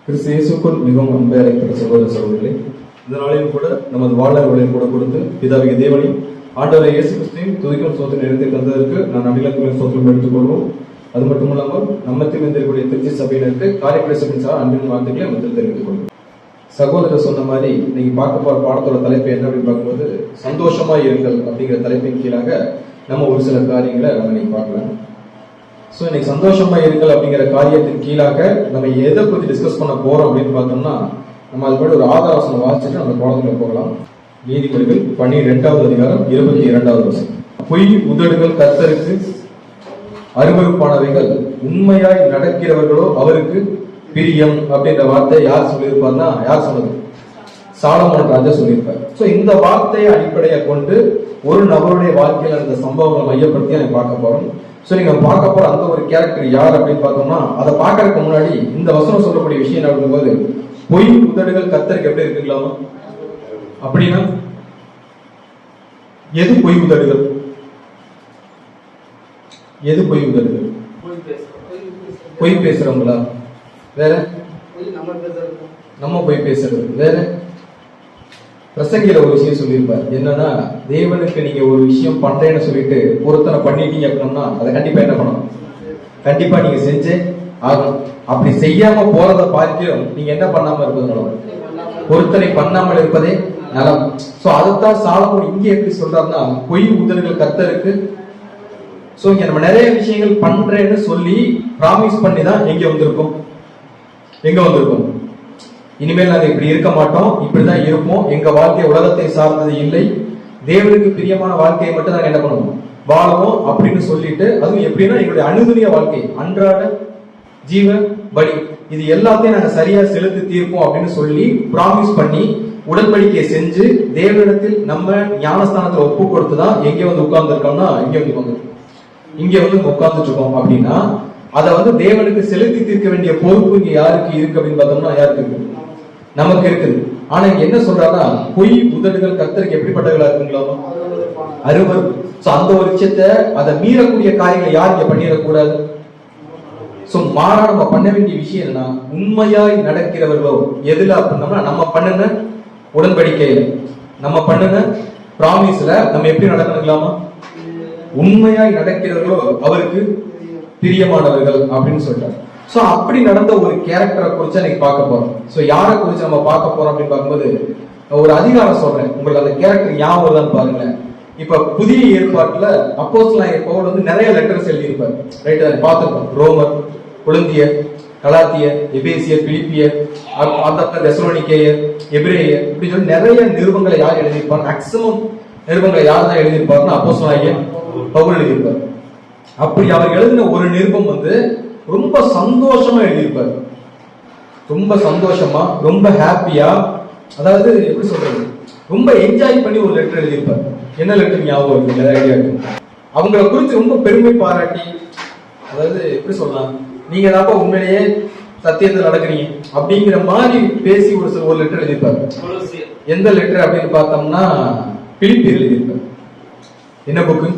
கிறிஸ்து இயேசுக்குள் மிகவும் அன்பை அழைக்கிற சகோதர சகோதரிகளே, இந்த நாளிலும் கூட நமது வாழ்நாள்களையும் கூட கொடுத்து பிதாவிக தேவனை ஆண்டவரை இயேசு கிறிஸ்துவையும் துதிக்கும் சோதனை நிறுத்தி தந்ததற்கு நான் அடிலக்குள்ள சோதனை எடுத்துக்கொள்வோம். அது மட்டும் இல்லாமல் நம்மத்தில் இருக்கக்கூடிய திருச்சி சபையினருக்கு காரியப்படை சபையின் சார் அன்பின் வார்த்தைகளை முதல் தெரிவித்துக் கொள்வோம். சகோதரர் சொன்ன மாதிரி இன்னைக்கு பார்க்க போற பாடத்தோட தலைப்பு என்ன அப்படின்னு பார்க்கும்போது சந்தோஷமா இருங்கள் அப்படிங்கிற தலைப்பின் கீழாக நம்ம ஒரு சில காரியங்களை நம்ம இன்னைக்கு பார்க்கலாம். ஸோ இன்னைக்கு சந்தோஷமா இருங்கள் அப்படிங்கிற காரியத்தின் கீழாக நம்ம எதை பற்றி டிஸ்கஸ் பண்ண போறோம் அப்படின்னு பார்த்தோம்னா, நம்ம அது மாதிரி ஒரு ஆதாரவசனம் வாசிச்சுட்டு நம்ம பாடத்துல போகலாம். நீதிமொழிகள் 12வது அதிகாரம் 22வது வசனம். பொய் உதடுகள் கர்த்தருக்கு அருவருப்பானவைகள், உண்மையாய் நடக்கிறவர்களோ அவருக்கு பிரியம் அப்படின்ற வார்த்தை யார் சொல்லியிருப்பார்னா, யார் சொன்னது? சாலமோன் ராஜா சொல்லியிருப்பார். ஸோ இந்த வார்த்தையை அடிப்படையை கொண்டு ஒரு நபருடைய வாழ்க்கையில் அந்த சம்பவங்களை மையப்படுத்தி எனக்கு பார்க்க போறோம். ஸோ நீங்க பார்க்க போற அந்த ஒரு கேரக்டர் யார் அப்படின்னு பார்த்தோம்னா, அதை பார்க்கறதுக்கு முன்னாடி இந்த வசனம் சொல்லக்கூடிய விஷயம் என்ன அப்படிங்கும்போது, பொய் உதடுகள் கர்த்தருக்கு எப்படி இருக்குங்களாமா? அப்படின்னா எது பொய் உதடுகள்? எது பொய் உதடுகள்? பொய் பேசுறவங்களா? வேற நம்ம பொய் பேசுறது வேற. பிரசங்கில ஒரு விஷயம் சொல்லியிருப்பார், என்னன்னா தேவனுக்கு நீங்க ஒரு விஷயம் பண்றேன்னு சொல்லிட்டு பொருத்தனை பண்ணிட்டீங்க அப்படின்னா அதை கண்டிப்பா என்ன பண்ணணும்? கண்டிப்பா நீங்க செஞ்சே ஆகணும். அப்படி செய்யாம போறதை பார்க்கிறோம் நீங்க என்ன பண்ணாம இருப்பது, பொருத்தனை பண்ணாமல் இருப்பதே நலம். சோ அதைத்தான் சாலமோன் இங்க எப்படி சொல்றாருன்னா, பொய் உதடுகள் கர்த்தருக்கு. சோ இங்க நம்ம நிறைய விஷயங்கள் பண்றேன்னு சொல்லி ப்ராமிஸ் பண்ணி தான் எங்க வந்திருக்கோம்? இனிமேல் நாங்க இப்படி இருக்க மாட்டோம், இப்படிதான் இருப்போம், எங்க வாழ்க்கை உலகத்தை சார்ந்தது இல்லை, தேவனுக்கு பிரியமான வாழ்க்கையை மட்டும் நாங்க என்ன பண்ணுவோம், வாழவோம் அப்படின்னு சொல்லிட்டு, அதுவும் எப்படின்னா எங்களுடைய அனுதினிய வாழ்க்கை, அன்றாட ஜீவ பலி, இது எல்லாத்தையும் நாங்க சரியா செலுத்தி தீர்ப்போம் அப்படின்னு சொல்லி ப்ராமிஸ் பண்ணி உடன்படிக்கையை செஞ்சு தேவனிடத்தில் நம்ம ஞானஸ்தானத்துல ஒப்பு கொடுத்துதான் எங்க வந்து உட்கார்ந்து இருக்கோம்னா, இங்க வந்து உட்கார்ந்துட்டு இருக்கோம். அப்படின்னா அதை தேவனுக்கு செலுத்தி தீர்க்க வேண்டிய பொறுப்பு இங்க யாருக்கு இருக்கு அப்படின்னு பார்த்தோம்னா, யாருக்கு இருக்கு? நமக்கு இருக்குது. ஆனா இங்க என்ன சொல்றாருன்னா, பொய் உதடுகள் கர்த்தருக்கு எப்படிப்பட்டவர்களா இருக்குங்களோ அருவருப்பு. அந்த ஒரு விஷயத்தை அதை மீறக்கூடிய காரியங்களை யார் இங்க பண்ணிடக்கூடாது. மாறா நம்ம பண்ண வேண்டிய விஷயம் என்னன்னா, உண்மையாய் நடக்கிறவர்களோ எதுல அப்படின்னா, நம்ம பண்ணுன உடன்படிக்கையில, நம்ம பண்ணுன பிராமிஸ்ல நம்ம எப்படி நடக்கணுங்களாமா? உண்மையாய் நடக்கிறவர்களோ அவருக்கு பிரியமானவர்கள் அப்படின்னு சொல்றாரு. சோ அப்படி நடந்த ஒரு கேரக்டரை குறிச்சு இன்னைக்கு பார்க்க போறோம். சோ யாரை குறிச்சு நம்ம பார்க்க போறோம் அப்படின்னு பார்க்கும்போது, ஒரு அதிகாரம் சொல்றேன், உங்களுக்கு அந்த கேரக்டர் ஞாபகம் வருதான்னு பாருங்களேன். இப்ப புதிய ஏற்பாட்டுல அப்போஸ்தலனாகிய பவுல் நிறைய லெட்டர்ஸ் எழுதியிருப்பார், ரைட்? அதை பார்த்துருக்கோம். ரோமர், கொரிந்தியர், கலாத்தியர், எபேசியர், பிலிப்பியர், தெசலோனிக்கேயர், எபிரேயர், இப்படி சொல்லி நிறைய நிருபங்களை யார் எழுதியிருப்பார்? மேக்சிமம் நிருபங்களை யார் தான் எழுதியிருப்பாருன்னா அப்போஸ்தலனாகிய பவுல் எழுதியிருப்பார். அப்படி அவர் எழுதின ஒரு நிருபம் ரொம்ப சந்தோஷமா எழுதியிருப்பார், ரொம்ப சந்தோஷமா, ரொம்ப ஹாப்பியா, அதாவது எப்படி சொல்றது, ரொம்ப என்ஜாய் பண்ணி ஒரு லெட்டர் எழுதியிருப்பார். என்ன லெட்டர் ஞாபகம் இருக்கு? ஐடியா இருக்கு? அவங்கள குறித்து ரொம்ப பெருமை பாராட்டி, அதாவது எப்படி சொல்லலாம், நீங்க தாப்பா உண்மையிலேயே சத்தியத்தில் நடக்கிறீங்க அப்படிங்கிற மாதிரி பேசி ஒரு லெட்டர் எழுதியிருப்பார். எந்த லெட்டர் அப்படின்னு பார்த்தோம்னா, பிலிப்பியர் எழுதியிருப்பார். என்ன புக்கு?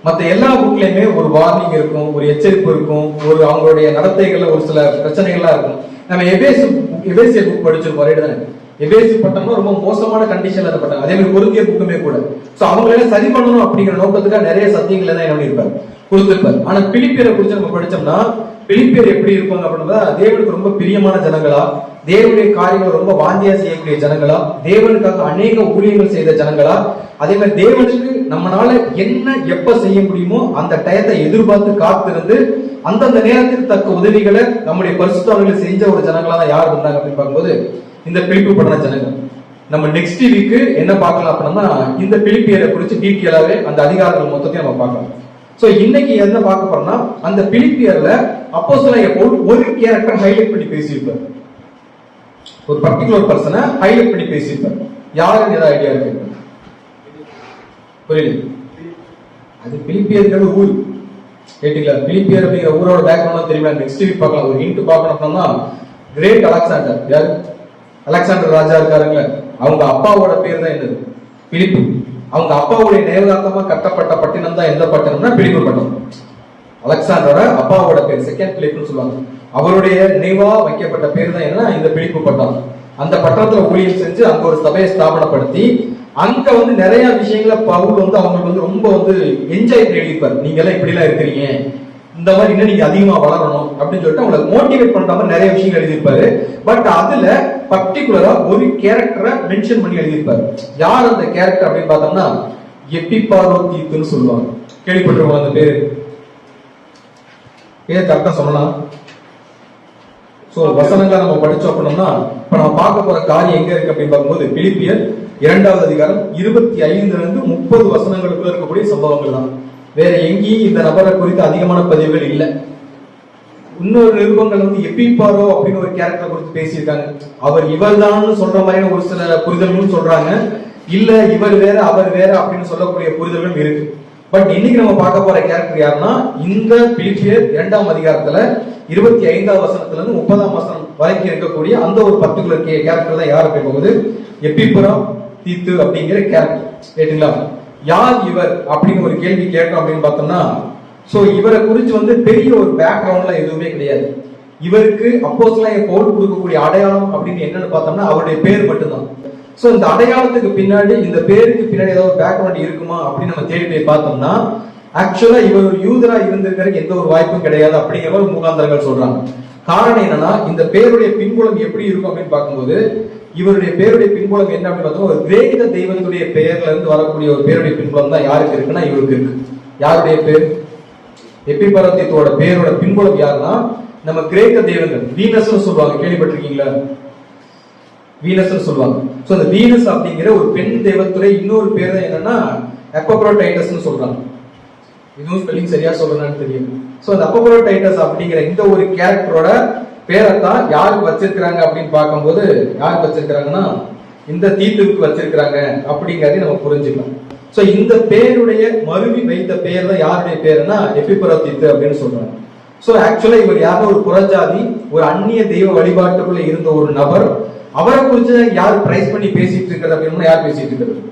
மற்ற எல்லா புக்லயுமே ஒரு வார்னிங் இருக்கும், ஒரு எச்சரிப்பு இருக்கும், ஒரு அவங்களுடைய நடத்தைகள்ல ஒரு சில பிரச்சனைகள்லாம் இருக்கும். நம்ம எபேசியர் புக் படிச்சிருக்கோம், ரைட் தானே? எபேசி பட்டம்னா ரொம்ப மோசமான கண்டிஷன்ல பட்டாங்க. அதே மாதிரி கொரிந்தியர் புக்குமே கூட. சோ அவங்களெல்லாம் சரி பண்ணணும் அப்படிங்கிற நோக்கத்துக்காக நிறைய சத்தியங்களை தான் என்ன பண்ணிருப்பாரு, கொடுத்திருப்பாரு. ஆனா பிலிப்பியரை குறிச்சு நம்ம படிச்சோம்னா, பிலிப்பியர் எப்படி இருப்பாங்க அப்படின்னா, தேவனுக்கு ரொம்ப பிரியமான ஜனங்களா, தேவனுடைய காரியங்கள் ரொம்ப வாந்தியா செய்யக்கூடிய ஜனங்களா, தேவனுக்காக அநேக ஊழியங்கள் செய்த ஜனங்களா, அதே மாதிரி தேவனுக்கு நம்மளால என்ன எப்ப செய்ய முடியுமோ அந்த டயத்தை எதிர்பார்த்து காத்திருந்து அந்தந்த நேரத்துக்கு தக்க உதவிகளை நம்முடைய பரிசுத்தவான்கள் செஞ்ச ஒரு ஜனங்களா தான் யார் இருந்தாங்க அப்படின்னு பார்க்கும்போது இந்த பிலிப்பு பட்டண ஜனங்கள். நம்ம நெக்ஸ்ட் வீக்கு என்ன பார்க்கலாம் அப்படின்னா, இந்த பிலிப்பியரை குறித்து டீட்டெயிலாவே அந்த அதிகாரங்கள் மொத்தத்தையும் நம்ம பார்க்கலாம். சோ இன்னைக்கு என்ன பார்க்க போறோம்னா, அந்த பிலிப்பியர்ல அப்போஸ்தலனாகிய பவுல் ஒரு கேரக்டர் ஹைலைட் பண்ணி பேசியிருப்பார், ஒரு பர்டிகுலர் பர்சனை ஹைலைட் பண்ணி பேசியிருப்பார். யாருன்னு ஏதாவது ஐடியா இருக்கு? புரியல? அது பிலிப்பியர்கள் ஊர், கேட்டீங்களா? பிலிப்பியர் அப்படிங்கிற ஊரோட பேக்ரவுண்ட் தெரியுமா? நெக்ஸ்ட் வீக் பார்க்கலாம். ஒரு ஹிண்ட் பார்க்கணும் அப்படின்னா, கிரேட் அலெக்சாண்டர், யாரு? அலெக்சாண்டர் ராஜா இருக்காருங்களா, அவங்க அப்பாவோட பேர் தான் என்னது? பிலிப்பு. அவங்க அப்பாவுடைய நேரகாத்தமா கட்டப்பட்ட பட்டினம் தான் எந்த பட்டணம்னா பிலிப்பு பட்டணம். அலெக்சாண்டரோட அப்பாவோட பேர், செகண்ட் பிலிப்னு சொல்லுவாங்க. அவருடைய நினைவா வைக்கப்பட்ட பேர் தான் என்ன, இந்த பிலிப்பு பட்டணம். அந்த பட்டணத்துல ஊழியம் செஞ்சு அங்க ஒரு சபையை ஸ்தாபனப்படுத்தி அங்க வந்து நிறைய விஷயங்களை பவுல் வந்து அவங்களுக்கு வந்து ரொம்ப வந்து என்ஜாய் பண்ணி எழுதிப்பாரு. நீங்க எல்லாம் இப்படி எல்லாம் இருக்கிறீங்க, இந்த மாதிரி இன்னும் நீங்க அதிகமா வளரணும் அப்படின்னு சொல்லிட்டு அவங்களை மோட்டிவேட் பண்ற மாதிரி நிறைய விஷயங்கள் எழுதியிருப்பாரு. பட் அதுல பர்டிகுலரா ஒரு கேரக்டரை மென்ஷன் பண்ணி எழுதியிருப்பாரு. யார் அந்த கேரக்டர் அப்படின்னு பார்த்தோம்னா எப்பிபாரோதீத்துன்னு சொல்லுவாங்க. கேள்விப்பட்டிருக்கோம் அந்த பேரு? பேர் கரெக்டா சொல்லலாம். சோ வசனங்களை நம்ம படிச்சோம் அப்படின்னா இப்ப நம்ம பார்க்க போற காரியம் எங்க இருக்கு அப்படின்னு பார்க்கும்போது பிலிப்பியர் 2வது அதிகாரம் 25 இருந்து 30 வசனங்களுக்குள்ள இருக்கக்கூடிய சம்பவங்கள் தான். வேற எங்கேயும் இந்த நபரை குறித்து அதிகமான பதிவுகள் இல்லை. இன்னொரு நிருபங்கள் வந்து எப்பிபாரோ அப்படின்னு ஒரு கேரக்டர் குறித்து பேசியிருக்காங்க. அவர் இவர் தான் சொல்ற மாதிரியான ஒரு சில புரிதல்களும் சொல்றாங்க. இல்ல இவர் வேற அவர் வேற அப்படின்னு சொல்லக்கூடிய புரிதல்கள் இருக்கு. பட் இன்னைக்கு நம்ம பார்க்க போற கேரக்டர் யாருன்னா இந்த பிலிப்பியர் 2ஆம் அதிகாரத்துல 25வது வசனத்துல இருந்து 30ஆம் வசனம் வரைக்கும் இருக்கக்கூடிய அந்த ஒரு பர்டிகுலர் கேரக்டர் தான் யார் அப்படிங்கும்போது எப்பிபாரோதீத்து அப்படிங்கிற கேரக்டர். கேட்டீங்களா? யார் இவர் அப்படின்னு ஒரு கேள்வி கேட்டோம் அப்படின்னு பார்த்தோம்னா, சோ இவரை குறித்து வந்து பெரிய ஒரு பேக்ரவுண்ட்ல எதுவுமே கிடையாது. இவருக்கு அப்போஸ்தலனாகிய பவுல் கொடுக்கக்கூடிய அடையாளம் அப்படின்னு என்னன்னு பார்த்தோம்னா அவருடைய பேர் மட்டும்தான். சோ இந்த அடையாளத்துக்கு பின்னாடி, இந்த பேருக்கு பின்னாடி ஏதாவது பேக்ரவுண்ட் இருக்குமா அப்படின்னு நம்ம தேடி போய் பார்த்தோம்னா, ஆக்சுவலா இவர் ஒரு யூதரா இருந்திருக்கிறதுக்கு எந்த ஒரு வாய்ப்பும் கிடையாது அப்படிங்கிற ஒரு முகாந்தரங்கள் சொல்றாங்க. காரணம் என்னன்னா, இந்த பேருடைய பின்புலம் எப்படி இருக்கும் அப்படின்னு பார்க்கும்போது, இவருடைய பேருடைய பின்புலம் என்ன அப்படின்னு பார்த்தோம்னா ஒரு கிரேக்க தெய்வத்துடைய பெயர்ல இருந்து வரக்கூடிய ஒரு பேருடைய பின்புலம் தான் யாருக்கு இருக்குன்னா இவருக்கு இருக்கு. யாருடைய பேர்? எப்பிபாரோதீத்தோட பேரோட பின்புலம் யாருன்னா நம்ம கிரேக்க தெய்வங்கள் வீனஸ்னு சொல்லுவாங்க. கேள்விப்பட்டிருக்கீங்களா? வீனஸ்னு சொல்லுவாங்க. சோ அந்த வீனஸ் அப்படிங்கிற ஒரு பெண் தெய்வத்துடைய இன்னொரு பேர் தான் என்னன்னா எப்பப்ரோடைட்டஸ்னு சொல்றாங்க. இதுவும் ஸ்பெல்லிங் சரியா சொல்றேன்னு தெரியும். சோ அந்த எப்பப்ரோடைட்டஸ் அப்படிங்கிற இந்த ஒரு கேரக்டரோட பேரைத்தான் யாருக்கு வச்சிருக்கிறாங்க அப்படின்னு பார்க்கும்போது, யாருக்கு வச்சிருக்கிறாங்கன்னா இந்த தீத்துக்கு வச்சிருக்கிறாங்க அப்படிங்கறதை நம்ம புரிஞ்சுக்கலாம். சோ இந்த பேருடைய மறுவி வைத்த பேர் தான் யாருடைய பேருன்னா எப்பிபாரோதீத்து அப்படின்னு சொல்றாங்க. சோ ஆக்சுவலா இவர் யாரும் ஒரு புறஜாதி, ஒரு அந்நிய தெய்வ வழிபாட்டுக்குள்ள இருந்த ஒரு நபர். அவரை குறித்து யார் பிரைஸ் பண்ணி பேசிட்டு இருக்கிறது அப்படின்னா யார் பேசிட்டு இருக்கிறது?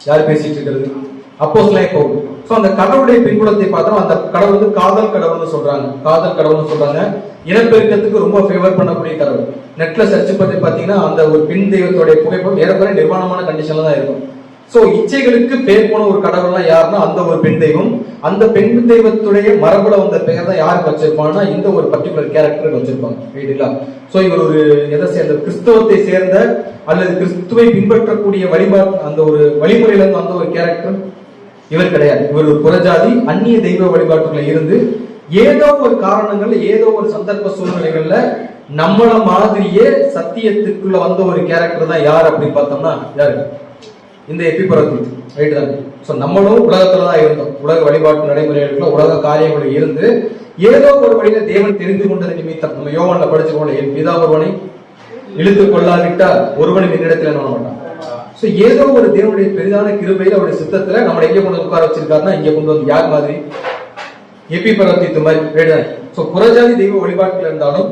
யார் பேசிட்டு இருக்கிறது? அப்போஸ்தலனாகிய பவுல். சோ அந்த கடவுளுடைய பின்புலத்தை பார்த்தோம். அந்த கடவுள் வந்து காதல் கடவுள்னு சொல்றாங்க. காதல் கடவுள்னு சொல்றாங்க. இனப்பெருக்கத்துக்கு ரொம்ப ஃபேவர் பண்ணக்கூடிய கடவுள். நெட்ல சர்ச் பண்ணி பாத்தீங்கன்னா அந்த ஒரு பெண் தெய்வத்தோட புகைப்படம் ஏறக்குறைய நிர்வாணமான கண்டிஷன்ல தான் இருக்கும். சோ இச்சைகளுக்கு பேர் போன ஒரு கடவுள்னா யாருன்னா அந்த ஒரு பெண் தெய்வம். அந்த பெண் தெய்வத்துடைய மரபுல வந்த பெயர் தான் யாருக்கு வச்சிருப்பாங்கன்னா இந்த ஒரு பர்டிகுலர் கேரக்டருக்கு வச்சிருப்பாங்க. ரைட்டுங்களா? சோ இவர் ஒரு எதை சேர்ந்த, கிறிஸ்தவத்தை சேர்ந்த அல்லது கிறிஸ்துவை பின்பற்றக்கூடிய வழிபாட்டு அந்த ஒரு வழிமுறையில இருந்து அந்த ஒரு கேரக்டர் இவர் கிடையாது. இவர் ஒரு புறஜாதி அந்நிய தெய்வ வழிபாட்டுக்குள்ள இருந்து ஏதோ ஒரு காரணங்கள்ல ஏதோ ஒரு சந்தர்ப்ப சூழ்நிலைகள்ல நம்மள மாதிரியே சத்தியத்துக்குள்ள வந்த ஒரு கேரக்டர் தான் யார் அப்படின்னு பார்த்தோம்னா யாரு? இந்த எப்பிபாரோதீத்து. ரைட் தான். சோ நம்மளும் உலகத்துலதான் இருந்தோம். உலக வழிபாட்டு நடைமுறைகளுக்குள்ள உலக காரியங்கள் இருந்து ஏதோ ஒரு வழியில தேவன் தெரிந்து கொண்டது நிமித்தம் நம்ம யோவான்ல படிச்சுக்கோங்க, என் பிதா ஒருவனை இழுத்து கொள்ளாவிட்டால் ஒருவனும் என்னிடத்துல என்ன பண்ண மாட்டான். சோ ஏதோ ஒரு தேவனுடைய பெரிதான கிருபையில அவருடைய சித்தத்துல நம்மளை எங்க கொண்டு உட்கார வச்சிருக்காருன்னா இங்க கொண்டு வந்து யார் மாதிரி? எப்பிபாரோதீத்து மாதிரி. சோ புறஜாதி தெய்வ வழிபாட்டுல இருந்தாலும்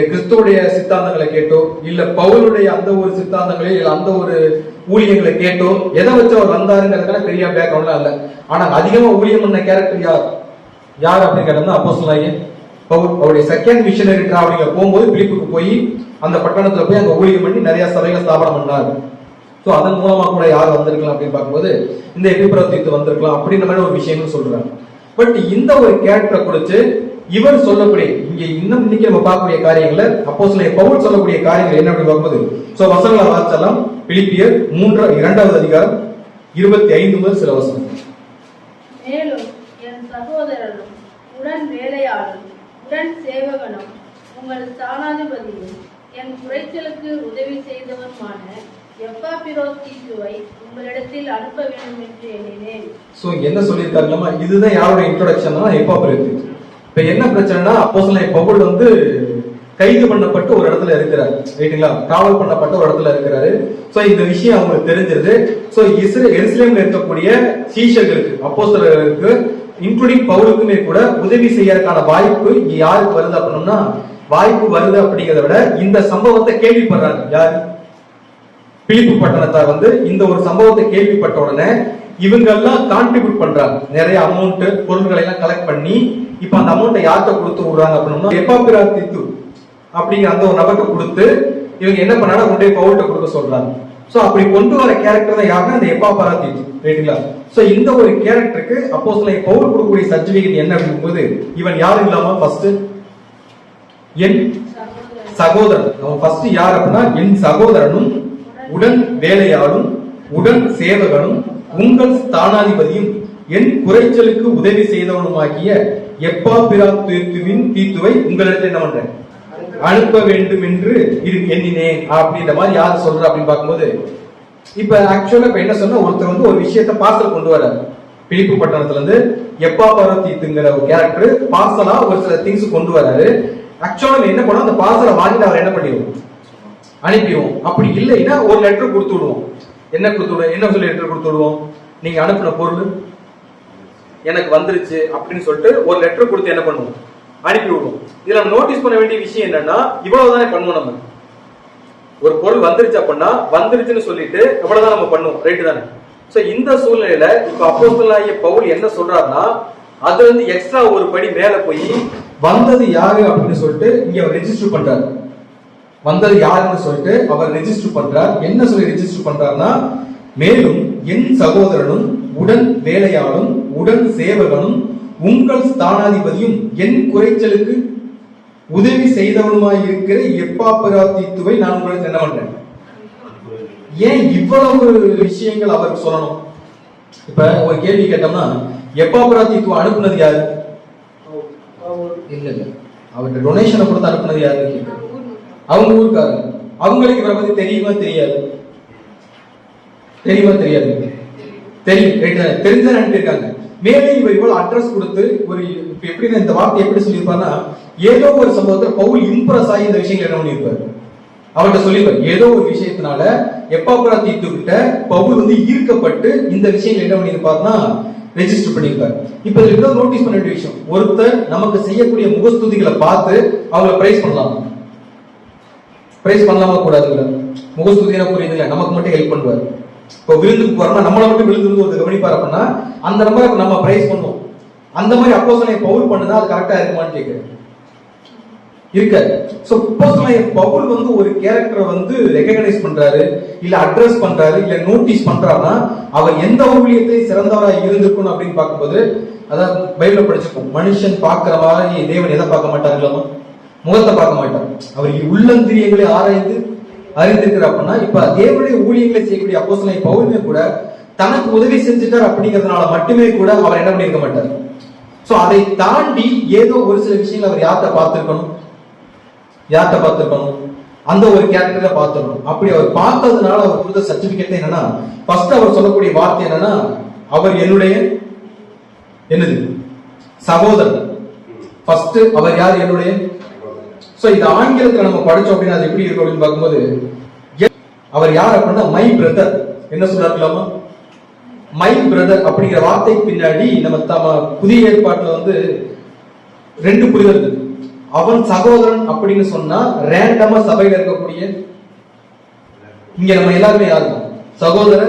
கிறிஸ்துவுடைய சித்தாந்தங்களை கேட்டோ இல்ல பவுலுடைய அந்த ஒரு சித்தாந்தங்களே இல்ல அந்த ஒரு ஊழியங்களை கேட்டோ எதை வச்சு அவர் வந்தாருங்கிறதுக்கான பெரிய பேக்ரவுண்ட்லாம் இல்ல. ஆனா அதிகமா ஊழியம் பண்ண கேரக்டர் யார் அப்படின்னு கேட்டோம்னா அப்போஸ்தலனாகிய பவுல். அவருடைய செகண்ட் மிஷனரி டிராவலிங்ல போகும்போது பிலிப்புக்கு போய் அந்த பட்டணத்துல போய் அங்க ஊழியம் பண்ணி நிறைய சபைகளை ஸ்தாபனம் பண்ணாரு. சோ அதன் மூலமா கூட யார் வந்திருக்கலாம் அப்படின்னு பார்க்கும்போது இந்த எப்பிபாரோதீத்து வந்திருக்கலாம் அப்படின்ற மாதிரி ஒரு விஷயங்கள் சொல்றாங்க. பட் இந்த ஒரு கேரக்டரை குறித்து இவர் சொல்லக்கூடிய இங்க இன்னும் இன்னைக்கு நம்ம பார்க்கக்கூடிய காரியங்கள்ல அப்போஸ்தலனாகிய பவுல் சொல்லக்கூடிய காரியங்கள் என்ன அப்படின்னு பார்க்கும்போது, சோ வசனங்களை வாசிச்சலாம். பிலிப்பியர் 2வது அதிகாரம் 25 முதல் சில வசனம். மேலும் என் சகோதரனும் உடன் வேலையாளும் உடன் சேவகனும் உங்கள் ஸ்தானாதிபதியும் என் குறைச்சலுக்கு உதவி செய்தவனுமான எப்பாப்பிரோதீத்துவை உங்களிடத்தில் அனுப்ப வேண்டும் என்று எண்ணினேன். சோ என்ன சொல்லியிருக்காருமா, இதுதான் யாரோட இன்ட்ரோடக்ஷன்? எப்பாப்பிரோதீத்து. இப்ப என்ன பிரச்சனைனா அப்போஸ்தலனாகிய பவுல் வந்து கைது பண்ணப்பட்டு ஒரு இடத்துல இருக்கிறாரு. ரைட்டுங்களா? காவல் பண்ணப்பட்ட ஒரு இடத்துல இருக்கிறாரு. சோ இந்த விஷயம் அவங்களுக்கு தெரிஞ்சிருது. சோ எருசலேம்ல இருக்கக்கூடிய சீஷர்களுக்கு அப்போஸ்தலர்களுக்கு இன்க்ளூடிங் பவுலுக்குமே கூட உதவி செய்யறதுக்கான வாய்ப்பு இங்க யாருக்கு வருது அப்படின்னா வாய்ப்பு வருது அப்படிங்கிறத விட இந்த சம்பவத்தை கேள்விப்படுறாங்க. யாரு? பிலிப்பு பட்டணத்தார் வந்து இந்த ஒரு சம்பவத்தை கேள்விப்பட்ட உடனே இவங்க எல்லாம் கான்ட்ரிபியூட் பண்றாங்க, நிறைய அமௌண்ட் பொருள்களை எல்லாம் கலெக்ட் பண்ணி இப்ப அந்த அமௌண்ட்டை யார்கிட்ட கொடுத்து விடுறாங்க அப்படின்னா எப்பாப்பிராத்தித்து அப்படிங்கிற அந்த ஒரு நபர்கிட்ட கொடுத்து இவங்க என்ன பண்ணாங்க, கொண்டு போய் பவுல்கிட்ட கொடுக்க சொல்றாங்க. சோ அப்படி கொண்டு வர கேரக்டர் தான் யாருன்னா அந்த எப்பாப்பிராத்தித்து, ரைட்டுங்களா? சோ இந்த ஒரு கேரக்டருக்கு அப்போஸ்தலன் பவுல் கொடுக்கக்கூடிய சர்டிபிகேட் என்ன அப்படிங்கும்போது, இவன் யாரும் இல்லாம ஃபர்ஸ்ட் என் சகோதரன். அவன் ஃபர்ஸ்ட் யார் அப்படின்னா என் சகோதரனும் உடன் வேலையாளும் உடன் சேவகனும் உங்கள் ஸ்தானாதிபதியும் என் குறைச்சலுக்கு உதவி செய்தவனுமாகிய எப்பாப்பிராத்துவின் தீத்துவை உங்களிடத்தில் என்ன பண்றேன், அனுப்ப வேண்டும் என்று எண்ணினேன் அப்படின்ற மாதிரி யார் சொல்ற அப்படின்னு பார்க்கும்போது, இப்ப ஆக்சுவலா இப்ப என்ன சொன்னா, ஒருத்தர் வந்து ஒரு விஷயத்த பார்சல் கொண்டு வர பிலிப்பு பட்டணத்துல இருந்து எப்பாப்பிராத்திங்கிற ஒரு கேரக்டர் பார்சலா ஒரு சில திங்ஸ் கொண்டு வராரு. ஆக்சுவலா என்ன பண்ணோம், அந்த பார்சலை வாங்கிட்டு அவர் என்ன பண்ணிடுவோம், அனுப்பிடுவோம். அப்படி இல்லைன்னா ஒரு லெட்டர் கொடுத்து விடுவோம். என்ன கொடுத்து விடுவோம், என்ன சொல்லி லெட்டர் கொடுத்து விடுவோம், நீங்க அனுப்பின பொருள் எனக்கு வந்துருச்சு அப்படின்னு சொல்லிட்டு ஒரு லெட்டர் கொடுத்து என்ன பண்ணுவோம், அனுப்பி விடுவோம். இதுல நம்ம நோட்டீஸ் பண்ண வேண்டிய விஷயம் என்னன்னா, இவ்வளவுதானே பண்ணுவோம். நம்ம ஒரு பொருள் வந்துருச்சு அப்படின்னா வந்துருச்சுன்னு சொல்லிட்டு இவ்வளவுதான் நம்ம பண்ணுவோம், ரைட்டு தானே? சோ இந்த சூழ்நிலையில இப்ப அப்போஸ்தலனாகிய பவுல் என்ன சொல்றாருன்னா, அது வந்து எக்ஸ்ட்ரா ஒரு படி மேல போய் வந்தது யாரு அப்படின்னு சொல்லிட்டு இங்க அவர் ரெஜிஸ்டர் பண்றாரு. வந்தது யாருன்னு சொல்லிட்டு அவர் ரெஜிஸ்டர் பண்றார். என்ன சொல்லி ரெஜிஸ்டர் பண்றாருன்னா, மேலும் என் சகோதரனும் உடன் வேலையாளும் உடன் சேவகனும் உங்கள் ஸ்தானாதிபதியும் என் குறைச்சலுக்கு உதவி செய்தவனுமாய் இருக்கிற எப்பாப்பிராத்தித்துவை நான் உங்களுக்கு என்ன பண்றேன். ஏன் இவ்வளவு விஷயங்கள் அவருக்கு சொல்லணும்? இப்ப ஒரு கேள்வி கேட்டோம்னா, எப்பாப்பிராத்தித்துவ அனுப்புனது யாரு? இல்ல அவர்கிட்ட டொனேஷனை கொடுத்து அனுப்புனது யாருன்னு கேட்க, அவங்க ஊருக்காரங்க. அவங்களுக்கு இவரை பத்தி தெரியுமா தெரியாது? தெரியுமா தெரியாது? தெரியும், தெரிஞ்சதான் அனுப்பியிருக்காங்க. மேலே இவர் இவ்வளவு அட்ரஸ் கொடுத்து ஒரு எப்படின்னா இந்த வார்த்தை எப்படி சொல்லியிருப்பாருன்னா, ஏதோ ஒரு சம்பவத்துல பவுல் இம்ப்ரெஸ் ஆகி இந்த விஷயங்கள் என்ன பண்ணியிருப்பாரு, அவர்கிட்ட சொல்லியிருப்பார். ஏதோ ஒரு விஷயத்தினால எப்பாப்பிராத்தித்து கிட்ட பவுல் வந்து ஈர்க்கப்பட்டு இந்த விஷயங்கள் என்ன பண்ணியிருப்பாருன்னா ரெஜிஸ்டர் பண்ணியிருப்பார். இப்ப இதுல நோட்டீஸ் பண்ண வேண்டிய விஷயம், ஒருத்தர் நமக்கு செய்யக்கூடிய முகஸ்துதிகளை பார்த்து அவங்களை பிரைஸ் பண்ணலாம். பிரைஸ் பண்ணலாமா கூடாதுல்ல? முகஸ்துதினா புரியுதுல்ல, நமக்கு மட்டும் ஹெல்ப் பண்ணுவார். இப்போ விருந்துக்கு போறோம்னா நம்மளை மட்டும் விழுந்து ஒரு கவனிப்பார் அப்படின்னா அந்த நம்பரை நம்ம பிரைஸ் பண்ணுவோம். அந்த மாதிரி அப்போஸ்தலன் பவுல் பண்ணுதா அது கரெக்டா இருக்குமான்னு கேட்கிறேன். இருக்காது. சோ அப்போஸ்தலன் பவுல் வந்து ஒரு கேரக்டரை வந்து ரெகக்னைஸ் பண்றாரு, இல்ல அட்ரஸ் பண்றாரு, இல்ல நோட்டீஸ் பண்றாருன்னா அவர் எந்த ஊழியத்தை சிறந்தவராக இருந்திருக்கணும் அப்படின்னு பார்க்கும்போது, அதாவது பைபிள படிச்சிருக்கோம், மனுஷன் பார்க்கிற மாதிரி தேவன் எதை பார்க்க மாட்டார் இல்லாம முகத்தை பார்க்க மாட்டார். அவர் உள்ளந்திரியங்களை ஆராய்ந்து அறிந்திருக்கிறார் அப்படின்னா, இப்ப தேவனுடைய ஊழியங்களை செய்யக்கூடிய அப்போஸ்தலன் பவுலுமே கூட தனக்கு உதவி செஞ்சுட்டார் அப்படிங்கிறதுனால மட்டுமே கூட அவர் என்ன பண்ணிருக்க மாட்டார். சோ அதை தாண்டி ஏதோ ஒரு சில விஷயங்கள் அவர் யார்கிட்ட பார்த்திருக்கணும், அந்த ஒரு கேரக்டரை பார்த்திருக்கணும். அப்படி அவர் பார்த்ததுனால அவர் கொடுத்த சர்டிபிகேட் என்னன்னா, ஃபர்ஸ்ட் அவர் சொல்லக்கூடிய வார்த்தை என்னன்னா, அவர் என்னுடைய என்னது சகோதரன். ஃபர்ஸ்ட் அவர் யார், என்னுடைய. சோ இது ஆங்கிலத்துல நம்ம படிச்சோம் அப்படின்னா அது எப்படி இருக்கும் அப்படின்னு பார்க்கும்போது, அவர் யார் அப்படின்னா மை பிரதர். என்ன சொல்றாருலாமா, மை பிரதர் அப்படிங்கிற வார்த்தைக்கு பின்னாடி நம்ம புதிய ஏற்பாட்டுல வந்து ரெண்டு புரிதல் இருக்கு. அவன் சகோதரன் அப்படின்னு சொன்னா ரேண்டமா சபையில இருக்கக்கூடிய இங்க நம்ம எல்லாருமே யாரு தான் சகோதர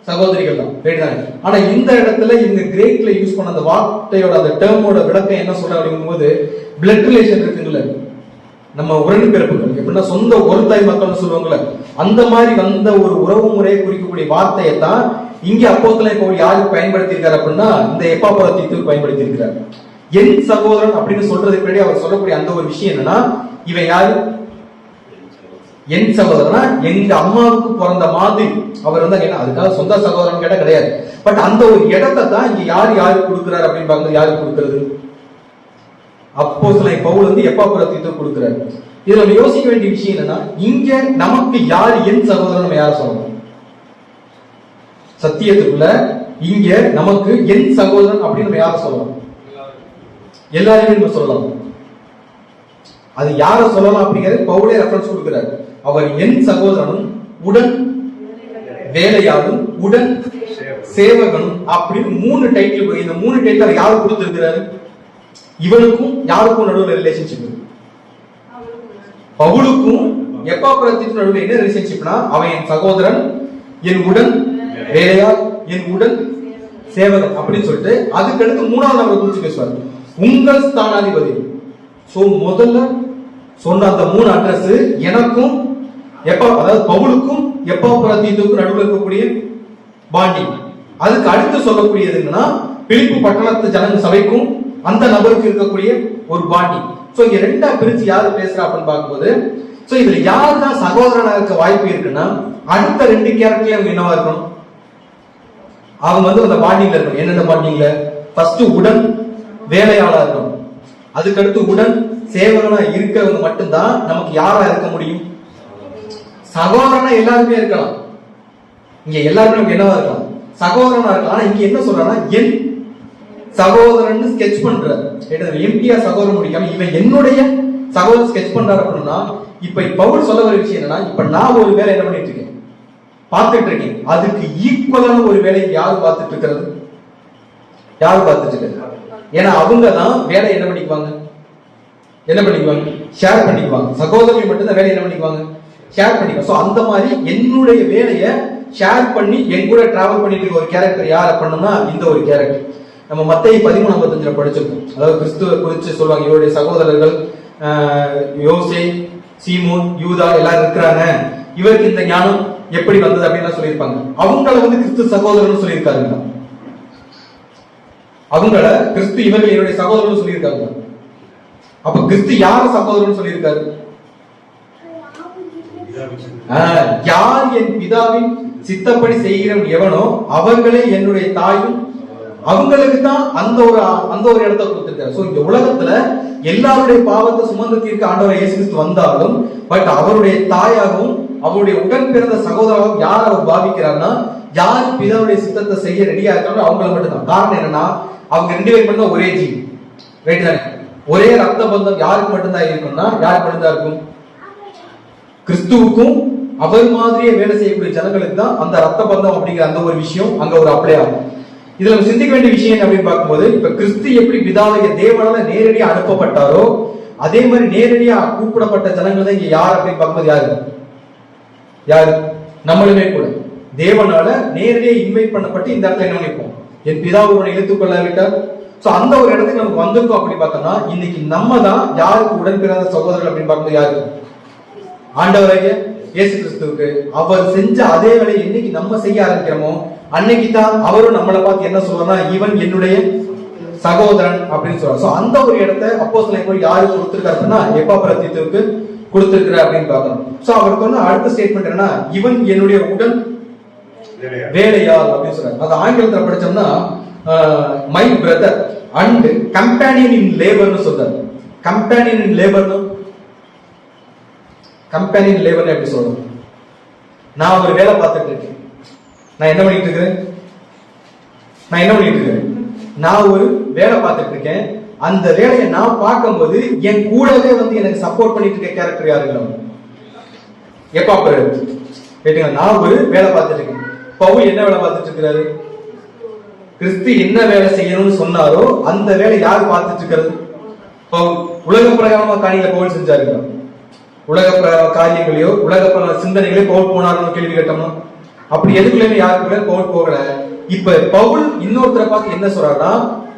சகோதரிகள் தான், ரைட் தானே? ஆனா இந்த இடத்துல இவங்க கிரேக்ல யூஸ் பண்ண அந்த வார்த்தையோட அந்த டேர்மோட விளக்கம் என்ன சொல்ற அப்படிங்கும்போது, பிளட் ரிலேஷன் இருக்குங்கள, நம்ம உடன் பிறப்புகள் எப்படின்னா சொந்த ஒரு தாய் மக்கள்னு சொல்லுவாங்கல்ல, அந்த மாதிரி வந்த ஒரு உறவு முறையை குறிக்கக்கூடிய வார்த்தையை தான் இங்க அப்போஸ்தலன் பவுல் யாருக்கு பயன்படுத்தியிருக்காரு அப்படின்னா இந்த எப்பாப்பிராத்தித்துக்கு பயன்படுத்தியிருக்கிறார். என் சகோதரன் அப்படின்னு சொல்றதுக்கு முன்னாடி அவர் சொல்லக்கூடிய அந்த ஒரு விஷயம் என்னன்னா, இவன் யாரு, என் சகோதரனா எங்க அம்மாவுக்கு பிறந்த மாதிரி அவர் வந்து கேட்டா, அதுக்காக சொந்த சகோதரன் கேட்டா கிடையாது. பட் அந்த ஒரு இடத்தை தான் இங்க யாருக்கு கொடுக்கிறாரு அப்படின்னு பார்க்கும்போது, யாருக்கு கொடுக்கிறது, அப்போஸ்தலன் பவுல் வந்து எப்பாப்பிராத்தித்துக்கு கொடுக்கிறாரு. இதுல நம்ம யோசிக்க வேண்டிய விஷயம் என்னன்னா, இங்க நமக்கு யார் என் சகோதரன் நம்ம யார சொல்லணும், சத்தியத்துக்குள்ள இங்க நமக்கு என் சகோதரன் அப்படின்னு நம்ம யார சொல்லலாம், எல்லாருமே நம்ம சொல்லலாம். அது யார சொல்லலாம் அப்படிங்கிறது பவுலே ரெஃபரன்ஸ் கொடுக்கிறார். அவர் என் சகோதரனும் உடன் வேலையாளும் உடன் சேவகனும் அப்படின்னு 3 டைட்டில். இந்த 3 டைட்டில் யாரு கொடுத்திருக்கிறாரு, இவனுக்கும் யாருக்கும் நடுவில் ரிலேஷன்ஷிப், பவுலுக்கும் எப்பாப்பிராத்தித்துக்கும் நடுவில் என்ன ரிலேஷன்ஷிப்னா, அவன் என் சகோதரன், என் உடன் வேலையாள், என் உடன் சேவகன் அப்படின்னு சொல்லிட்டு அதுக்கடுத்து 3வது நபரை குறிச்சு பேசுவார், உங்கள் ஸ்தானாதிபதி. சோ முதல்ல சொன்ன அந்த 3 அட்ரஸ் எனக்கும் அதாவது பவுலுக்கும் எப்பாப்ரதீத்துக்கும் நடுவில் இருக்கக்கூடிய பாண்டிங். அதுக்கு அடுத்து சொல்லக்கூடியது என்னன்னா பிலிப்பு பட்டணத்து ஜனங்க சபைக்கும் அந்த நபருக்கு இருக்கக்கூடிய ஒரு பாண்டிங். சோ இங்க 2ஆ பிரிச்சு யாரு பேசுறா அப்படின்னு பார்க்கும்போது, சோ இதுல யாரு தான் சகோதரனா இருக்க வாய்ப்பு இருக்குன்னா அடுத்த 2 கேரக்டர்ல அவங்க என்னவா இருக்கணும், அவங்க அந்த பாண்டிங்ல இருக்கணும். என்னென்ன பாண்டிங்ல? ஃபர்ஸ்ட் உடன் வேலையாளா இருக்கணும், அதுக்கடுத்து உடன் சேவகனா இருக்கவங்க மட்டும்தான் நமக்கு யாரா இருக்க முடியும். சகோதரனா எல்லாருமே இருக்கலாம், இங்க எல்லாருமே நமக்கு என்னவா இருக்கலாம், சகோதரனா இருக்கலாம். ஆனா இங்க என்ன சொல்றானா என் சகோதரன் ஸ்கெட்ச் பண்றாரு, எம்டியா சகோதரன் முடிக்காம இவன் என்னுடைய சகோதரன் ஸ்கெட்ச் பண்றாரு அப்படின்னா, இப்ப பவுல் சொல்ல வர விஷயம் என்னன்னா, இப்ப நான் ஒரு வேலை என்ன பண்ணிட்டு இருக்கேன், பார்த்துட்டு இருக்கேன், அதுக்கு ஈக்குவலான ஒரு வேலையை யாரு பார்த்துட்டு இருக்கிறது, யாரு பார்த்துட்டு இருக்கிறது? ஏன்னா அவங்க தான் வேலை என்ன பண்ணிக்குவாங்க, ஷேர் பண்ணிக்குவாங்க. சகோதரர்கள் மட்டும்தான் வேலை என்ன பண்ணிக்குவாங்க, ஷேர் பண்ணிக்குவாங்க. சோ அந்த மாதிரி என்னுடைய வேலையை ஷேர் பண்ணி என் கூட டிராவல் பண்ணிட்டு இருக்க ஒரு கேரக்டர் யார் அப்படின்னா இந்த ஒரு கேரக்டர். நம்ம மத்தேயு 13:55 படிச்சிருக்கோம். அதாவது கிறிஸ்துவை குறித்து சொல்லுவாங்க, இவருடைய சகோதரர்கள் யோசே, சீமோன், யூதா எல்லாரும் இருக்கிறாங்க, இவருக்கு இந்த ஞானம் எப்படி வந்தது அப்படின்னு சொல்லியிருப்பாங்க. அவங்கள கிறிஸ்து சகோதரன் சொல்லியிருக்காருங்க, அவங்கள கிறிஸ்து இவர்கள் என்னுடைய சகோதரன் சொல்லியிருக்காங்க. அப்ப கிறிஸ்து யார சகோதரன் சொல்லியிருக்காரு? யார் என் பிதாவின் சித்தப்படி செய்கிறவன் எவனோ அவர்களே என்னுடைய தாயும், அவங்களுக்கு தான் அந்த ஒரு இடத்தை கொடுத்திருக்காரு. சோ இந்த உலகத்துல எல்லாருடைய பாவத்தை சுமந்து தீர்க்க ஆண்டவர் இயேசு கிறிஸ்து வந்தாலும், பட் அவருடைய தாயாகவும் அவருடைய உடன் பிறந்த சகோதராகவும் யார் அவர் பாவிக்கிறார்னா, யார் பிதாவுடைய சித்தத்தை செய்ய ரெடியா இருக்காங்களோ அவங்களை மட்டும்தான். காரணம் என்னன்னா, அவங்க 2 பேரும் மட்டும் ஒரே ஜீவன், ரைட் தானே? ஒரே ரத்த பந்தம் யாருக்கு மட்டும்தான் இருக்கும்னா, யாருக்கு மட்டும்தான் இருக்கும்? கிறிஸ்துவுக்கும் அவர் மாதிரியே வேலை செய்யக்கூடிய ஜனங்களுக்கு தான் அந்த ரத்த பந்தம் அப்படிங்கிற அந்த ஒரு விஷயம் அங்க ஒரு அப்ளை ஆகும். இதுல நம்ம சிந்திக்க வேண்டிய விஷயம் அப்படின்னு பார்க்கும்போது, இப்ப கிறிஸ்து எப்படி பிதாவுடைய தேவனால நேரடியா அனுப்பப்பட்டாரோ அதே மாதிரி நேரடியா கூப்பிடப்பட்ட ஜனங்கள் தான் இங்க யார் அப்படின்னு பார்க்கும்போது யாரு? நம்மளுமே கூட தேவனால நேரடியா இன்வைட் பண்ணப்பட்டு இந்த இடத்துல என்ன பண்ணிப்போம், என் பிதாவுடன் இழுத்துக்கொள்ளாவிட்டார். சோ அந்த ஒரு இடத்துக்கு நமக்கு வந்திருக்கோம் அப்படின்னு பார்த்தோம்னா, இன்னைக்கு நம்ம தான் யாருக்கு உடன் பிறந்த சகோதரர்கள் அப்படின்னு பார்க்கும்போது யாருக்கு? ஆண்டவராகிய இயேசு கிறிஸ்துவுக்கு. அவர் செஞ்ச அதே வேலையை என்னைக்கு நம்ம செய்ய ஆரம்பிக்கிறோமோ அன்னைக்கு தான் அவரும் நம்மளை பார்த்து என்ன சொல்றாருன்னா, இவன் என்னுடைய சகோதரன் அப்படின்னு சொல்றாரு. சோ அந்த ஒரு இடத்தை அப்போஸ்தலன் யாருக்கு கொடுத்திருக்காரு அப்படின்னா, எப்பாப்ரதீத்துவுக்கு கொடுத்திருக்கிறார் அப்படின்னு பார்க்கணும். சோ அவர் சொன்ன அடுத்த ஸ்டேட்மெண்ட் என்னன்னா, இவன் என்னுடைய உடன் வேலையாள் அப்படின்னு சொல்றாரு. அது ஆங்கிலத்துல படிச்சோம்னா மை பிரதர் அண்ட் கம்பேனியன் இன் லேபர்னு சொல்றாரு. கம்பேனியன் இன் லேபர்னு எப்படி சொல்லணும்? நான் ஒரு வேலை பார்த்துட்டு இருக்கேன், நான் என்ன பண்ணிட்டு இருக்கிறேன், நான் ஒரு வேலை பார்த்துட்டு இருக்கேன். அந்த வேலையை நான் பார்க்கும்போது என் கூடவே எனக்கு சப்போர்ட் பண்ணிட்டு இருக்க கேரக்டர் யாருங்க? எப்பாப்ரதீத்து. நான் ஒரு வேலை பார்த்துட்டு இருக்கேன். பவுல் என்ன வேலை பார்த்துட்டு இருக்கிறாரு? கிறிஸ்து என்ன வேலை செய்யணும்னு சொன்னாரோ அந்த வேலை யார் பார்த்துட்டு இருக்கிறது? பவுல். உலக பிரகாரமா காரியங்களை பவுல் செஞ்சாரு. உலக காரியங்களையோ உலக சிந்தனைகளையோ பவுல் போனாருன்னு கேள்வி கேட்டோம்னா, அப்படி எதுக்குள்ளயுமே யாருக்குள்ள பவுல் போகல. இப்ப பவுல் இன்னொருத்தரை பார்த்து என்ன சொல்றாருன்னா,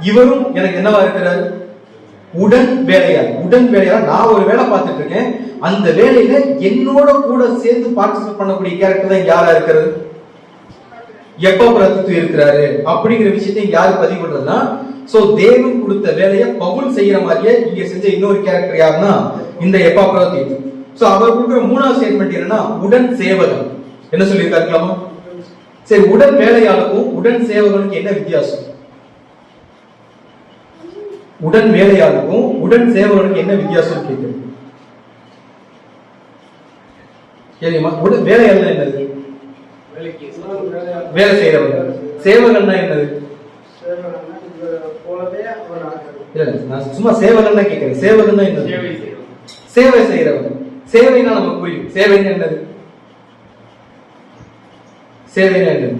இவரும் எனக்கு என்னவா இருக்கிறார்? உடன் வேலையா. நான் ஒரு வேலை பார்த்துட்டு இருக்கேன், அந்த வேலையில என்னோட கூட சேர்ந்து பார்ட்டிசிபேட் பண்ணக்கூடிய கேரக்டர் தான் யாரா இருக்கிறது? எப்பாப்ரதீத்து இருக்கிறாரு அப்படிங்கிற விஷயத்தை யாரு பதிவு பண்றதுன்னா, சோ தேவன் கொடுத்த வேலையை பவுல் செய்யற மாதிரியே இங்க செஞ்ச இன்னொரு கேரக்டர் யாருன்னா இந்த எப்பாப்ரதீத்து. சோ அவர் கொடுக்கிற 3வது ஸ்டேட்மெண்ட் என்னன்னா, உடன் சேவகன். என்ன சொல்லியிருக்காருக்கலாமா? சரி, உடன் வேலையாளுக்கும் உடன் சேவகனுக்கு என்ன வித்தியாசம்? உடன் வேலையாளுக்கும் உடன் சேவகனுக்கு என்ன வித்தியாசம் கேட்குது? சரிமா? உடன் வேலையாள் என்னது? வேலை செய்யறவங்க. சேவகன்னா என்னது? இல்ல, நான் சும்மா சேவகன்னா கேட்கிறேன். சேவகன்னா என்னது? சேவை செய்யறவங்க. சேவைனா நமக்கு புரியும். சேவைன்னா என்னது? சேவைனா என்னது?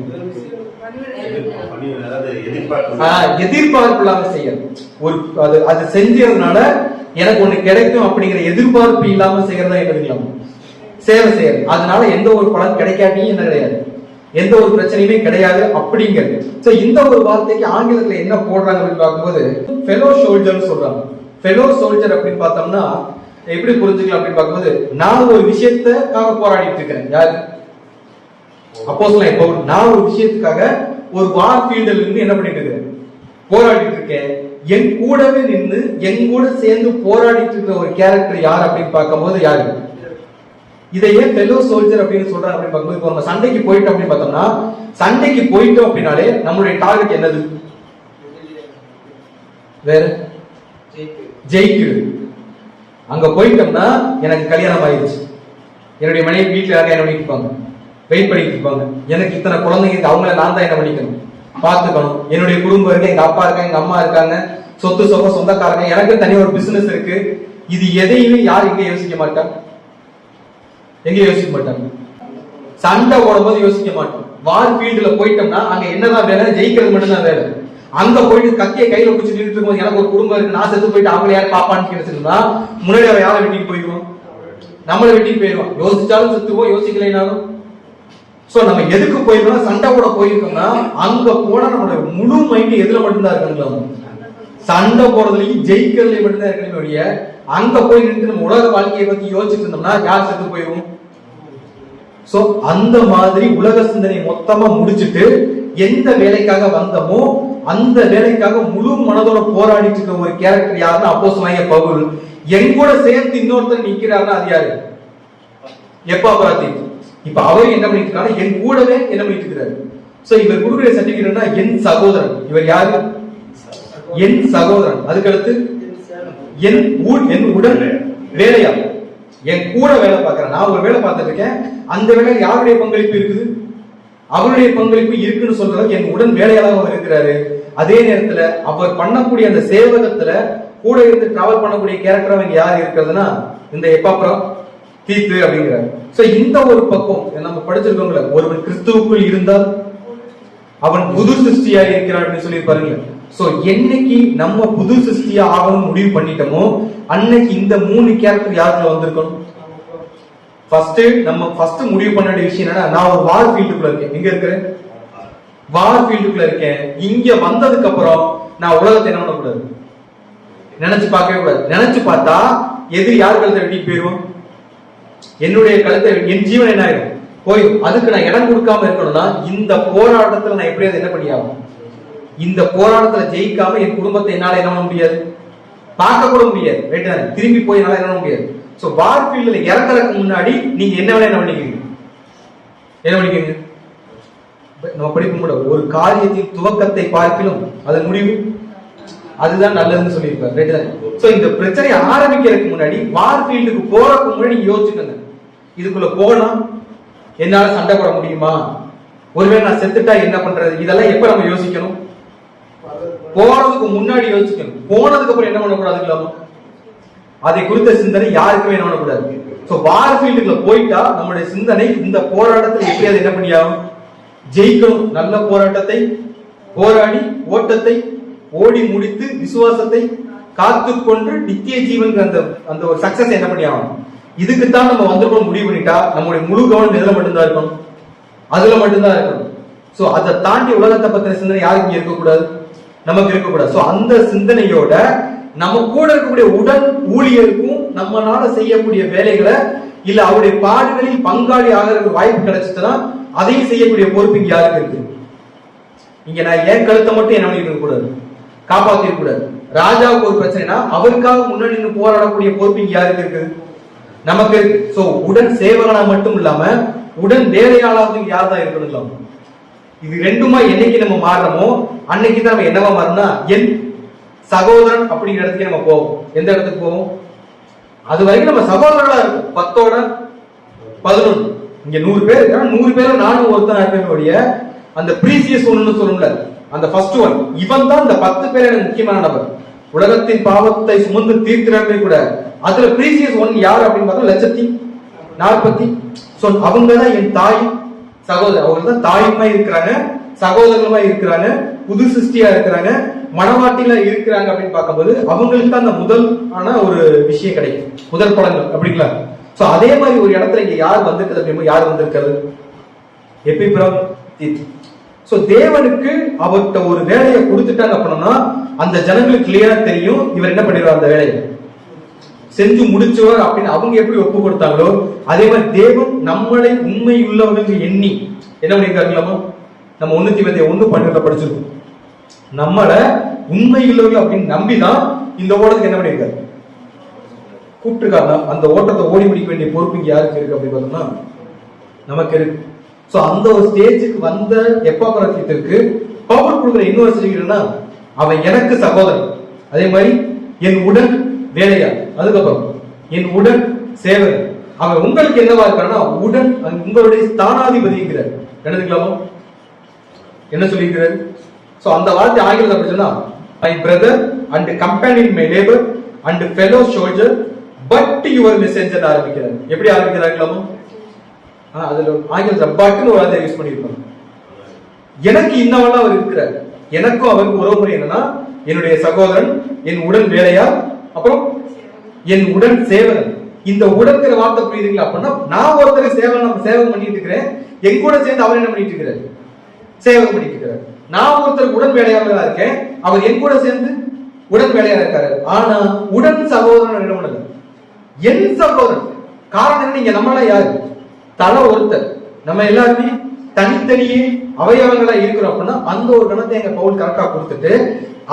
எதிர்பார்ப்பு இல்லாம செய்யறது. ஒரு அது செஞ்சதுனால எனக்கு ஒண்ணு கிடைக்கும் அப்படிங்கிற எதிர்பார்ப்பு இல்லாம செய்யறதா என்னது? சேவை செய்யறது. அதனால எந்த ஒரு பலன் கிடைக்காட்டியும் என்ன கிடையாது, எந்த ஒரு பிரச்சனையுமே கிடையாது அப்படிங்கிறது. சோ இந்த ஒரு வார்த்தைக்கு ஆங்கிலத்துல என்ன போடுறாங்க அப்படின்னு பார்க்கும்போது ஃபெலோ சோல்ஜர்னு சொல்றாங்க. ஃபெலோ சோல்ஜர் அப்படின்னு பார்த்தோம்னா எப்படி புரிஞ்சுக்கலாம் அப்படின்னு பார்க்கும்போது, நான் ஒரு விஷயத்துக்காக போராடிட்டு இருக்கிறேன். யாரு? அப்போஸ்தலன் பவுல். நான் ஒரு விஷயத்துக்காக ஒரு வார் ஃபீல்ட்ல இருந்து என்ன பண்ணிட்டு இருக்கேன்? போராடிட்டு இருக்கேன். என் கூடவே நின்று என் கூட சேர்ந்து போராடிட்டு இருக்கிற ஒரு கேரக்டர் யார் அப்படின்னு பார்க்கும்போது யாரு? இதை ஏன் ஃபெலோ சோல்ஜர் அப்படின்னு சொல்றாங்க அப்படின்னு பார்க்கும்போது, இப்போ நம்ம சண்டைக்கு போயிட்டோம் அப்படின்னு பார்த்தோம்னா, சண்டைக்கு போயிட்டோம் அப்படின்னாலே நம்மளுடைய டார்கெட் என்னது? வேற ஜெயிக்கிறது. அங்க போயிட்டோம்னா எனக்கு கல்யாணம் ஆயிடுச்சு, என்னுடைய மனைவி வீட்டுல யாரும் என்ன பண்ணிருப்பாங்க, வெயிட் பண்ணிட்டு இருப்பாங்க, எனக்கு இத்தனை குழந்தைங்க இருக்கு, அவங்கள நான் தான் என்ன பண்ணிக்கணும், பாத்துக்கணும், என்னுடைய குடும்பம் இருக்கு, எங்க அப்பா இருக்காங்க, எங்க அம்மா இருக்காங்க, சொத்து சொக சொந்தக்காரங்க, எனக்கு தனி ஒரு பிசினஸ் இருக்கு. இது எதையுமே யார் எங்க யோசிக்க மாட்டாங்க? எங்க யோசிக்க மாட்டாங்க? சண்டை போடும்போது யோசிக்க மாட்டோம். வார் ஃபீல்டுல போயிட்டோம்னா அங்க என்னதான் வேலை? ஜெயிக்கிறது மட்டும்தான் வேலை. அங்க போயிட்டு கத்தியை கையில பிடிச்சி நின்றுட்டு இருக்கும்போது எனக்கு ஒரு குடும்பம் இருக்கு, நான் செத்து போயிட்டு அவங்களை யார் பாப்பான்னு கேட்டுருந்தா முன்னாடி அவன் யாரை வெட்டிட்டு போயிடுவோம்? நம்மளை வெட்டிட்டு போயிடுவோம். யோசிச்சாலும் செத்துவோம், யோசிக்கலைனாலும். சோ நம்ம எதுக்கு போயிருக்கோம்? சண்டை கூட போயிருக்கோம்னா அங்க போனா நம்மளோட முழு மைண்ட் எதுல மட்டும்தான் இருக்குங்களா? சண்டை போறதுலயும் ஜெயிக்கிறதுலயும் மட்டும்தான் இருக்கக்கூடிய. அங்க போய் நின்று நம்ம உலக வாழ்க்கையை பத்தி யோசிச்சுட்டு இருந்தோம்னா யார் செத்து போயிடும்? சோ அந்த மாதிரி உலக சிந்தனை மொத்தமா முடிச்சுட்டு எந்த வேலைக்காக வந்தமோ அந்த வேலைக்காக முழு மனதோட போராடிட்டு இருக்க ஒரு கேரக்டர் யாருன்னா அப்போஸ்தலனாகிய பவுல். என் கூட சேர்த்து இன்னொருத்தர் நிக்கிறாருன்னா அது யாரு? எப்பாப்ராதீத்து. இப்ப அவர் என்ன பண்ணிட்டு இருக்காரு? என் கூடவே என்ன பண்ணிட்டு இருக்கிறாரு. சோ இவர் கொடுக்கிற சர்டிபிகேட்னா என் சகோதரன். இவர் யாரு? என் சகோதரன். அதுக்கடுத்து என் உடன் வேலையாள். என் கூட வேலை பார்க்கிறேன். நான் ஒரு வேலை பார்த்துட்டு இருக்கேன். அந்த வேலையில் யாருடைய பங்களிப்பு இருக்குது? அவருடைய பங்களிப்பு இருக்குன்னு சொல்றதுக்கு என் உடன் வேலையாளர் அவர் இருக்கிறாரு. அதே நேரத்துல அவர் பண்ணக்கூடிய அந்த சேவகத்துல கூட இருந்து டிராவல் பண்ணக்கூடிய கேரக்டர் அவங்க யார் இருக்கிறதுனா இந்த எப்பாப்ராதீத்து அப்படிங்கிறார். சோ இந்த ஒரு பக்கம் நம்ம படிச்சிருக்கோம்ல, ஒருவன் கிறிஸ்துவுக்குள் இருந்தால் அவன் புது சிருஷ்டியா இருக்கிறான் அப்படின்னு சொல்லி பாருங்க. சோ என்னைக்கு நம்ம புது சிருஷ்டியா ஆகணும் முடிவு பண்ணிட்டோமோ அன்னைக்கு இந்த 3 கேரக்டர் யாருக்குள்ள வந்திருக்கணும்? ஃபர்ஸ்ட் முடிவு பண்ண வேண்டிய விஷயம் என்னன்னா, நான் ஒரு வார் ஃபீல்டுக்குள்ள இருக்கேன். எங்க இருக்கிறேன்? வார் ஃபீல்டுக்குள்ள இருக்கேன். இங்க வந்ததுக்கு அப்புறம் நான் உலகத்தை என்ன பண்ணக்கூடாது? நினைச்சு பார்க்கவே கூடாது. நினைச்சு பார்த்தா எது யார் கழுத்தை வெட்டி போயிடும்? என்னுடைய கழுத்தை, என் ஜீவன் என்ன ஆயிடும்? போயிடும். அதுக்கு நான் இடம் கொடுக்காம இருக்கணும்னா இந்த போராட்டத்துல நான் எப்படியாவது என்ன பண்ணியாகும்? இந்த போராட்டத்துல ஜெயிக்காம என் குடும்பத்தை என்னால என்ன பண்ண முடியாது? பார்க்க கூட முடியாது. ரைட் தானே? திரும்பி போய் என்னால என்ன பண்ண முடியாது. சோ வார் ஃபீல்ட்ல இறங்குறதுக்கு முன்னாடி நீங்க என்ன வேணா என்ன பண்ணிக்கிறீங்க? என்ன பண்ணிக்கிறீங்க? நம்ம படிக்கும் கூட ஒரு காரியத்தின் துவக்கத்தை பார்க்கிலும் அதன் முடிவு அதுதான் நல்லதுன்னு சொல்லியிருப்பாரு. ரைட் தானே? சோ இந்த பிரச்சனை ஆரம்பிக்கிறதுக்கு முன்னாடி வார் ஃபீல்டுக்கு போறதுக்கு முன்னாடி யோசிச்சுக்கங்க, இதுக்குள்ள போனா என்னால சண்டை போட முடியுமா? ஒருவேளை நான் செத்துட்டா என்ன பண்றது? இதெல்லாம் எப்ப நம்ம யோசிக்கணும்? போறதுக்கு முன்னாடி யோசிக்கணும். போனதுக்கு அப்புறம் என்ன பண்ணக்கூடாதுங்களாமா? அதை குறித்த சிந்தனை யாருக்குமே என்ன பண்ணக்கூடாது. சோ வார் ஃபீல்டுக்குள்ள போயிட்டா நம்மளுடைய சிந்தனை இந்த போராட்டத்தில் எப்படியாவது என்ன பண்ணியாகும்? ஜெயிக்கணும். நல்ல போராட்டத்தை போராடி ஓட்டத்தை ஓடி முடித்து விசுவாசத்தை காத்துக்கொண்டு நித்திய ஜீவன் அந்த ஒரு சக்சஸ் என்ன பண்ணியாகும்? இதுக்குத்தான் நம்ம வந்திருக்கோம் முடிவு பண்ணிட்டா நம்மளுடைய முழு கவனம் எதுல மட்டும்தான் இருக்கணும்? அதுல மட்டும்தான் இருக்கணும். சோ அதை தாண்டி உலகத்தை பத்தின சிந்தனை யாருக்கு இருக்கக்கூடாது? நமக்கு இருக்கக்கூடாது. சோ அந்த சிந்தனையோட நம்ம கூட இருக்கக்கூடிய உடன் ஊழியருக்கும் நம்மளால செய்யக்கூடிய வேலைகளை இல்ல அவருடைய பாடுகளில் பங்காளி ஆகிறதுக்கு வாய்ப்பு கிடைச்சிச்சுன்னா அதையும் செய்யக்கூடிய பொறுப்பு இங்க யாருக்கு இருக்கு? இங்க நான் ஏன் கழுத்தை மட்டும் என்ன பண்ணிட்டு கூடாது? காப்பாத்திட கூடாது. ராஜாவுக்கு ஒரு பிரச்சனைனா அவருக்காக முன்னாடி நின்று போராடக்கூடிய பொறுப்பு இங்க யாருக்கு இருக்கு? நமக்கு இருக்கு. சோ உடன் சேவகனா மட்டும் இல்லாம உடன் வேலையாளாவது யார் தான் இருக்கணும்? இது ரெண்டுமா என்னைக்கு நம்ம மாறுறோமோ அன்னைக்கு தான் நம்ம என்னவா மாறோம்னா என் சகோதரன் அப்படிங்கிற இடத்துக்கு நம்ம போவோம். எந்த இடத்துக்கு போவோம்? அது வரைக்கும் நம்ம சகோதரர்களா இருக்கும். 10ஓட 11 இங்க 100 பேர் இருக்கா, 100 பேர்ல நானும் ஒருத்தன் இருப்பேனுடைய அந்த பிரீசியஸ் ஒன்னு சொல்லும்ல, அந்த ஃபர்ஸ்ட் ஒன் இவன் தான். இந்த 10 பேர் எனக்கு முக்கியமான நபர். உலகத்தின் பாவத்தை சுமந்து தீர்க்கிறார்களே கூட அதுல பிரீசியஸ் ஒன் யார் அப்படின்னு பார்த்தா 140. சோ அவங்க தான் என் தாய் சகோதரர். அவங்க தான் தாயுமா இருக்கிறாங்க, சகோதரர்களுமா இருக்கிறாங்க, புது சிருஷ்டியா இருக்கிறாங்க, மனவாட்டில இருக்கிறாங்க அப்படின்னு பார்க்கும்போது அவங்களுக்கு தான் அந்த முதல் ஆன ஒரு விஷயம் கிடைக்கும், முதல் பலன்கள் அப்படிங்களா? சோ அதே மாதிரி ஒரு இடத்துல இங்க யார் வந்திருக்கிறது? யார் வந்திருக்கிறது? எபிப்ராம் தீத்து. சோ தேவனுக்கு அவர்கிட்ட ஒரு வேலையை கொடுத்துட்டாங்க அப்படின்னா அந்த ஜனங்களுக்கு கிளியரா தெரியும் இவர் என்ன பண்ணிடுவார், அந்த வேலையை செஞ்சு முடிச்சவர் அப்படின்னு அவங்க எப்படி ஒப்பு கொடுத்தாங்களோ அதே மாதிரி தேவன் நம்மளை உண்மை உள்ளவர்கள் எண்ணி என்ன பண்ணிருக்காங்களாமா, நம்ம 1 தீமோத்தேயு 1:12 படிச்சிருக்கோம். நம்மள உண்மை உள்ளவர்கள் அப்படின்னு நம்பிதான் இந்த ஓட்டத்துக்கு என்ன பண்ணிருக்காரு, கூப்பிட்டுருக்காங்க. அந்த ஓட்டத்தை ஓடி முடிக்க வேண்டிய பொறுப்பு இங்க யாருக்கு இருக்கு அப்படின்னு பார்த்தோம்னா நமக்கு இருக்கு. சோ அந்த ஒரு ஸ்டேஜுக்கு வந்த எப்பாப்ராதீத்துக்கு பவுல் கொடுக்குற இன்னொரு சொல்லிக்கிறேன்னா, அவன் எனக்கு சகோதரன், அதே மாதிரி என் உடன் வேலையா, அதுக்கப்புறம் என் உடன் சேவகன். அவன் உங்களுக்கு என்னவா இருக்கான்னா உடன் உங்களுடைய ஸ்தானாதிபதிங்கிறார். என்னதுங்களாமோ என்ன சொல்லியிருக்கிறார்? சோ அந்த வார்த்தை ஆங்கிலத்தில் அப்படி சொன்னா, my brother and companion my labour and fellow soldier but your messenger ஆரம்பிக்கிறார். எப்படி ஆரம்பிக்கிறாங்களாமோ அதுல ஆங்கிலத்தில் பட்னு ஒரு வார்த்தை யூஸ் பண்ணியிருப்பாங்க. எனக்கு இன்னவெல்லாம் அவர் இருக்கிறார், எனக்கும் அவருக்கு உறவு முறை என்னன்னா என்னுடைய சகோதரன், என் உடன் வேலையா, அப்புறம் என் உடன் சேவகன். இந்த உடன்கிற வார்த்தை புரியுதுங்களா? அப்படின்னா நான் ஒருத்தருக்கு சேவகம் பண்ணிட்டு இருக்கிறேன், என் கூட சேர்ந்து அவர் என்ன பண்ணிட்டு இருக்கிறார், சேவகம் பண்ணிட்டு இருக்கிறார். நான் ஒருத்தருக்கு உடன் வேலையாளராக இருக்கேன், அவர் என் கூட சேர்ந்து உடன் வேலையாக இருக்காரு. ஆனா உடன் சகோதரன் என்ன பண்ணல, என் சகோதரன். காரணம் நீங்க நம்மள யாரு, தலை ஒருத்தர், நம்ம எல்லாருமே தனித்தனியே அவயவங்களா இருக்கிறோம். அப்படின்னா அந்த ஒரு கணத்தை எங்க பவுல் கரெக்டா கொடுத்துட்டு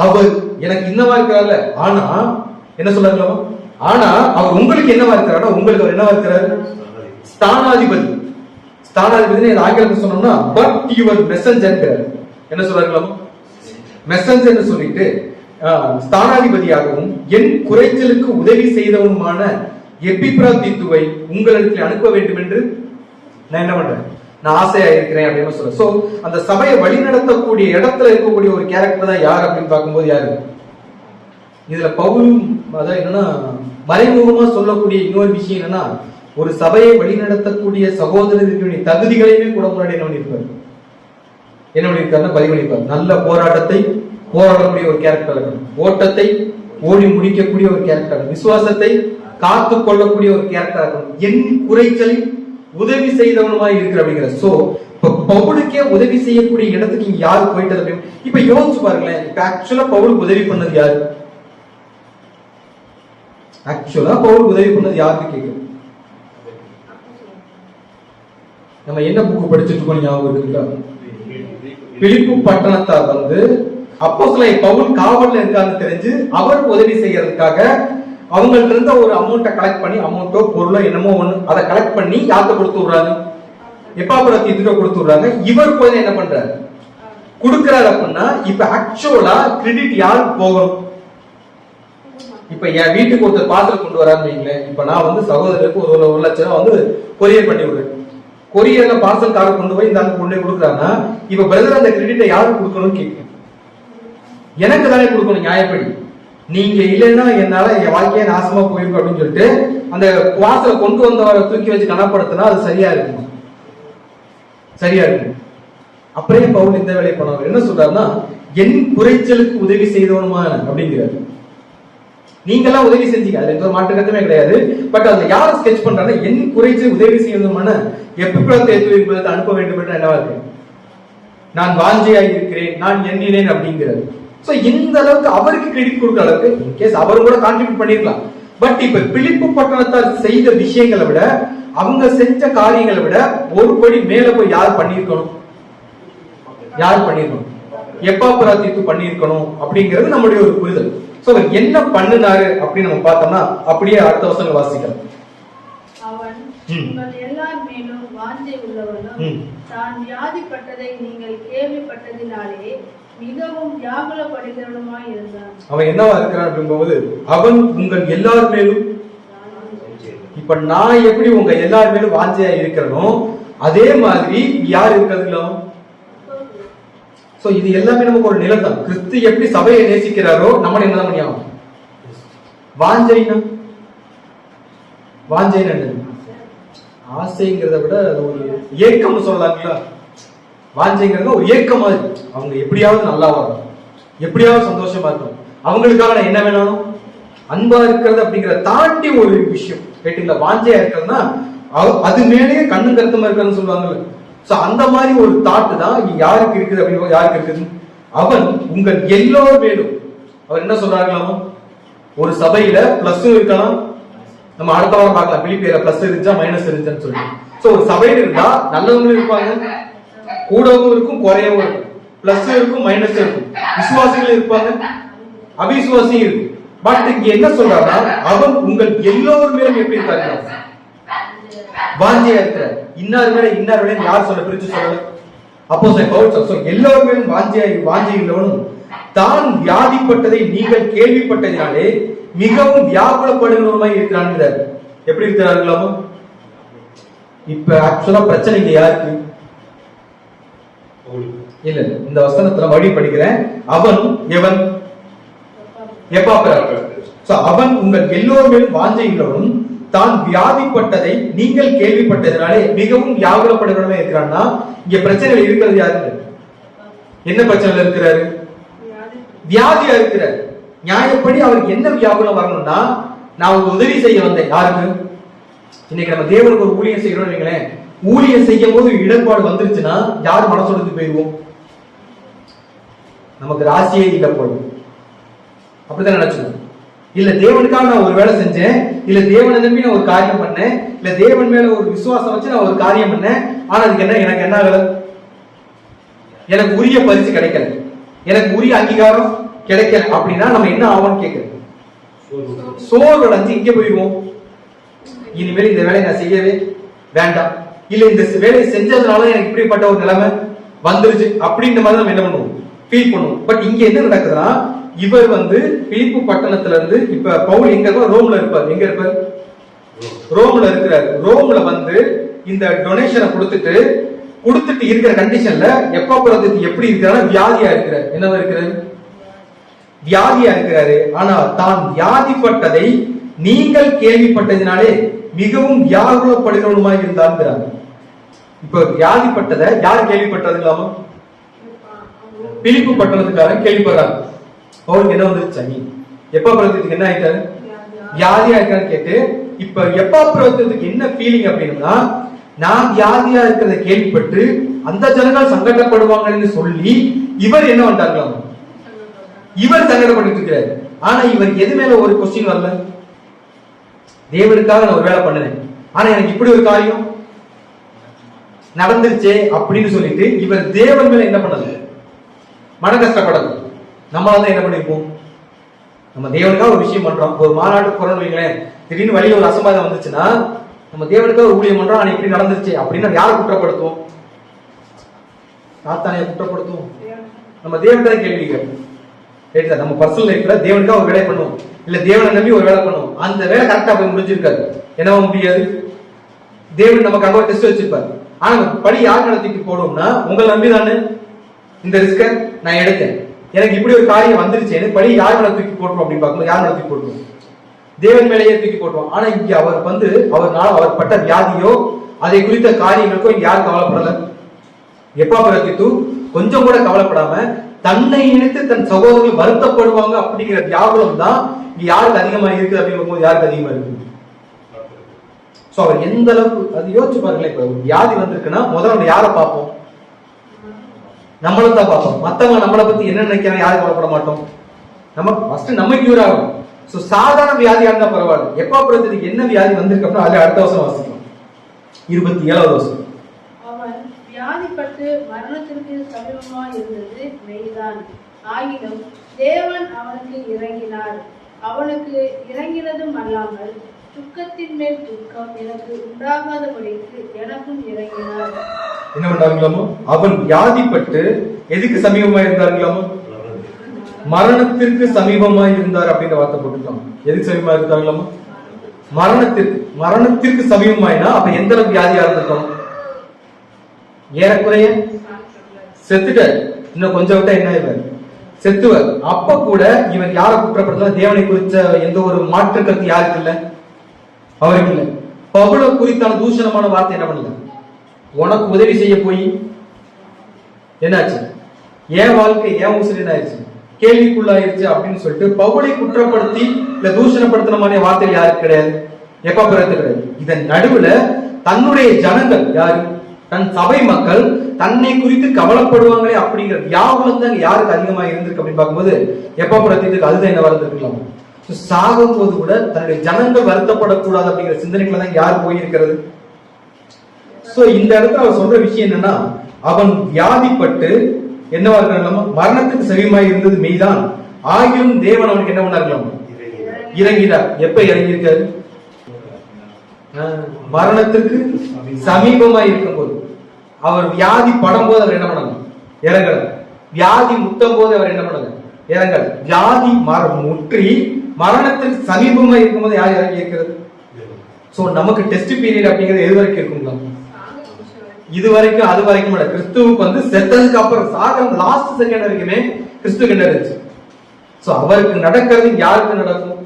அவர் எனக்கு இன்னவா இருக்கிறார்ல, ஆனா என்ன சொல்றாங்களோ, ஆனா அவர் உங்களுக்கு என்னவா இருக்கிறாரோ உங்களுக்கு அவர் என்னவா இருக்கிறாரு, ஸ்தானாதிபதி. ஸ்தானாதிபதி ஆங்கிலத்தில் சொன்னோம்னா பட் யுவர் மெசஞ்சர். என்ன சொல்றாங்களோ, மெசஞ்சர் சொல்லிட்டு ஸ்தானாதிபதியாகவும் என் குறைச்சலுக்கு உதவி செய்தவனுமான எப்பிப்ராதீத்துவை உங்களிடத்தில் அனுப்ப வேண்டும் என்று நான் என்ன பண்றேன், நான் ஆசையா இருக்கிறேன் அப்படின்னு சொல்றேன். சோ அந்த சபையை வழிநடத்தக்கூடிய இடத்துல இருக்கக்கூடிய ஒரு கேரக்டர் தான் யார் அப்படின்னு பார்க்கும்போது யாரு, இதுல பவுல் அதான் என்னன்னா மறைமுகமா சொல்லக்கூடிய இன்னொரு விஷயம் என்னன்னா, ஒரு சபையை வழிநடத்தக்கூடிய சகோதரர்களுடைய தகுதிகளையுமே கூட முன்னாடி என்ன பண்ணிருப்பாரு, என்ன பண்ணிருக்காருன்னா பதிவு பண்ணிருப்பாரு. நல்ல போராட்டத்தை போராடக்கூடிய ஒரு கேரக்டர் இருக்கணும், ஓட்டத்தை ஓடி முடிக்கக்கூடிய ஒரு கேரக்டர், விசுவாசத்தை காத்து கொள்ளக்கூடிய ஒரு கேரக்டர் இருக்கணும், என் குறைச்சலில் உதவி செய்தவனுமாய் இருக்கிற அப்படிங்கிற. சோ இப்ப பவுலுக்கே உதவி செய்யக்கூடிய இடத்துக்கு இங்க யாரு போயிட்டது அப்படின்னு இப்ப யோசிச்சு பாருங்களேன். இப்ப ஆக்சுவலா பவுலுக்கு உதவி பண்ணது யாரு, ஆக்சுவலா பவுலுக்கு உதவி பண்ணது யாருக்கு கேட்கும். நம்ம என்ன புக்கு படிச்சுட்டு இருக்கோம் ஞாபகம் இருக்கா, பிலிப்பு பட்டணத்தார் வந்து அப்போஸ்தலன் பவுல் காவல்ல இருக்கான்னு தெரிஞ்சு அவருக்கு உதவி செய்யறதுக்காக அவங்கள்ட்ட இருந்த ஒரு அமௌண்ட்டை கலெக்ட் பண்ணி, அமௌண்ட்டோ பொருளோ என்னமோ ஒண்ணு அதை கலெக்ட் பண்ணி யார்கிட்ட கொடுத்து விடுறாங்க, எப்பாப்ராதீத்துக்கு கொடுத்து விடுறாங்க. இவர் போய் என்ன பண்றாரு, கொடுக்கிறாரு. அப்படின்னா இப்ப ஆக்சுவலா கிரெடிட் யாருக்கு போகணும், இப்ப என் வீட்டுக்கு ஒருத்தர் பார்சல் கொண்டு வரான்னு வைங்களேன். இப்ப நான் வந்து சகோதரருக்கு ஒரு 1 லட்சம் ரூபாய் வந்து கொரியர் பண்ணி விடுறேன். கொரியர்ல பார்சல் காரை கொண்டு போய் இந்த ஆளுக்கு கொண்டு கொடுக்குறாங்கன்னா இப்ப பிரதர் அந்த கிரெடிட்டை யாருக்கு கொடுக்கணும்னு கேட்கும், எனக்கு தானே கொடுக்கணும் நியாயப்படி. நீங்க இல்லைன்னா என்னால என் வாழ்க்கையை நாசமா போயிருக்கும் அப்படின்னு சொல்லிட்டு அந்த வாசலை கொண்டு வந்தவரை தூக்கி வச்சு கனப்படுத்தினா அது சரியா இருக்குமா, சரியா இருக்கு. அப்படியே பவுல் இந்த வேலையை பண்ணவர் என்ன சொல்றாருன்னா, என் குறைச்சலுக்கு உதவி செய்தவனுமான அப்படிங்கிறாரு. நீங்க எல்லாம் உதவி செஞ்சீங்க, அதுல எந்த மாற்று கருத்துமே கிடையாது. பட் அதுல யார ஸ்கெட்ச் பண்றாங்க, என் குறைச்சல் உதவி செய்வதுமான எப்பிப்ராதீத்துவை அனுப்ப வேண்டும் என்று என்னவா இருக்கு, நான் வாஞ்சையாய் இருக்கிறேன், நான் எண்ணினேன் அப்படிங்கிறது. சோ இந்த அளவுக்கு அவருக்கு கிரெடிட் கொடுக்கிற அளவுக்கு இன்கேஸ் அவரும் கூட கான்ட்ரிபியூட் பண்ணிருக்கலாம். பட் இப்ப பிலிப்பு பட்டணத்தார் செய்த விஷயங்களை விட, அவங்க செஞ்ச காரியங்களை விட ஒரு படி மேல போய் யார் பண்ணிருக்கணும், யார் பண்ணிருக்கணும், எப்பாப்ராதீத்து பண்ணிருக்கணும் அப்படிங்கிறது நம்முடைய ஒரு புரிதல். சோ என்ன பண்ணினாரு அப்படின்னு நம்ம பார்த்தோம்னா அப்படியே அடுத்த வசனங்களை வாசிக்கலாம். அவன் உங்கள் எல்லார் மேலும் வாஞ்சை உள்ளவனும் தான் வியாதிப்பட்டதை நீங்கள் கேள்விப்பட்டதினாலே மிகவும் வியாகுலப்படுகிறவனுமாய் இருந்தான். அவன் என்னவா இருக்கிறான் அப்படிங்கும்போது, அவன் உங்கள் எல்லார் மேலும், இப்ப நான் எப்படி உங்க எல்லார் மேலும் வாஞ்சையா இருக்கிறனோ அதே மாதிரி யார் இருக்கிறதுங்களோ. சோ இது எல்லாமே நமக்கு ஒரு நிலம் தான். கிறிஸ்து எப்படி சபையை நேசிக்கிறாரோ நம்ம என்னதான் பண்ணியாகும், வாஞ்சைனா வாஞ்சைன்னு ஆசைங்கிறத விட ஒரு ஏக்கம் சொல்லலாங்களா. வாஞ்சைங்கிறது ஒரு ஏக்கம் மாதிரி, அவங்க எப்படியாவது நல்லா வரணும், எப்படியாவது சந்தோஷமா இருக்கணும், அவங்களுக்காக நான் என்ன வேணும், அன்பா இருக்கிறது அப்படிங்கிறத தாண்டி ஒரு விஷயம் கேட்டீங்களா. வாஞ்சையா இருக்கிறதுனா அது மேலேயே கண்ணு கருத்தமா இருக்கிறதுன்னு சொல்லுவாங்கல்ல. சோ அந்த மாதிரி ஒரு தாட் தான் இங்க யாருக்கு இருக்குது அப்படின்னு யாருக்கு இருக்குது? அவன் உங்கள் எல்லோர் மேலும். அவர் என்ன சொல்றாங்களாமோ, ஒரு சபையில பிளஸ் இருக்கலாம், நம்ம அடுத்த வாரம் பார்க்கலாம் பிலிப்பியர்ல பிளஸ் இருந்துச்சா மைனஸ் இருந்துச்சான்னு சொல்லி. சோ ஒரு சபையில இருந்தா நல்லவங்களும் இருப்பாங்க, கூடவும் இருக்கும், குறையவும் இருக்கும், பிளஸ் இருக்கும், மைனஸ் இருக்கும், விசுவாசிகளும் இருப்பாங்க, அவிசுவாசியும் இருக்கும். பட் இங்க என்ன சொல்றாருன்னா, அவன் உங்கள் எல்லோர் மேலும் எப்படி இருக்காரு? வாஞ்சியா இருக்கிறார். இன்னார் மேல இன்னார் மேல யார் சொல்ல பிரிச்சு சொல்லல. அப்போஸ்தலன் பவுல் சொல்றார், எல்லோர் மேலும் வாஞ்சி உள்ளவனும் தான் வியாதிப்பட்டதை நீங்கள் கேள்விப்பட்டதினாலே மிகவும் வியாகுலப்படுகிறவருமாய் இருக்கிறான். எப்படி இருக்கிறார்களாமோ? இப்ப ஆக்சுவலா பிரச்சனை இங்க யாருக்கு? இல்ல, இந்த வசனத்துல மறுபடி படிக்கிறேன். அவன் எவன்? எப்பாப்பிரா. அவன் உங்கள் எல்லோர் மேலும் வாஞ்சை உள்ளவனும் தான் வியாதிப்பட்டதை நீங்கள் கேள்விப்பட்டதினாலே மிகவும் வியாகுலப்படுகிறவருமாய் இருக்கிறான்னா, இங்க பிரச்சனைகள் இருக்கிறது யாருக்கு? என்ன பிரச்சனைல இருக்கிறாரு? வியாதியா இருக்கிறார். நியாயப்படி அவருக்கு என்ன வியாகுலம் வரணும்னா, நான் ஒரு உதவி செய்ய வந்தேன். யாருக்கு? இன்னைக்கு நம்ம தேவனுக்கு ஒரு ஊழியம் செய்யறோம் நீங்களேன், ஊழியம் செய்யும் போது இடர்பாடு வந்துருச்சுன்னா யார் மனசோடு போயிடுவோம்? நமக்கு ராசியே இல்ல போடும், அப்படிதான் நினைச்சுக்கணும். இல்ல தேவனுக்காக நான் ஒரு வேலை செஞ்சேன், இல்ல தேவனை நம்பி நான் ஒரு காரியம் பண்ணேன், இல்ல தேவன் மேல ஒரு விசுவாசம் வச்சு நான் ஒரு காரியம் பண்ணேன், ஆனா அதுக்கு என்ன, எனக்கு என்ன ஆகல, எனக்கு உரிய பரிசு கிடைக்கல, எனக்கு உரிய அங்கீகாரம் கிடைக்கல அப்படின்னா நம்ம என்ன ஆகும்னு கேட்கிறேன். சோர்வடைஞ்சு இங்க போயிடுவோம். இனிமேல் இந்த வேலையை நான் செய்யவே வேண்டாம், இல்ல இந்த வேலையை செஞ்சதுனால எனக்கு இப்படிப்பட்ட ஒரு நிலைமை வந்துருச்சு அப்படின்ற மாதிரி நம்ம என்ன பண்ணுவோம், ஃபீல் பண்ணுவோம். பட் இங்க என்ன நடக்குதுன்னா, இவர் பிலிப்பு பட்டணத்துல இருந்து இப்ப பவுல் எங்க இருப்பார்? ரோம்ல இருப்பார். எங்க இருப்பார்? ரோம்ல இருக்கிறார். ரோம்ல இந்த டொனேஷனை கொடுத்துட்டு இருக்கிற கண்டிஷன்ல எப்பாப்பிரத்துக்கு எப்படி இருக்கிறாரு? வியாதியா இருக்கிறார். என்னவா இருக்கிறாரு? வியாதியா இருக்கிறாரு. ஆனா தான் வியாதிப்பட்டதை நீங்கள் கேள்விப்பட்டதினாலே மிகவும் வியாகுலப்படுகிறவனுமாய் இருந்தார். இப்ப வியாதிப்பட்டதை யார் கேள்விப்பட்டது இல்லாம? பிலிப்பு பட்டணத்துக்காரன் கேள்விப்படுறாரு. அவருக்கு என்ன வந்துருச்சு? எப்பாப்பிரத்துக்கு என்ன ஆயிட்டாரு? வியாதியா இருக்கான்னு கேட்டு, இப்ப எப்பாப்பிரத்துக்கு என்ன ஃபீலிங் அப்படின்னா, நான் வியாதியா இருக்கிறத கேள்விப்பட்டு அந்த ஜனங்கள் சங்கடப்படுவாங்கன்னு சொல்லி இவர் என்ன பண்றாங்களாம்? இவர் சங்கடப்பட்டு இருக்கிறார். ஆனா இவர் எது மேல ஒரு கொஸ்டின் வரல, தேவனுக்காக நான் ஒரு வேலை பண்ணினேன், ஆனா எனக்கு இப்படி ஒரு காரியம் நடந்துருச்சே அப்படின்னு சொல்லிட்டு இவர் தேவன் மேல என்ன பண்ணல, மன கஷ்டப்படல. நம்மளால என்ன பண்ணிருப்போம்? நம்ம தேவனுக்காக ஒரு விஷயம் பண்றோம், ஒரு மாநாட்டுக்கு போறோம்னு வைங்களேன், திடீர்னு வழியில ஒரு அசம்பாதம் வந்துச்சுன்னா நம்ம தேவனுக்காக ஒரு ஊழியம் பண்றோம், ஆனா இப்படி நடந்துருச்சு அப்படின்னு யாரை குற்றப்படுத்துவோம்? சாத்தானைய குற்றப்படுத்துவோம். நம்ம தேவன்கிட்ட கேள்வி கேட்போம். நம்ம பர்சனல் லைஃப்ல தேவனுக்காக ஒரு வேலை பண்ணுவோம், இல்ல தேவனை நம்பி ஒரு வேலை பண்ணுவோம், அந்த வேலை கரெக்டா போய் முடிஞ்சிருக்காது, என்னவா முடியாது? தேவன் நமக்காக ஒரு டெஸ்ட் வச்சிருப்பாரு. ஆனா படி யார் நடத்திட்டு போடுவோம்னா, உங்களை நம்பி தானே இந்த ரிஸ்க நான் எடுத்தேன், எனக்கு இப்படி ஒரு காரியம் வந்துருச்சு, படி யார் மேல தூக்கி போட்டுரும் அப்படின்னு பார்க்கும்போது யார் மேல தூக்கி போட்டுருவோம்? தேவன் மேலேயே தூக்கி போட்டுருவோம். ஆனா இங்க அவர் பட்ட வியாதியோ அதை குறித்த காரியங்களுக்கோ இங்க யாரும் கவலைப்படல. எப்பாப்பிரத்து கொஞ்சம் கூட கவலைப்படாம தன்னை நினைத்து தன் சகோதரர்கள் வருத்தப்படுவாங்க அப்படிங்கிற வியாகுலம் தான் இங்க யாருக்கு அதிகமா இருக்குது அப்படின்னு யாருக்கு அதிகமா இருக்கு? சோ அவர் எந்த அளவுக்கு அது யோசிச்சு பாருங்களேன். இப்ப வியாதி வந்திருக்குன்னா முதல்ல யாரை பார்ப்போம்? நம்மள தான் பார்ப்போம். மத்தவங்க நம்மளை பத்தி என்ன நினைக்கிறாங்க யாரும் கவலைப்பட மாட்டோம். நம்ம ஃபர்ஸ்ட் நம்ம கியூர் ஆகும். சோ சாதாரண வியாதியா இருந்தா பரவாயில்ல. எப்பாப்பிரத்துக்கு என்ன வியாதி வந்திருக்கு அப்படின்னா அதுல அடுத்த வருஷம் வாசிக்கலாம். 27வது வருஷம். அவன் வியாதிப்பட்டு மரணத்திற்கு சமீபமாய் இருந்தது மெய்தான். ஆகிலும் தேவன் அவனுக்கு இறங்கினார். அவனுக்கு இறங்கினதும் அல்லாமல் துக்கத்தின் மேல் துக்கம் எனக்கு உண்டாகாதபடிக்கு எனக்கும் இறங்கினார். என்ன பண்ணார்களாமோ? அவன் வியாதிப்பட்டு எதுக்கு சமீபமா இருந்தார்களாமோ? மரணத்திற்கு சமீபமாய் இருந்தார் அப்படின்ற வார்த்தை போட்டுருக்காங்க. எதுக்கு சமீபமா இருக்காங்களாமோ? மரணத்திற்கு சமீபமாயினா அப்ப எந்த அளவுக்கு வியாதியா இருந்திருக்கோம்? ஏறக்குறைய செத்துட்டார். இன்னும் கொஞ்சம் விட்டா என்ன ஆயிடுவார்? செத்துவர். அப்ப கூட இவன் யாரை குற்றப்படுத்தல? தேவனை குறித்த எந்த ஒரு மாற்று கருத்து யாருக்கு இல்ல? அவருக்கு இல்ல. பவுலை குறித்தான தூஷணமான வார்த்தை என்ன பண்ணல? உனக்கு உதவி செய்ய போய் என்னாச்சு? என் வாழ்க்கை ஏன் உசுறு ஆயிடுச்சு, கேள்விக்குள்ளாயிருச்சு அப்படின்னு சொல்லிட்டு பவுலை குற்றப்படுத்தி இல்ல தூஷணப்படுத்தின மாதிரி வார்த்தை யாருக்கு கிடையாது? எப்பாப்பிரத்து கிடையாது. இதன் நடுவுல தன்னுடைய ஜனங்கள் யாரு? தன் சபை மக்கள் தன்னை குறித்து கவலைப்படுவாங்களே அப்படிங்கிற வியாகுலம் தான் யாருக்கு அதிகமா இருந்திருக்கு அப்படின்னு பார்க்கும்போது எப்பாப்புரத்துக்கு அதுதான் என்ன வந்திருக்கலாம். சாகும் போது கூட தன்னுடைய ஜனங்கள் வருத்தப்படக்கூடாது அப்படிங்கிற சிந்தனைகளை தான் யார் போயிருக்கிறது. சோ இந்த இடத்துல அவர் சொல்ற விஷயம் என்னன்னா, அவன் வியாதிப்பட்டு என்னவா இருக்கலாம், மரணத்துக்கு சமீபமாய் இருந்தது மெய்தான், ஆகிலும் தேவன் அவனுக்கு என்ன பண்ணார்களாம், இறங்கினார். எப்ப இறங்கியிருக்காரு? மரணத்துக்கு சமீபமாய் இருக்கும் போது. அவர் வியாதி படும் போது அவர் என்ன பண்ணாங்க, இறங்கல. வியாதி முட்டும் போது அவர் என்ன பண்ணாங்க, இறங்கல. வியாதி முற்றி மரணத்துக்கு சமீபமா இருக்கும்போது யார் இறங்கி இருக்கிறது? சோ நமக்கு டெஸ்ட் பீரியட் அப்படிங்கிறது எது வரைக்கும் இருக்குங்களா? இது வரைக்கும், அது வரைக்கும் இல்ல. கிறிஸ்துவுக்கு வந்து செத்ததுக்கு அப்புறம் சாகம் லாஸ்ட் செகண்ட் வரைக்குமே கிறிஸ்துக்கு என்ன இருந்துச்சு. சோ அவருக்கு நடக்கிறது யாருக்கு நடக்கும்?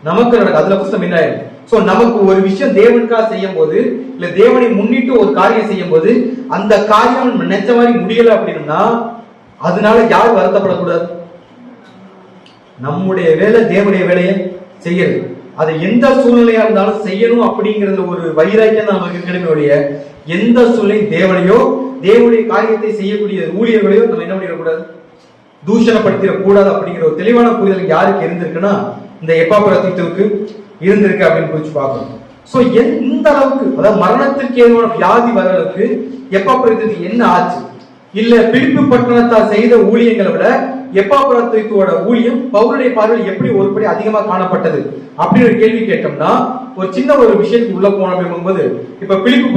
நமக்கு நடக்கும். அதுல புஸ்தம் என்ன ஆயிடும். சோ நமக்கு ஒரு விஷயம் தேவனுக்காக செய்யும் போது, இல்ல தேவனை முன்னிட்டு ஒரு காரியம் செய்யும் போது, அந்த காரியம் நினைச்ச மாதிரி முடியல அப்படின்னா அதனால யார் வருத்தப்படக்கூடாது? நம்முடைய வேலை தேவனுடைய வேலையை செய்யறது. அதை எந்த சூழ்நிலையா இருந்தாலும் செய்யணும் அப்படிங்கறது ஒரு வைராக்கியம் தான் நமக்கு இருக்கணுமே. எந்த சூழ்நிலை தேவனையோ தேவனுடைய காரியத்தை செய்யக்கூடிய ஊழியர்களையோ நம்ம என்ன பண்ணிடக்கூடாது, தூஷணப்படுத்திட கூடாது அப்படிங்கிற ஒரு தெளிவான புரிதல் யாருக்கு இருந்திருக்குன்னா இந்த எப்பாப்புரத்துக்கு இருந்திருக்கு அப்படின்னு குறிச்சு பார்க்கணும். சோ எந்த அளவுக்கு, அதாவது மரணத்திற்கு ஏதுவான வியாதி வர அளவுக்கு எப்பாப்புரத்துக்கு என்ன ஆச்சு? இல்ல பிலிப்பு பட்டணத்தால் செய்த ஊழியங்களை விட எப்பாப்புரத்தோட ஊழியம் பவுலுடைய பார்வையில் எப்படி ஒருபடி அதிகமா காணப்பட்டது அப்படின்னு ஒரு கேள்வி கேட்டோம்னா, ஒரு சின்ன ஒரு விஷயத்துக்கு உள்ள போன அப்படிங்கும்போது, இப்ப பிலிப்பு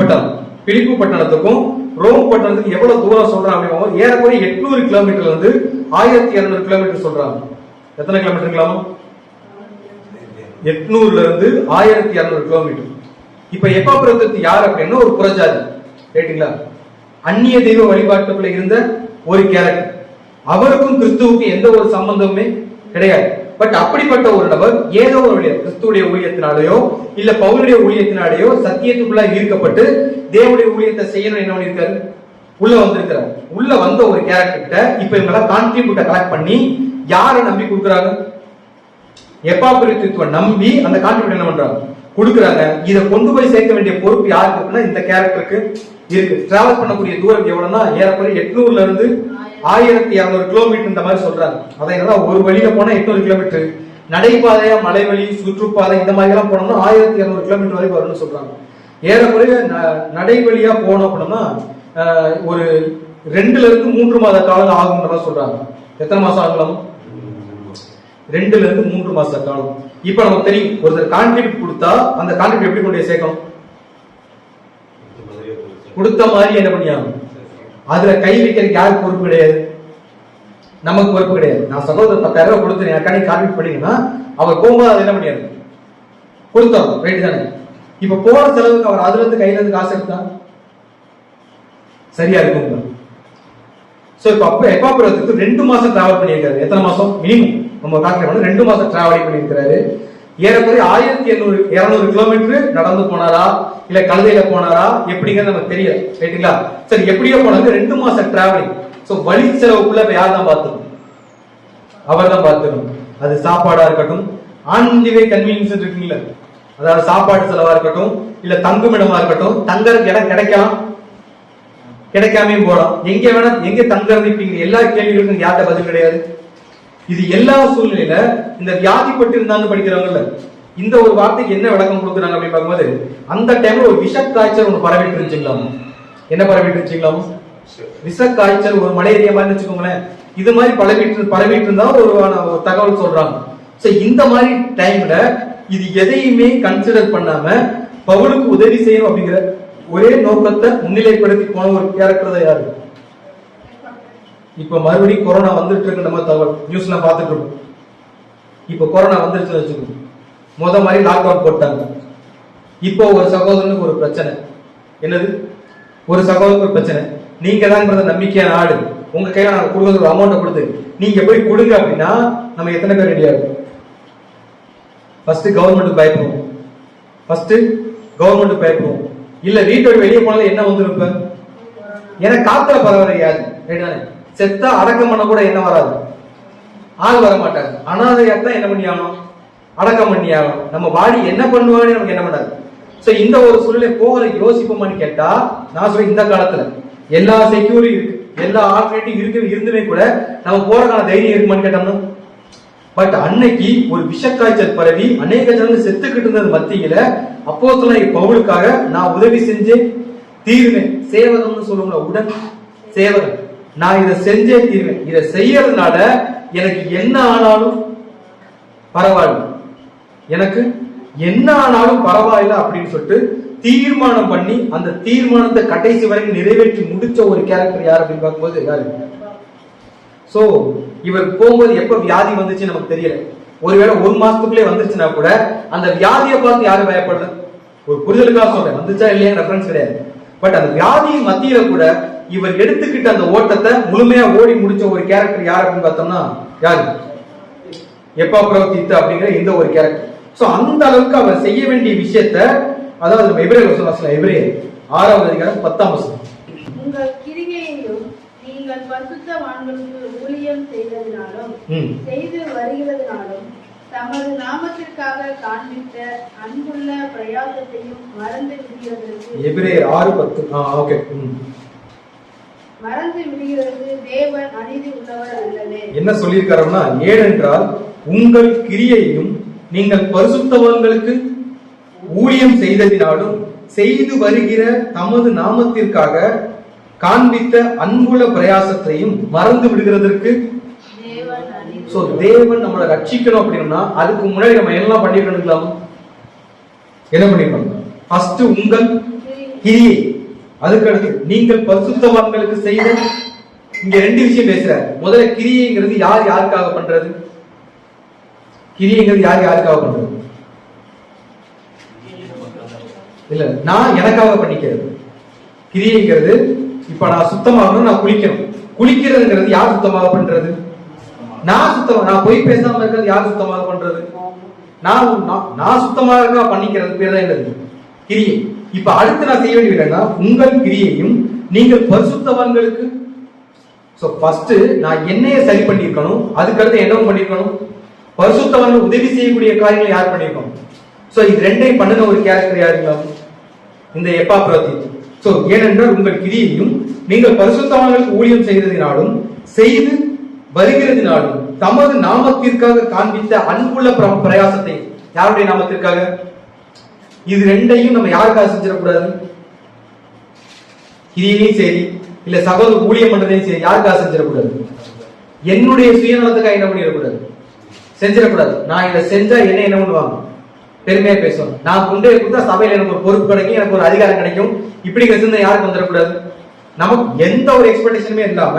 பட்டணத்துக்கும் ரோம் பட்டணத்துக்கு எவ்வளவு தூரம் சொல்றாங்க அப்படிங்கும்போது ஏறக்குறைய 800 கிலோமீட்டர்ல இருந்து 1200 கிலோமீட்டர் சொல்றாங்க. எத்தனை கிலோமீட்டருங்களாமா? 800ல இருந்து 1200 கிலோமீட்டர். இப்ப எப்பாப்புரத்து யார் அப்படின்னா ஒரு புறஜாதி, ரைட்டுங்களா? அந்நிய தெய்வ வழிபாட்டுக்குள்ள இருந்த ஒரு கேரக்டர். அவருக்கும் கிறிஸ்துவுக்கும் எந்த ஒரு சம்பந்தமுமே கிடையாது. பட் அப்படிப்பட்ட ஒரு நபர் ஏதோ ஒரு வழியா கிறிஸ்துடைய ஊழியத்தினாலேயோ இல்ல பவுலுடைய ஊழியத்தினாலேயோ சத்தியத்துக்குள்ள ஈர்க்கப்பட்டு தேவனுடைய ஊழியத்தை செய்யணும் என்ன பண்ணிருக்காரு, உள்ள வந்திருக்கிறார். உள்ள வந்த ஒரு கேரக்டர் கிட்ட இப்ப இவங்க கான்ட்ரிபியூட்டை கலெக்ட் பண்ணி யாரை நம்பி கொடுக்குறாங்க? எப்பாப்புரத்துவ நம்பி அந்த கான்ட்ரிபியூட் என்ன பண்றாங்க, கொடுக்குறாங்க. இதை கொண்டு போய் சேர்க்க வேண்டிய பொறுப்பு யாருக்கு இருக்குன்னா இந்த கேரக்டருக்கு இருக்கு. டிராவல் பண்ணக்கூடிய தூரம் எவ்வளவுன்னா ஏறக்குறைய 800ல இருந்து 1200 கிலோமீட்டர் இந்த மாதிரி சொல்றாங்க. அதனால ஒரு வழியில போனா 800 கிலோமீட்டர், நடைபாதையா மலைவழி சுற்றுப்பாதை இந்த மாதிரி எல்லாம் போனோம்னா 1200 கிலோமீட்டர் வரைக்கும் வரும்னு சொல்றாங்க. ஏறக்குறைய நடைவழியா போனோம் அப்படின்னா ஒரு 2ல இருந்து 3 மாத காலம் ஆகும்ன்றதா சொல்றாங்க. எத்தனை மாசம் ஆகலாம்? 2ல இருந்து 3 மாச காலம். இப்ப நமக்கு தெரியும், ஒருத்தர் கான்ட்ரிபியூட் கொடுத்தா அந்த கான்ட்ரிபியூட் எப்படி கொண்டு சேர்க்கணும், கொடுத்த மாதிரி என்ன பண்ணியாகும். அதுல கை வைக்கிறதுக்கு யாருக்கு பொறுப்பு கிடையாது, நமக்கு பொறுப்பு கிடையாது. நான் சகோதரர் 10,000 ரூபாய் கொடுத்து எனக்காண்டி கான்ட்ரிபியூட் பண்ணீங்கன்னா அவர் போகும்போது அது என்ன பண்ணியாது, கொடுத்தோம், ரைட் தானே? இப்ப போன செலவுக்கு அவர் அதுல இருந்து கையில இருந்து காசு எடுத்தா சரியா இருக்கும். சோ இப்ப எப்பாப்புரத்துக்கு 2 மாசம் டிராவல் பண்ணியிருக்காரு. எத்தனை மாசம் மினிமம் நம்ம கால்குலேட் 2 மாசம் டிராவலிங் பண்ணியிருக்கிறாரு. ஏறக்குறைய 1200 கிலோமீட்டர் நடந்து போனாரா இல்ல கழுதையில போனாரா எப்படிங்கிறது நமக்கு தெரியல, ரைட்டுங்களா? சரி, எப்படியோ போனாங்க 2 மாசம் டிராவலிங். சோ வழி செலவுக்குள்ள இப்ப யார் தான் பார்த்துக்கணும், அவர் தான் பார்த்துக்கணும். அது சாப்பாடா இருக்கட்டும், ஆன் தி வே கன்வீனியன்ஸ் இருக்குங்களா, அதாவது சாப்பாடு செலவா இருக்கட்டும் இல்ல தங்குமிடமா இருக்கட்டும், தங்கறதுக்கு இடம் கிடைக்காம போலாம், எங்க வேணா எங்க தங்கறது இப்படிங்கிற எல்லா கேள்விகளுக்கும் யார்கிட்ட பதில் கிடையாது. இது எல்லா சூழ்நிலையில இந்த வியாதிப்பட்டு இருந்தான்னு படிக்கிறவங்கல்ல இந்த ஒரு வார்த்தைக்கு என்ன விளக்கம் கொடுக்குறாங்க அப்படின்னு பார்க்கும்போது, அந்த டைம்ல ஒரு விஷ காய்ச்சல் ஒன்று பரவிட்டு இருந்துச்சுங்களாம். என்ன பரவிட்டு இருந்துச்சுங்களாம்? விஷ காய்ச்சல், ஒரு மலேரியா மாதிரி வச்சுக்கோங்களேன். இது மாதிரி பரவிட்டு இருந்தா ஒரு தகவல் சொல்றாங்க. சோ இந்த மாதிரி டைம்ல இது எதையுமே கன்சிடர் பண்ணாம பவுலுக்கு உதவி செய்யணும் அப்படிங்கிற ஒரே நோக்கத்தை முன்னிலைப்படுத்தி போன ஒரு கேரக்டர் தான் யாரு? இப்ப மறுபடியும் கொரோனா வந்துட்டு இருக்கு, நம்ம தகவல் நியூஸ்ல பாத்துட்டு இருக்கோம். இப்ப கொரோனா வந்துருச்சுன்னு வச்சுக்கோங்க, மாதிரி லாக்டவுன் போட்டாங்க. இப்போ ஒரு சகோதரனுக்கு ஒரு பிரச்சனை, என்னது ஒரு சகோதரனுக்கு ஒரு பிரச்சனை, நீங்க தான் நம்பிக்கையான ஆடு, உங்க கையில நாங்க கொடுக்குற ஒரு அமௌண்ட்டை கொடுத்து நீங்க போய் கொடுங்க அப்படின்னா நம்ம எத்தனை பேர் ரெடியா இருக்கும்? ஃபர்ஸ்ட் கவர்மெண்ட் பயப்படுவோம். இல்ல வீட்டோட வெளியே போனாலும் என்ன வந்துருப்ப, ஏன்னா காத்துல பரவாயில்லையாது, செத்தா அடக்கம் பண்ண கூட என்ன வராது, ஆள் வர மாட்டாங்க. அனாதையா தான் என்ன பண்ணி ஆகணும், அடக்கம் பண்ணி ஆகணும். நம்ம பாடி என்ன பண்ணுவான்னு நமக்கு என்ன பண்ணாது சோ இந்த ஒரு சூழ்நிலை போகிற யோசிப்போமான்னு கேட்டா, நான் சொல்றேன் இந்த காலத்துல எல்லா செக்யூரிட்டி இருக்கு, எல்லா ஆல்டர்னேட்டிவ் இருந்துமே கூட நம்ம போறதுக்கான தைரியம் இருக்குமான்னு கேட்டோம்னா, பட் அன்னைக்கு ஒரு விஷக்காய்ச்சல் பரவி அநேக ஜனங்கள் செத்துக்கிட்டு இருந்தது மத்தியில அப்போஸ்தலனாகிய பவுலுக்காக நான் உதவி செஞ்சே தீர்வேன். சேவகம்னு சொல்லுவோம்ல, உடன் சேவகன். நான் இதை செஞ்சே தீர்வேன், இதை செய்யறதுனால எனக்கு என்ன ஆனாலும் பரவாயில்ல, எனக்கு என்ன ஆனாலும் பரவாயில்ல அப்படின்னு சொல்லிட்டு தீர்மானம் பண்ணி அந்த தீர்மானத்தை கடைசி வரைக்கும் நிறைவேற்றி முடிச்ச ஒரு கேரக்டர் யார் அப்படின்னு பார்க்கும்போது யாரு? சோ இவர் போகும்போது எப்ப வியாதி வந்துச்சு நமக்கு தெரியல. ஒருவேளை ஒரு மாசத்துக்குள்ளே வந்துச்சுன்னா கூட அந்த வியாதியை பார்த்து யாரும் பயப்படல. ஒரு புரிதலுக்காக சொல்றேன், வந்துச்சா இல்லையா ரெஃபரன்ஸ் கிடையாது. பட் அந்த வியாதியின் மத்தியில கூட இவர் எடுத்துக்கிட்ட அந்த ஓட்டத்தை முழுமையா ஓடி முடிச்ச ஒரு கேரக்டர் யார் அப்படின்னு பார்த்தோம்னா யாரு? எப்பாப்ரோதித்து அப்படிங்கிற இந்த ஒரு கேரக்டர். சோ அந்த அளவுக்கு அவர் செய்ய வேண்டிய விஷயத்த, அதாவது எபிரேயர் வசனம், எபிரேயர் 6வது அதிகாரம் 10ஆம் வசனம். உங்கள் கிரியையையும் நீங்கள் பரிசுத்தவான்களுக்கு ஊழியம் செய்ததினாலும் செய்து வருகிறதினாலும் தமது நாமத்திற்காக காண்பித்த அன்புள்ள பிரயாசத்தையும் மறந்து விடுகிறதற்கு, எபிரேயர் 6:10. ஓகே, மறந்து விடுகிறது தேவன் அநீதி உள்ளவர் அல்லவே. என்ன சொல்லியிருக்காருன்னா, ஏனென்றால் உங்கள் கிரியையும் நீங்கள் பரிசுத்தவான்களுக்கு ஊழியம் செய்ததினாலும் செய்து வருகிற தமது நாமத்திற்காக காண்பித்த அன்புள்ள பிரயாசத்தையும் மறந்து விடுகிறதற்கு. சோ தேவன் நம்மளை ரட்சிக்கணும் அப்படின்னா அதுக்கு முன்னாடி நம்ம எல்லாம் பண்ணிருக்கணும். என்ன பண்ணிருக்கணும்? ஃபர்ஸ்ட் உங்கள் கிரியை, அதுக்கு அடுத்து நீங்கள் பரிசுத்தவான்களுக்கு செய்த. இங்க ரெண்டு விஷயம் பேசுறாரு. முதல்ல கிரியைங்கிறது யார் யாருக்காக பண்றது? கிரியைங்கிறது யார் யாருக்காக பண்றது? இல்ல, நான் எனக்காக பண்ணிக்கிறது. கிரியைங்கிறது இப்ப நான் சுத்தமாகணும், நான் குளிக்கணும். குளிக்கிறதுங்கிறது யார் சுத்தமாக பண்றது? நான் சுத்தமா, நான் போய் பேசாம இருக்கிறது யார் சுத்தமாக பண்றது? நான் சுத்தமாக பண்ணிக்கிறது பேர் தான் என்னது? கிரியை. இப்ப அடுத்து நான் செய்ய வேண்டியது உங்கள் கிரியையும் நீங்கள் பரிசுத்தவான்களுக்கு. சோ ஃபர்ஸ்ட் நான் என்னைய சரி பண்ணிருக்கணும், அதுக்கடுத்து என்னவும் பண்ணிருக்கணும். பரிசுத்தவான்கள் உதவி செய்யக்கூடிய காரியங்களை யார் பண்ணிருக்கணும்? சோ இது ரெண்டையும் பண்ணின ஒரு கேரக்டர் யாருங்களா? இந்த எப்பாப்ரோதித்து. சோ ஏனென்றால் உங்கள் கிரியையும் நீங்கள் பரிசுத்தவான்களுக்கு ஊழியம் செய்ததினாலும் செய்து வருகிறதினாலும் தமது நாமத்திற்காக காண்பித்த அன்புள்ள பிரயாசத்தை. யாருடைய நாமத்திற்காக? இது ரெண்டையும் நம்ம யாருக்காக செஞ்சிடக்கூடாது? கிரியையும் சரி, இல்ல சகோதர ஊழியம் பண்றதையும் சரி, யாருக்காக செஞ்சிடக்கூடாது? என்னுடைய சுயநலத்துக்காக என்ன பண்ணிடக்கூடாது, செஞ்சிடக்கூடாது. நான் இதை செஞ்சா என்ன பண்ணுவாங்க? பெருமையா பேசுவாங்க. நான் கொண்டே கொடுத்தா சபையில எனக்கு ஒரு பொறுப்பு கிடைக்கும், எனக்கு ஒரு அதிகாரம் கிடைக்கும். இப்படி சிந்தனை யாருக்கு வந்துடக்கூடாது? நமக்கு எந்த ஒரு எக்ஸ்பெக்டேஷனுமே இல்லாம,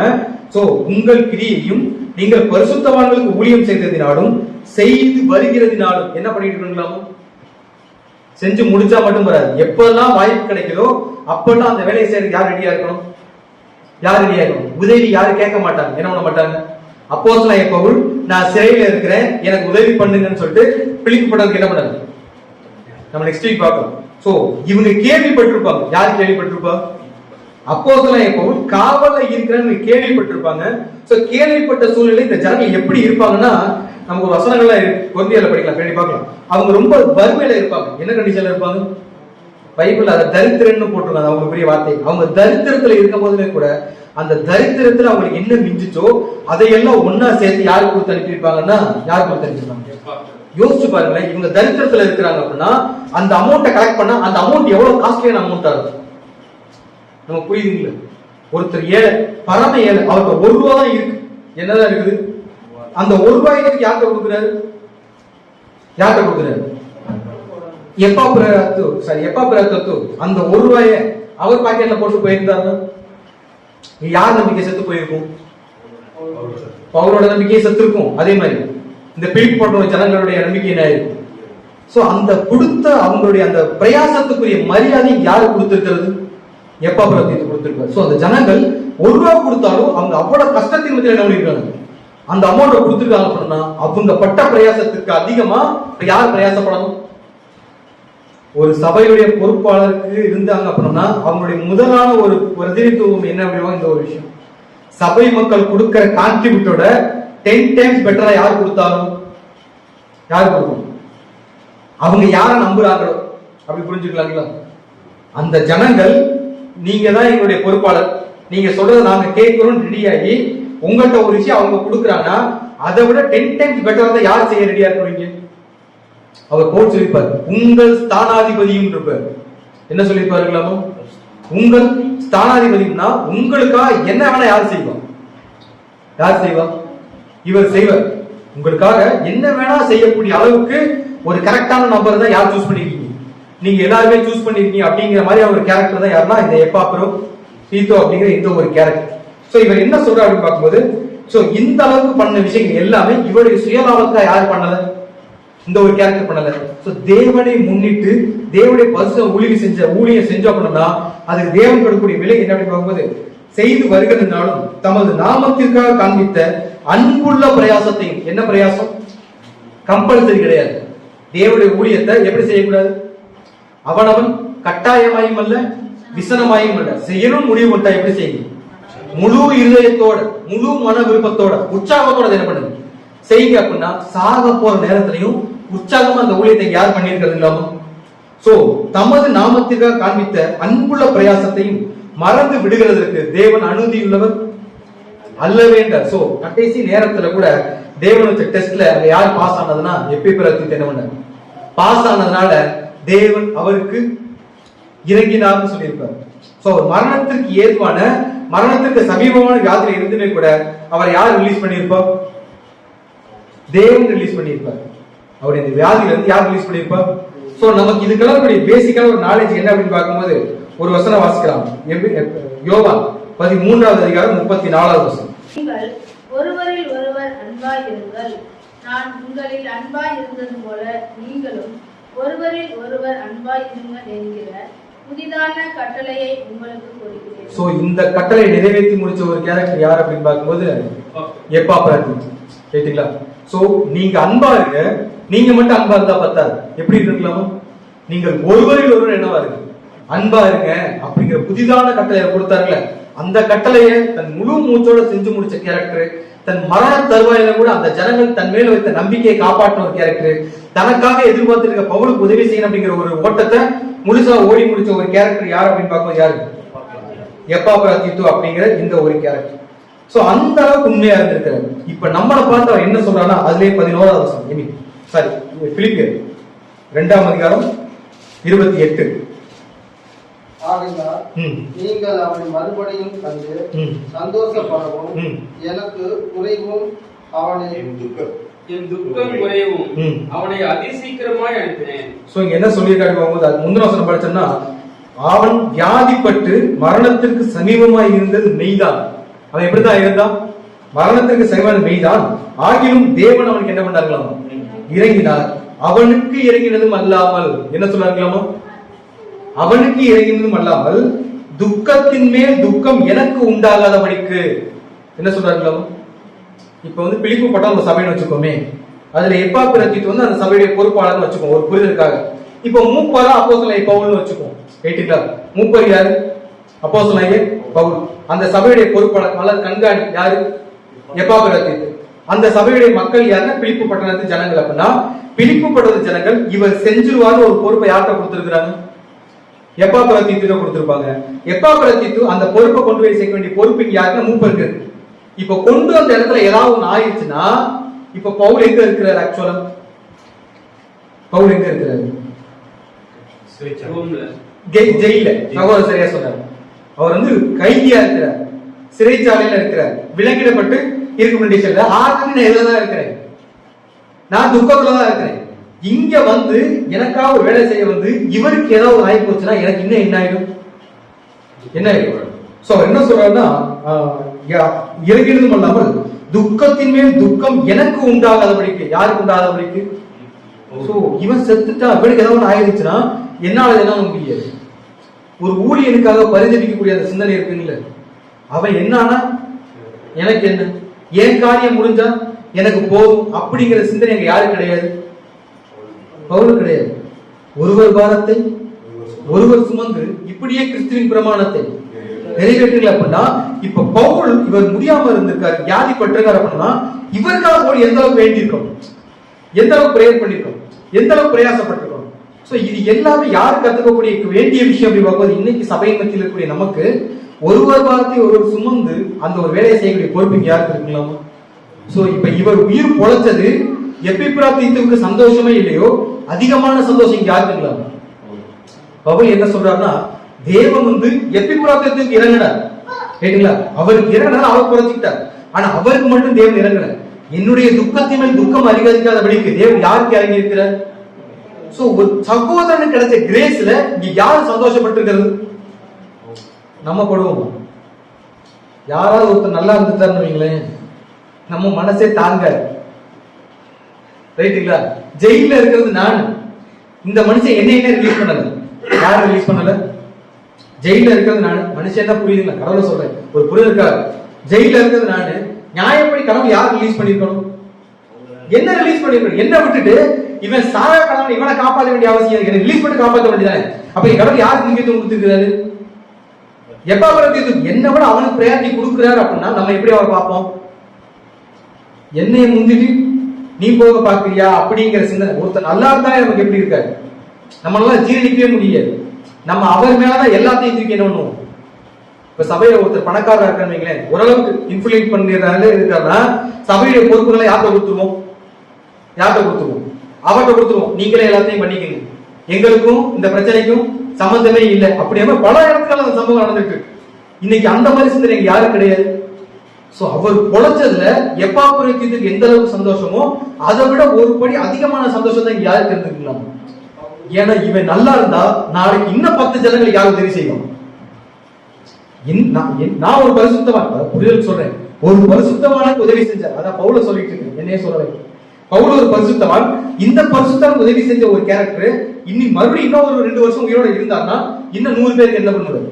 சோ உங்கள் கிரியையும் நீங்கள் பரிசுத்தவான்களுக்கு ஊழியம் செய்ததினாலும் செய்து வருகிறதினாலும் என்ன பண்ணிட்டு இருக்கீங்களாமோ? செஞ்சு முடிச்சா மட்டும் வராது. எப்பெல்லாம் வாய்ப்பு கிடைக்குதோ அப்பெல்லாம் அந்த வேலையை செய்யறதுக்கு யார் ரெடியா இருக்கணும்? யார் ரெடியா இருக்கணும்? உதவி யாரும் கேட்க மாட்டாங்க, என்ன பண்ண மாட்டாங்க. அப்போஸ்தலனாகிய பவுல் நான் சிறையில இருக்கிறேன், எனக்கு உதவி பண்ணுங்கன்னு சொல்லிட்டு பிலிப்பு பட்டணத்துக்கு என்ன பண்ணாங்க? நம்ம நெக்ஸ்ட் வீக் பார்க்கலாம். சோ இவங்க கேள்விப்பட்டிருப்பாங்க. யார் கேள்விப்பட்டிருப்பா? அப்போஸ்தலனாகிய பவுல் காவல்ல இருக்கிறன்னு கேள்விப்பட்டிருப்பாங்க. சோ கேள்விப்பட்ட சூழ்நிலை இந்த ஜனங்கள் எப்படி இருப்பாங்கன்னா, நமக்கு ஒரு வசனங்கள்லாம் இருக்கு, கொரிந்தியர்ல படிக்கலாம், பின்னாடி பார்க்கலாம். அவங்க ரொம்ப வறுமையில இருப்பாங்க. என்ன கண்டிஷன்ல இருப்பாங்க? பைபிள் அதை தரித்திரன்னு போட்டிருக்காங்க. அவங்க பெரிய வார்த்தை. அவங்க தரித்திரத்துல இருக்கும் போதுமே கூட அந்த தரித்திரத்துல அவங்களுக்கு என்ன மிஞ்சிச்சோ அதையெல்லாம் ஒன்னா சேர்த்து யாரு கொடுத்து அனுப்பியிருப்பாங்கன்னா, யாரு கொடுத்து அனுப்பியிருப்பாங்க? யோசிச்சு பாருங்களேன். இவங்க தரித்திரத்துல இருக்கிறாங்க அப்படின்னா அந்த அமௌண்ட்டை கலெக்ட் பண்ணா அந்த அமௌண்ட் எவ்வளவு காஸ்ட்லியான அமௌண்டா இருக்கும் நமக்கு புரியுதுங்களா? ஒருத்தர் ஏழை, பரம ஏழை, அவருக்கு 1 ரூபா தான் இருக்கு. என்னதான் இருக்குது? அந்த 1 ரூபாய்க்கு யார்கிட்ட கொடுக்குறாரு? யார்கிட்ட கொடுக்குறாரு? எப்பாப்ரோதித்து அந்த 1 ரூபாய அவர் பாக்கெட்ல போட்டு போயிருந்தாரு. யார் நம்பிக்கை செத்து போயிருக்கும்? பவுலோட நம்பிக்கையை செத்து இருக்கும். அதே மாதிரி இந்த பிலிப்பு போன்ற ஜனங்களுடைய நம்பிக்கை என்ன இருக்கும்? சோ அந்த கொடுத்த அவங்களுடைய அந்த பிரயாசத்துக்குரிய மரியாதை யாரு கொடுத்திருக்கிறது? எப்பாப்ரோதித்து கொடுத்திருக்காரு. சோ அந்த ஜனங்கள் 1 ரூபா கொடுத்தாலும் அவங்க அவ்வளவு கஷ்டத்தின் மத்தியில் என்ன பண்ணிருக்காங்க? அந்த அமௌண்ட்டை கொடுத்துருக்காங்க அப்படின்னா அவங்க பட்ட பிரயாசத்துக்கு அதிகமா யார் பிரயாசப்படணும்? ஒரு சபையுடைய பொறுப்பாளருக்கு இருந்தாங்க அப்படின்னா அவங்களுடைய முதலான ஒரு பிரதிநிதித்துவம் என்ன அப்படின்னா இந்த ஒரு விஷயம். சபை மக்கள் கொடுக்கிற கான்ட்ரிபியூட்டோட 10 டைம்ஸ் பெட்டரா யார் கொடுத்தாலும் யார் கொடுக்கணும்? அவங்க யாரை நம்புறாங்களோ அப்படி புரிஞ்சுக்கலாங்களா? அந்த ஜனங்கள் நீங்க தான் எங்களுடைய பொறுப்பாளர், நீங்க சொல்றதை நாங்க கேட்கிறோம் ரெடியாகி உங்கள்கிட்ட ஒரு விஷயம் அவங்க கொடுக்குறாங்கன்னா அதை விட 10 டைம்ஸ் பெட்டரா தான் யார் செய்ய ரெடியா இருக்கிறீங்க? அவர் போல் சொல்லியிருப்பார், உங்கள் ஸ்தானாதிபதியும் இருப்பார். என்ன சொல்லியிருப்பாருங்களாமோ? உங்கள் ஸ்தானாதிபதினா உங்களுக்காக என்ன வேணா யார் செய்வா? யார் செய்வா? இவர் செய்வார். உங்களுக்காக என்ன வேணா செய்யக்கூடிய அளவுக்கு ஒரு கரெக்டான நபர் தான் யார் சூஸ் பண்ணிருக்கீங்க? நீங்க எல்லாருமே சூஸ் பண்ணிருக்கீங்க அப்படிங்கிற மாதிரி ஒரு கேரக்டர் தான் யாருன்னா இந்த எப்பாப்ரோ தீத்தோ அப்படிங்கிற இந்த ஒரு கேரக்டர். சோ இவர் என்ன சொல்றாரு அப்படின்னு பார்க்கும்போது, சோ இந்த அளவுக்கு பண்ண விஷயங்கள் எல்லாமே இவருடைய சுயலாபத்தை யார் பண்ணல? இந்த ஒரு கேரக்டர் பண்ணல. சோ தேவனை முன்னிட்டு தேவனுடைய பரிசுத்த ஊழியம் செஞ்சோம் அப்படின்னா அதுக்கு தேவன் கொடுக்கக்கூடிய விலை என்ன அப்படின்னு பார்க்கும்போது, செய்து வருகிறதுனாலும் தமது நாமத்திற்காக காண்பித்த அன்புள்ள பிரயாசத்தையும். என்ன பிரயாசம்? கம்பல்சரி கிடையாது. தேவனுடைய ஊழியத்தை எப்படி செய்யக்கூடாது? அவனவன் கட்டாயமாயும் அல்ல, விசனமாயும் அல்ல, செய்யணும் முடிவு கொண்டா எப்படி செய்யணும்? முழு இருதயத்தோட, முழு மன விருப்பத்தோட, உற்சாகத்தோட என்ன பண்ணுங்க செய்யுங்க. அப்படின்னா சாக போற நேரத்திலையும் உற்சாகமா அந்த ஊழியத்தை யார் பண்ணியிருக்கிறது இல்லாம, சோ தமது நாமத்திற்காக காண்பித்த அன்புள்ள பிரயாசத்தையும் மறந்து விடுகிறதற்கு தேவன் அனுமதியுள்ளவர் அல்லவேண்டார். சோ கடைசி நேரத்துல கூட தேவனுடைய டெஸ்ட்ல அங்க யார் பாஸ் ஆனதுன்னா எப்பிரத்தி என்ன பண்ணார்? பாஸ் ஆனதுனால தேவன் அவருக்கு இறங்கினார்னு சொல்லியிருப்பார். சோ அவர் மரணத்திற்கு ஏதுவான, மரணத்திற்கு சமீபமான வியாதியில இருந்துமே கூட அவரை யார் ரிலீஸ் பண்ணியிருப்பார்? தேவன் ரிலீஸ் பண்ணியிருப்பார். அவர் இந்த வியாதியில இருந்து யார் ரிலீஸ் பண்ணியிருப்பார்? சோ நமக்கு இதுக்கெல்லாம் பேசிக்கான ஒரு நாலேஜ் என்ன அப்படின்னு பார்க்கும்போது ஒரு வசனம் வாசிக்கலாம். யோவான் 13வது அதிகாரம் 34வது வசனம். நீங்கள் ஒருவரில் ஒருவர் அன்பாய் இருங்கள், நான் உங்களில் அன்பாய் இருந்தது போல நீங்களும் ஒருவரில் ஒருவர் அன்பாய் இருங்கள் என்கிற புதிதான கட்டளையை உங்களுக்கு கொடுக்கிறேன். சோ இந்த கட்டளை நிறைவேற்றி முடிச்ச ஒரு கேரக்டர் யார் அப்படின்னு பார்க்கும்போது எப்பாப்ராத்தி. கேட்டீங்களா? சோ நீங்க அன்பா இருங்க. நீங்க மட்டும் அன்பா இருந்தா பத்தாது. எப்படி இருக்கலாமோ நீங்கள் ஒருவரில் ஒருவர் என்னவா இருக்கு? அன்பா இருங்க அப்படிங்கிற புதிதான கட்டளையை கொடுத்தாருல, அந்த கட்டளையை தன் முழு மூச்சோட செஞ்சு முடிச்ச கேரக்டர். தன் மரண தருவாயில கூட அந்த ஜனங்கள் தன் மேல வைத்த நம்பிக்கையை காப்பாற்றின ஒரு கேரக்டர். தனக்காக எதிர்பார்த்திருக்க பவுலுக்கு உதவி செய்யணும் அப்படிங்கிற ஒரு ஓட்டத்தை முழுசா ஓடி முடிச்ச ஒரு கேரக்டர் யார் அப்படின்னு பார்க்கும்? யாரு? எப்பாப்ராத்தீத்து அப்படிங்கிற இந்த ஒரு கேரக்டர். சோ அந்த அளவுக்கு உண்மையா இருந்திருக்கிறார். இப்ப நம்மளை பார்த்து அவர் என்ன சொல்றாருன்னா அதுலயே 11வது வசனம், சாரி பிலிப்பியர் 2ஆம் அதிகாரம் 28. ஆகையால் நீங்கள் அவனை மறுபடியும் கண்டு சந்தோஷப்படவும் எனக்கு குறைவும் அவனை என் துக்கம் குறைவும் அவனை அதிசீக்கிரமாய் அனுப்பினேன். சோ இங்க என்ன சொல்லியிருக்காரு போகும்போது அது முந்தின வசனம் படிச்சோம்னா, அவன் வியாதிப்பட்டு மரணத்திற்கு சமீபமாய் இருந்தது மெய்தான். அவன் எப்படிதான் இருந்தான்? மரணத்திற்கு சமீபமான மெய்தான். ஆகிலும் தேவன் அவனுக்கு என்ன பண்ணார்களாம்? இறங்கினார். அவனுக்கு இறங்கினதும் அல்லாமல் என்ன சொன்னார்களாமா? அவனுக்கு இறங்கினதும் அல்லாமல் துக்கத்தின் மேல் துக்கம் எனக்கு உண்டாகாதபடிக்கு என்ன சொல்றார்களாமா? இப்ப பிலிப்பு பட்டம் அந்த சபைன்னு வச்சுக்கோமே, அதுல எப்பாப்ராத்தீத்து அந்த சபையுடைய பொறுப்பாளர்னு வச்சுக்கோம் ஒரு புரிதலுக்காக. இப்ப மூப்பரா அப்போஸ்தலனாகிய பவுல்னு வச்சுக்கோம். கேட்டீங்களா? மூப்பர் யாரு? அப்போஸ்தலனாகிய பவுல். அந்த சபையுடைய பொறுப்பாளர் அல்லது கண்காணி யாரு? எப்பாப்ராத்தீத்து. அந்த சபையுடைய மக்கள் யாருன்னா பிலிப்பு பட்டணத்து ஜனங்கள். அப்படின்னா பிலிப்பு பட்டணத்து ஜனங்கள் இவர் செஞ்சிருவான்னு ஒரு பொறுப்பை யார்கிட்ட கொடுத்திருக்கிறாங்க? எப்பாப்ராத்தீத்து கொடுத்திருப்பாங்க. எப்பாப்ராத்தீத்து அந்த பொறுப்பை கொண்டு போய் சேர்க்க வேண்டிய பொறுப்பு யாருன்னா மூப்பருக்கு. இப்ப கொண்டு அந்த இடத்துல ஏதாவது ஒண்ணு ஆயிடுச்சுன்னா இப்ப பவுல் எங்க இருக்கிறார்? ஆக்சுவலா பவுல் எங்க இருக்கிறாரு? ஜெயில. சகோதரர் சரியா சொன்னார். அவர் கைதியா இருக்கிறார், சிறைச்சாலையில இருக்கிறார், விலங்கிடப்பட்டு இருக்க கண்டிஷன்ல. ஆல்ரெடி நான் எதுலதான் இருக்கிறேன்? நான் துக்கத்துலதான் இருக்கிறேன். இங்க எனக்காக ஒரு வேலை செய்ய இவருக்கு ஏதாவது ஒரு ஆகி போச்சுன்னா எனக்கு இன்னும் என்ன ஆயிடும்? என்ன ஆயிடும்? சோ என்ன சொல்றாருன்னா, இறங்கினதும் அல்லாமல் துக்கத்தின் மேல் துக்கம் எனக்கு உண்டாகாதபடிக்கு. யாருக்கு உண்டாகாதபடிக்கு? சோ இவன் செத்துட்டா இவனுக்கு ஏதாவது ஆயிடுச்சுன்னா என்னால என்ன முடியாது? ஒரு ஊழியனுக்காக பரிதவிக்கக்கூடிய அந்த சிந்தனை இருக்குங்கள, அவன் என்னானா எனக்கு என்ன, என் காரியம் முடிஞ்சா எனக்கு போதும் அப்படிங்கிற சிந்தனை அங்க யாரும் கிடையாது. பவுல் கிடையாது. ஒருவர் பாரத்தை ஒருவர் சுமந்து இப்படியே கிறிஸ்துவின் பிரமாணத்தை நிறைவேற்றல அப்படின்னா, இப்ப பவுல் இவர் முடியாம இருந்திருக்காரு, வியாதி பட்டிருக்காரு அப்படின்னா இவருக்காக போய் எந்த அளவுக்கு வேண்டியிருக்கோம், எந்த அளவுக்கு பிரேயர் பண்ணிருக்கோம், எந்த அளவுக்கு பிரயாசப்பட்டிருக்கோம். சோ இது எல்லாமே யாரு கத்துக்கக்கூடிய வேண்டிய விஷயம் அப்படி பார்க்கும்போது இன்னைக்கு சபை மத்தியில் இருக்கக்கூடிய நமக்கு ஒருவர் வார்த்தை ஒருவர் சுமந்து அந்த ஒரு வேலையை செய்யக்கூடிய பொறுப்பு யாருக்கு இருக்கலாமா? சோ இப்ப இவர் உயிர் பொழைச்சது எப்பிப்ராத்தீத்துக்கு சந்தோஷமே இல்லையோ அதிகமான சந்தோஷம் இங்க யாருக்கு இருக்கலாமா? பவுல் என்ன சொல்றாருன்னா, தேவன் எப்பிப்ராத்தீத்துக்கு இறங்கினார் கேட்டீங்களா, அவருக்கு இறங்கினார், அவர் குறைச்சிக்கிட்டார். ஆனா அவருக்கு மட்டும் தேவன் இறங்கல. என்னுடைய துக்கத்தின் மேல் துக்கம் அதிகரிக்காதபடிக்கு தேவன் யாருக்கு இறங்கி இருக்கிறார்? சோ ஒரு சகோதரனுக்கு கிடைச்ச கிரேஸ்ல இங்க யார் சந்தோஷப்பட்டிருக்கிறது? நம்ம படுவோம். யாராவது ஒருத்தர் நல்லா இருந்துட்டாருன்னு வைங்களேன், நம்ம மனசே தாங்க. ரைட்டுங்களா? ஜெயில இருக்கிறது நான், இந்த மனுஷன் என்ன ரிலீஸ் பண்ணல, யாரும் ரிலீஸ் பண்ணல. ஜெயில இருக்கிறது நானு. மனுஷன் என்ன புரியுதுங்களா? கடவுளை சொல்றேன், ஒரு புரிதல் இருக்காரு. ஜெயில இருக்கிறது நானு. நியாயப்படி கடவுள் யார் ரிலீஸ் பண்ணிருக்கணும்? என்ன ரிலீஸ் பண்ணிருக்கணும்? என்ன விட்டுட்டு இவன் சாக கடவுள் இவனை காப்பாற்ற வேண்டிய அவசியம், என்ன ரிலீஸ் பண்ணி காப்பாற்ற வேண்டியதானே? அப்ப கடவுள் யாருக்கு முக்கியத்துவம் கொடுத்திருக்கிறாரு? எப்பாபரத்துக்கு என்ன விட அவனுக்கு பிரயாரிட்டி கொடுக்கிறாரு அப்படின்னா நம்ம எப்படி அவரை பார்ப்போம்? என்னைய முந்திட்டு நீ போக பாக்குறியா அப்படிங்கிற சிந்தனை. ஒருத்தர் நல்லா இருந்தா நமக்கு எப்படி இருக்காரு? நம்மளால ஜீரணிக்கவே முடியாது. நம்ம அவர் மேலதான் எல்லாத்தையும் தூக்கி என்ன பண்ணுவோம்? இப்ப சபையில ஒருத்தர் பணக்காரா இருக்கான்னு வைங்களேன், ஓரளவுக்கு இன்ஃபுளுன்ஸ் பண்ணிடுறாரு இருக்காருன்னா சபையுடைய பொறுப்புகளை யார்கிட்ட கொடுத்துருவோம்? யார்கிட்ட கொடுத்துருவோம்? அவர்கிட்ட கொடுத்துருவோம். நீங்களே எல்லாத்தையும் பண்ணிக்கங்க, எங்களுக்கும் இந்த பிரச்சனைக்கும் சம்பந்தமே இல்லை. அப்படியே பல இடத்துல அந்த சம்பவம் நடந்துருக்கு. இன்னைக்கு அந்த மாதிரி சிந்தனை யாரும் கிடையாது. சோ அவர் பொழைச்சதுல எப்பாபரத்துக்கு எந்த அளவுக்கு சந்தோஷமோ அதை விட ஒரு படி அதிகமான சந்தோஷம் தான் இங்க யாருக்கு இருந்துக்கலாம். ஏன்னா இவன் நல்லா இருந்தா நாளைக்கு இன்னும் 10 ஜனங்களுக்கு யாரும் உதவி செய்வோம். நான் ஒரு பரிசுத்தவான், புரிதல் சொல்றேன், ஒரு பரிசுத்தவானுக்கு உதவி செஞ்சார். அதான் பவுல சொல்லிட்டு இருக்கேன், என்னைய சொல்லலை. பவுல் ஒரு பரிசுத்தவான். இந்த பரிசுத்தவான் உதவி செஞ்ச ஒரு கேரக்டர் இன்னும் மறுபடியும் இன்னும் ஒரு 2 வருஷம் உயிரோட இருந்தாருன்னா இன்னும் 100 பேருக்கு என்ன பண்ணுவார்?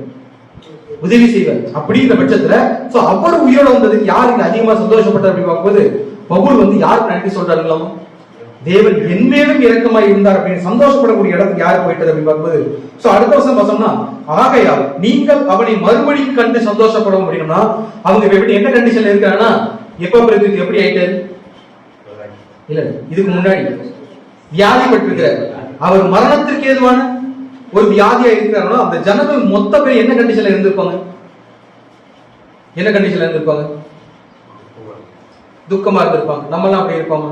உதவி செய்வார். அப்படிங்கிற பட்சத்துல சோ அவர் உயிரோட வந்ததுக்கு யார் இங்க அதிகமா சந்தோஷப்பட்டார் அப்படின்னு பார்க்கும்போது பவுல் யாருக்கு நன்றி சொல்றாருங்களாமா? தேவன் என்மேலும் இரக்கமாய் இருந்தார் அப்படின்னு சந்தோஷப்படக்கூடிய இடத்துக்கு யாரு போயிட்டது அப்படின்னு பார்க்கும்போது சோ அடுத்த வருஷம் சொன்னா, ஆகையால் நீங்கள் அவனை மறுபடியும் கண்டு சந்தோஷப்படவும் அப்படின்னா அவங்க எப்படி என்ன கண்டிஷன்ல இருக்காங்கன்னா எப்பாபரத்துக்கு எப்படி ஆயிட்டாரு? இல்ல இதுக்கு முன்னாடி வியாதிப்பட்டிருக்கிறார். அவர் மரணத்திற்கு ஏதுவான ஒரு வியாதியா இருக்கிறாரோ அந்த ஜனங்கள் மொத்த பேர் என்ன கண்டிஷன்ல இருந்திருப்பாங்க? என்ன கண்டிஷன்ல இருந்திருப்பாங்க? துக்கமா இருந்திருப்பாங்க. நம்ம எல்லாம் அப்படி இருப்பாங்க.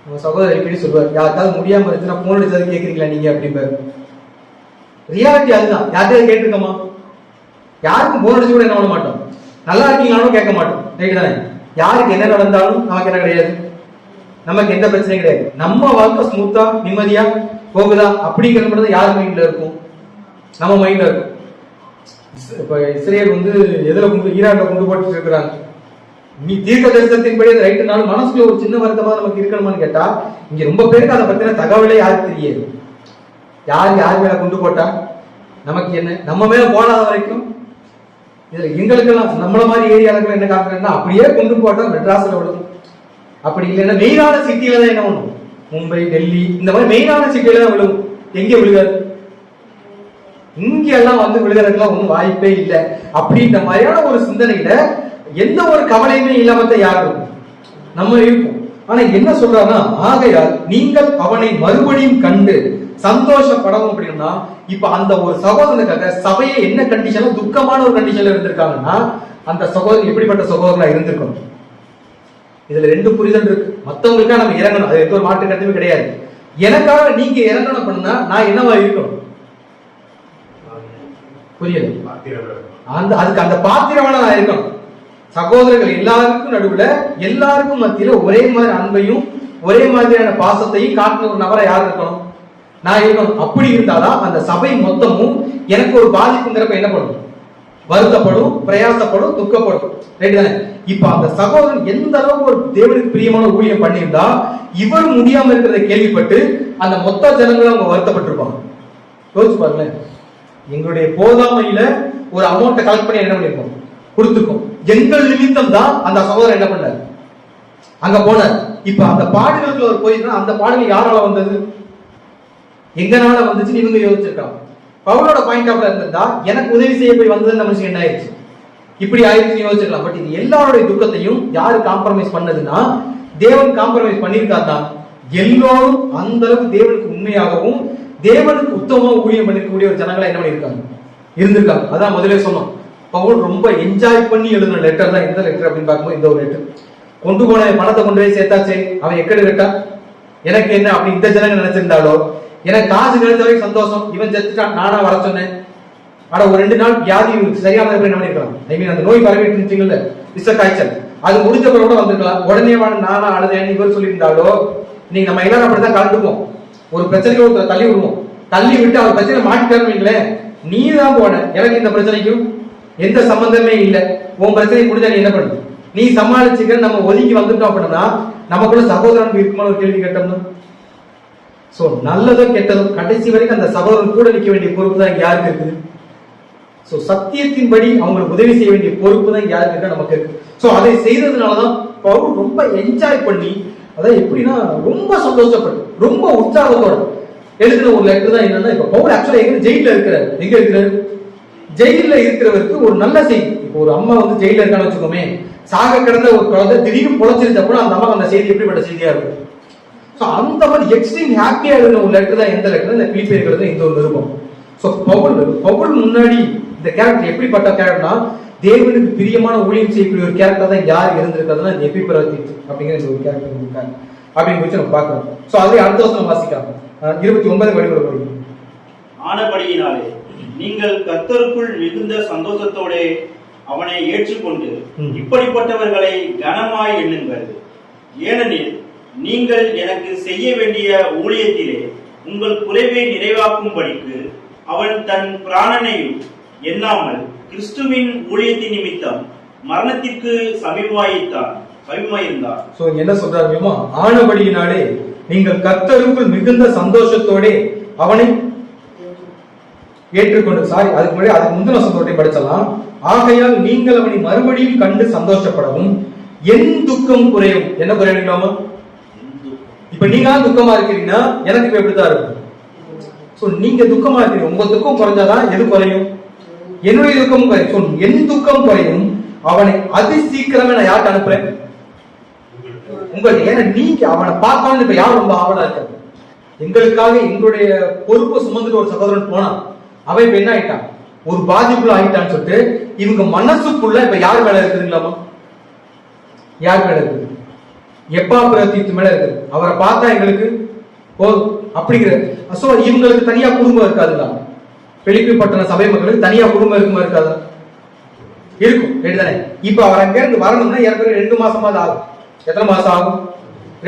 நம்ம சகோதரர் அடிக்கடி சொல்வார், யாருக்காவது முடியாம இருந்துச்சுன்னா போன் அடிச்சது கேக்குறீங்களா நீங்க அப்படிம்பாரு. ரியாலிட்டி அதுதான். யார்கிட்ட கேட்டிருக்கோமா? யாருக்கும் போன் அடிச்சு கூட என்ன பண்ண மாட்டோம், நல்லா இருக்கீங்களாலும் கேட்க மாட்டோம். ரைட் தானே? யாருக்கு என்ன நடந்தாலும் நமக்கு என்ன கிடையாது, நமக்கு எந்த பிரச்சனையும் கிடையாது. நம்ம வாழ்க்கை ஸ்மூத்தா நிம்மதியா போகுதா அப்படிங்கிறது மட்டும் தான் யார் மைண்ட்ல இருக்கும்? நம்ம மைண்ட்ல இருக்கும். இப்ப இஸ்ரேல் எதுல ஈரான்ல கொண்டு போட்டு இருக்கிறாங்க. நீ தீர்க்க தரிசனத்தின்படி ரைட்டு நாள் மனசுல ஒரு சின்ன வருத்தமா நமக்கு இருக்கணுமான்னு கேட்டா இங்க ரொம்ப பேருக்கு அதை பத்தின தகவலே யாருக்கு தெரியாது. யார் மேல கொண்டு போட்டா நமக்கு என்ன, நம்ம மேல போடாத வரைக்கும் இதுல எங்களுக்கு எல்லாம் நம்மள மாதிரி ஏரியாவுக்கு என்ன காட்டுறேன்னா அப்படியே கொண்டு போட்டா மெட்ராஸ்ல விழுகும். அப்படி இல்லைன்னா மெயினான சிட்டியில தான் என்ன பண்ணும், மும்பை டெல்லி இந்த மாதிரி மெயினான சிட்டியில தான் விழுகும். எங்க விழுகாது, இங்க எல்லாம் விழுகிறதுக்குலாம் ஒன்றும் வாய்ப்பே இல்லை. அப்படின்ற மாதிரியான ஒரு சிந்தனையில எந்த ஒரு கவலையுமே இல்லாம யார் இருக்கும், நம்ம இருப்போம். ஆனா என்ன சொல்றாருன்னா, ஆகையால் நீங்கள் அவனை மறுபடியும் கண்டு சந்தோஷப்படவும் அப்படின்னா இப்ப அந்த ஒரு சகோதரனுக்காக சபையை என்ன கண்டிஷன்ல துக்கமான ஒரு கண்டிஷன்ல இருந்திருக்காங்கன்னா அந்த சகோதரன் எப்படிப்பட்ட சகோதரனா இருந்திருக்கணும். இதுல 2 புரிதல் இருக்கு. மத்தவங்களுக்கா நம்ம இறங்கணும், அது எந்த ஒரு மாற்று கருத்துமே கிடையாது. எனக்காக நீங்க இறங்கணும் அப்படின்னா நான் என்னவா இருக்கணும்? புரியல? அதுக்கு அந்த பாத்திரமான நான் இருக்கணும். சகோதரர்கள் எல்லாருக்கும் நடுவுல எல்லாருக்கும் மத்தியில ஒரே மாதிரி அன்பையும் ஒரே மாதிரியான பாசத்தையும் காட்டின ஒரு நபரை யார் இருக்கணும்? நான் இருக்கணும். அப்படி இருந்தாதான் அந்த சபை மொத்தமும் எனக்கு ஒரு பாதிப்புங்கிறப்ப என்ன பண்ணும்? வருத்தப்படும், பிரயாசப்படும், துக்கப்படும். ரைட் தானே? இப்ப அந்த சகோதரன் எந்த அளவுக்கு ஒரு தேவனுக்கு பிரியமான ஊழியம் பண்ணியிருந்தா இவர் முடியாம இருக்கிறத கேள்விப்பட்டு அந்த மொத்த ஜனங்களும் அவங்க வருத்தப்பட்டிருப்பாங்க. யோசிச்சு பாருங்களேன். எங்களுடைய போதாமையில ஒரு அமௌண்ட்டை கலெக்ட் பண்ணி என்ன பண்ணிருக்கோம், கொடுத்துருக்கோம். எங்கள் நிமித்தம் தான் அந்த சகோதரன் என்ன பண்ணார், அங்க போனார். இப்ப அந்த பாடுகளுக்கு அவர் போயிருந்தா அந்த பாடுகள் யாரால வந்தது, எங்கனால வந்துச்சுன்னு இவங்க யோசிச்சிருக்காங்க. பவுலோட பாயிண்ட் ஆஃப் இருந்திருந்தா எனக்கு உதவி செய்ய போய் வந்தது நம்ம என்ன ஆயிடுச்சு, இப்படி ஆயிடுச்சு யோசிச்சிருக்கலாம். பட் இது எல்லாருடைய துக்கத்தையும் யாரு காம்ப்ரமைஸ் பண்ணதுன்னா தேவன் காம்ப்ரமைஸ் பண்ணிருக்காருதான். எல்லோரும் அந்த அளவுக்கு தேவனுக்கு உண்மையாகவும் தேவனுக்கு உத்தமமா ஊழியம் பண்ணிருக்கக்கூடிய ஒரு ஜனங்களா என்ன பண்ணிருக்காங்க, இருந்திருக்காங்க. அதான் முதலே சொன்னோம், பவுல் ரொம்ப என்ஜாய் பண்ணி எழுதின லெட்டர் தான் எந்த லெட்டர் அப்படின்னு பார்க்கும்போது இந்த ஒரு லெட்டர். கொண்டு போன பணத்தை கொண்டு போய் சேர்த்தாச்சே, அவன் எக்கடு கட்டா எனக்கு என்ன அப்படி இந்த ஜனங்க நினைச்சிருந்தாலோ, எனக்கு காசு கிடைச்ச வரைக்கும் சந்தோஷம், இவன் செத்துட்டான் நானா வர சொன்னேன். ஆனா ஒரு 2 நாள் வியாதி சரியான என்ன பண்ணிருக்கலாம், ஐ மீன் அந்த நோய் பரவிட்டு இருந்துச்சுங்கல்ல, விஷ காய்ச்சல், அது முடிஞ்ச பிறகு கூட வந்திருக்கலாம். உடனே நானா அழுதேன் இவர் சொல்லியிருந்தாலோ, நீங்க நம்ம எல்லாரும் அப்படித்தான் கலந்துக்குவோம். ஒரு பிரச்சனைக்கு ஒருத்தர் தள்ளி விடுவோம், தள்ளி விட்டு அவர் பிரச்சனை மாட்டிட்டாருங்களே, நீ தான் போன, எனக்கு இந்த பிரச்சனைக்கும் எந்த சம்பந்தமே இல்லை, உன் பிரச்சனை முடிஞ்சா நீ என்ன பண்ணு, நீ சமாளிச்சுக்க, நம்ம ஒதுங்கி வந்துட்டோம் அப்படின்னா நமக்குள்ள சகோதரன் இருக்குமான ஒரு கேள்வி கேட்டோம்னா, சோ நல்லதோ கெட்டதோ கடைசி வரைக்கும் அந்த சகோதரன் கூட நிற்க வேண்டிய பொறுப்பு தான் யாருக்கு இருக்குது. சோ சத்தியத்தின்படி அவங்களுக்கு உதவி செய்ய வேண்டிய பொறுப்பு தான் யாருக்கு இருக்கா, நமக்கு இருக்கு. சோ அதை செய்ததுனாலதான் பவுல் ரொம்ப என்ஜாய் பண்ணி, அதாவது எப்படின்னா ரொம்ப சந்தோஷப்பட்டு ரொம்ப உற்சாகத்தோட எழுதின ஒரு லெட்டர் தான் என்னன்னா, இப்ப பவுல் ஆக்சுவலா எங்க ஜெயில இருக்கிறாரு, எங்க இருக்கிறாரு, ஜெயில இருக்கிறவருக்கு ஒரு நல்ல செய்தி. இப்போ ஒரு அம்மா வந்து ஜெயில இருக்கான்னு வச்சுக்கோமே, சாக கிடந்த ஒரு குழந்தை திடீர்னு பொழைச்சிருச்ச கூட அந்த அம்மா அந்த செய்தி எப்படிப்பட்ட செய்தியா இருக்கும். சோ அந்த மாதிரி எக்ஸ்ட்ரீம் ஹாப்பியா எழுதின ஒரு லெட்டர் தான் எந்த லெட்டர், இந்த பிலிப்பியர்கள் இந்த ஒரு நிருபம். சோ பவுல் முன்னாடி இந்த கேரக்டர் எப்படிப்பட்ட கேரக்டர்னா, தேவனுக்கு பிரியமான ஊழியம் செய்யக்கூடிய ஒரு கேரக்டர் தான் யார் இருந்திருக்கிறதுனா இந்த எபிபிரதீத்து அப்படிங்கிற இந்த ஒரு கேரக்டர் இருக்காங்க அப்படின்னு வச்சு நம்ம பார்க்கிறோம். சோ அதுவே அடுத்த வருஷம் வாசிக்கலாம் 29 வழிபட படிக்கும். ஆனபடியினாலே நீங்கள் கர்த்தருக்குள் மிகுந்த சந்தோஷத்தோட அவனை ஏற்றுக்கொண்டு இப்படிப்பட்டவர்களை கனமாய் எண்ணுங்கள். ஏனெனில் நீங்கள் எனக்கு செய்ய வேண்டிய ஊழியத்திலே உங்கள் குறைவை நிறைவாக்கும்படிக்கு அவன் தன் பிராணனையும் எண்ணாமல் கிறிஸ்துவின் ஊழியத்தின் நிமித்தம் மரணத்திற்கு சமீபமாயிருந்தார். சோ என்ன சொல்றாரு, ஆனபடியினாலே நீங்கள் கர்த்தருக்குள் மிகுந்த சந்தோஷத்தோட அவனை ஏற்றுக்கொண்டு, சாரி அதுக்கு முன்னாடி அதுக்கு முந்தின சந்தோஷத்தை படிச்சலாம். ஆகையால் நீங்கள் அவனை மறுபடியும் கண்டு சந்தோஷப்படவும் என் துக்கம் குறையும். என்ன குறையணுங்களாமா, இப்ப நீங்க துக்கமா இருக்கிறீங்கன்னா எனக்கு இப்ப எப்படித்தான் இருக்கும். சோ நீங்க துக்கமா இருக்கிறீங்க, உங்க துக்கம் குறைஞ்சாதான் எது குறையும், என்னுடைய துக்கமும் குறையும். என் துக்கம் குறையும், அவனை அதி சீக்கிரமே நான் யார்கிட்ட அனுப்புறேன், உங்களுக்கு. ஏன்னா நீங்க அவனை பார்த்தாலும் இப்ப யார் ரொம்ப ஆவலா இருக்காது. எங்களுக்காக எங்களுடைய பொறுப்பை சுமந்துட்டு ஒரு சகோதரன் போனான், அவன் இப்ப என்ன ஆயிட்டான், ஒரு பாதிப்புல ஆயிட்டான்னு சொல்லிட்டு இவங்க மனசுக்குள்ள இப்ப யார் மேல இருக்குதுங்களாமா, யார் மேல இருக்குது, எப்பாபிரதீத்து மேல இருக்குது. அவரை பார்த்தா எங்களுக்கு போதும் அப்படிங்கிற. சோ இவங்களுக்கு தனியா குடும்பம் இருக்காதுங்களா, பிலிப்பி பட்டண சபை மக்களுக்கு தனியா குடும்பம் இருக்குமா, இருக்காதா, இருக்கும். இப்ப அவர் அங்க இருந்து வரணும்னா ஏற்கனவே 2 மாசமாவது ஆகும். எத்தனை மாசம் ஆகும்,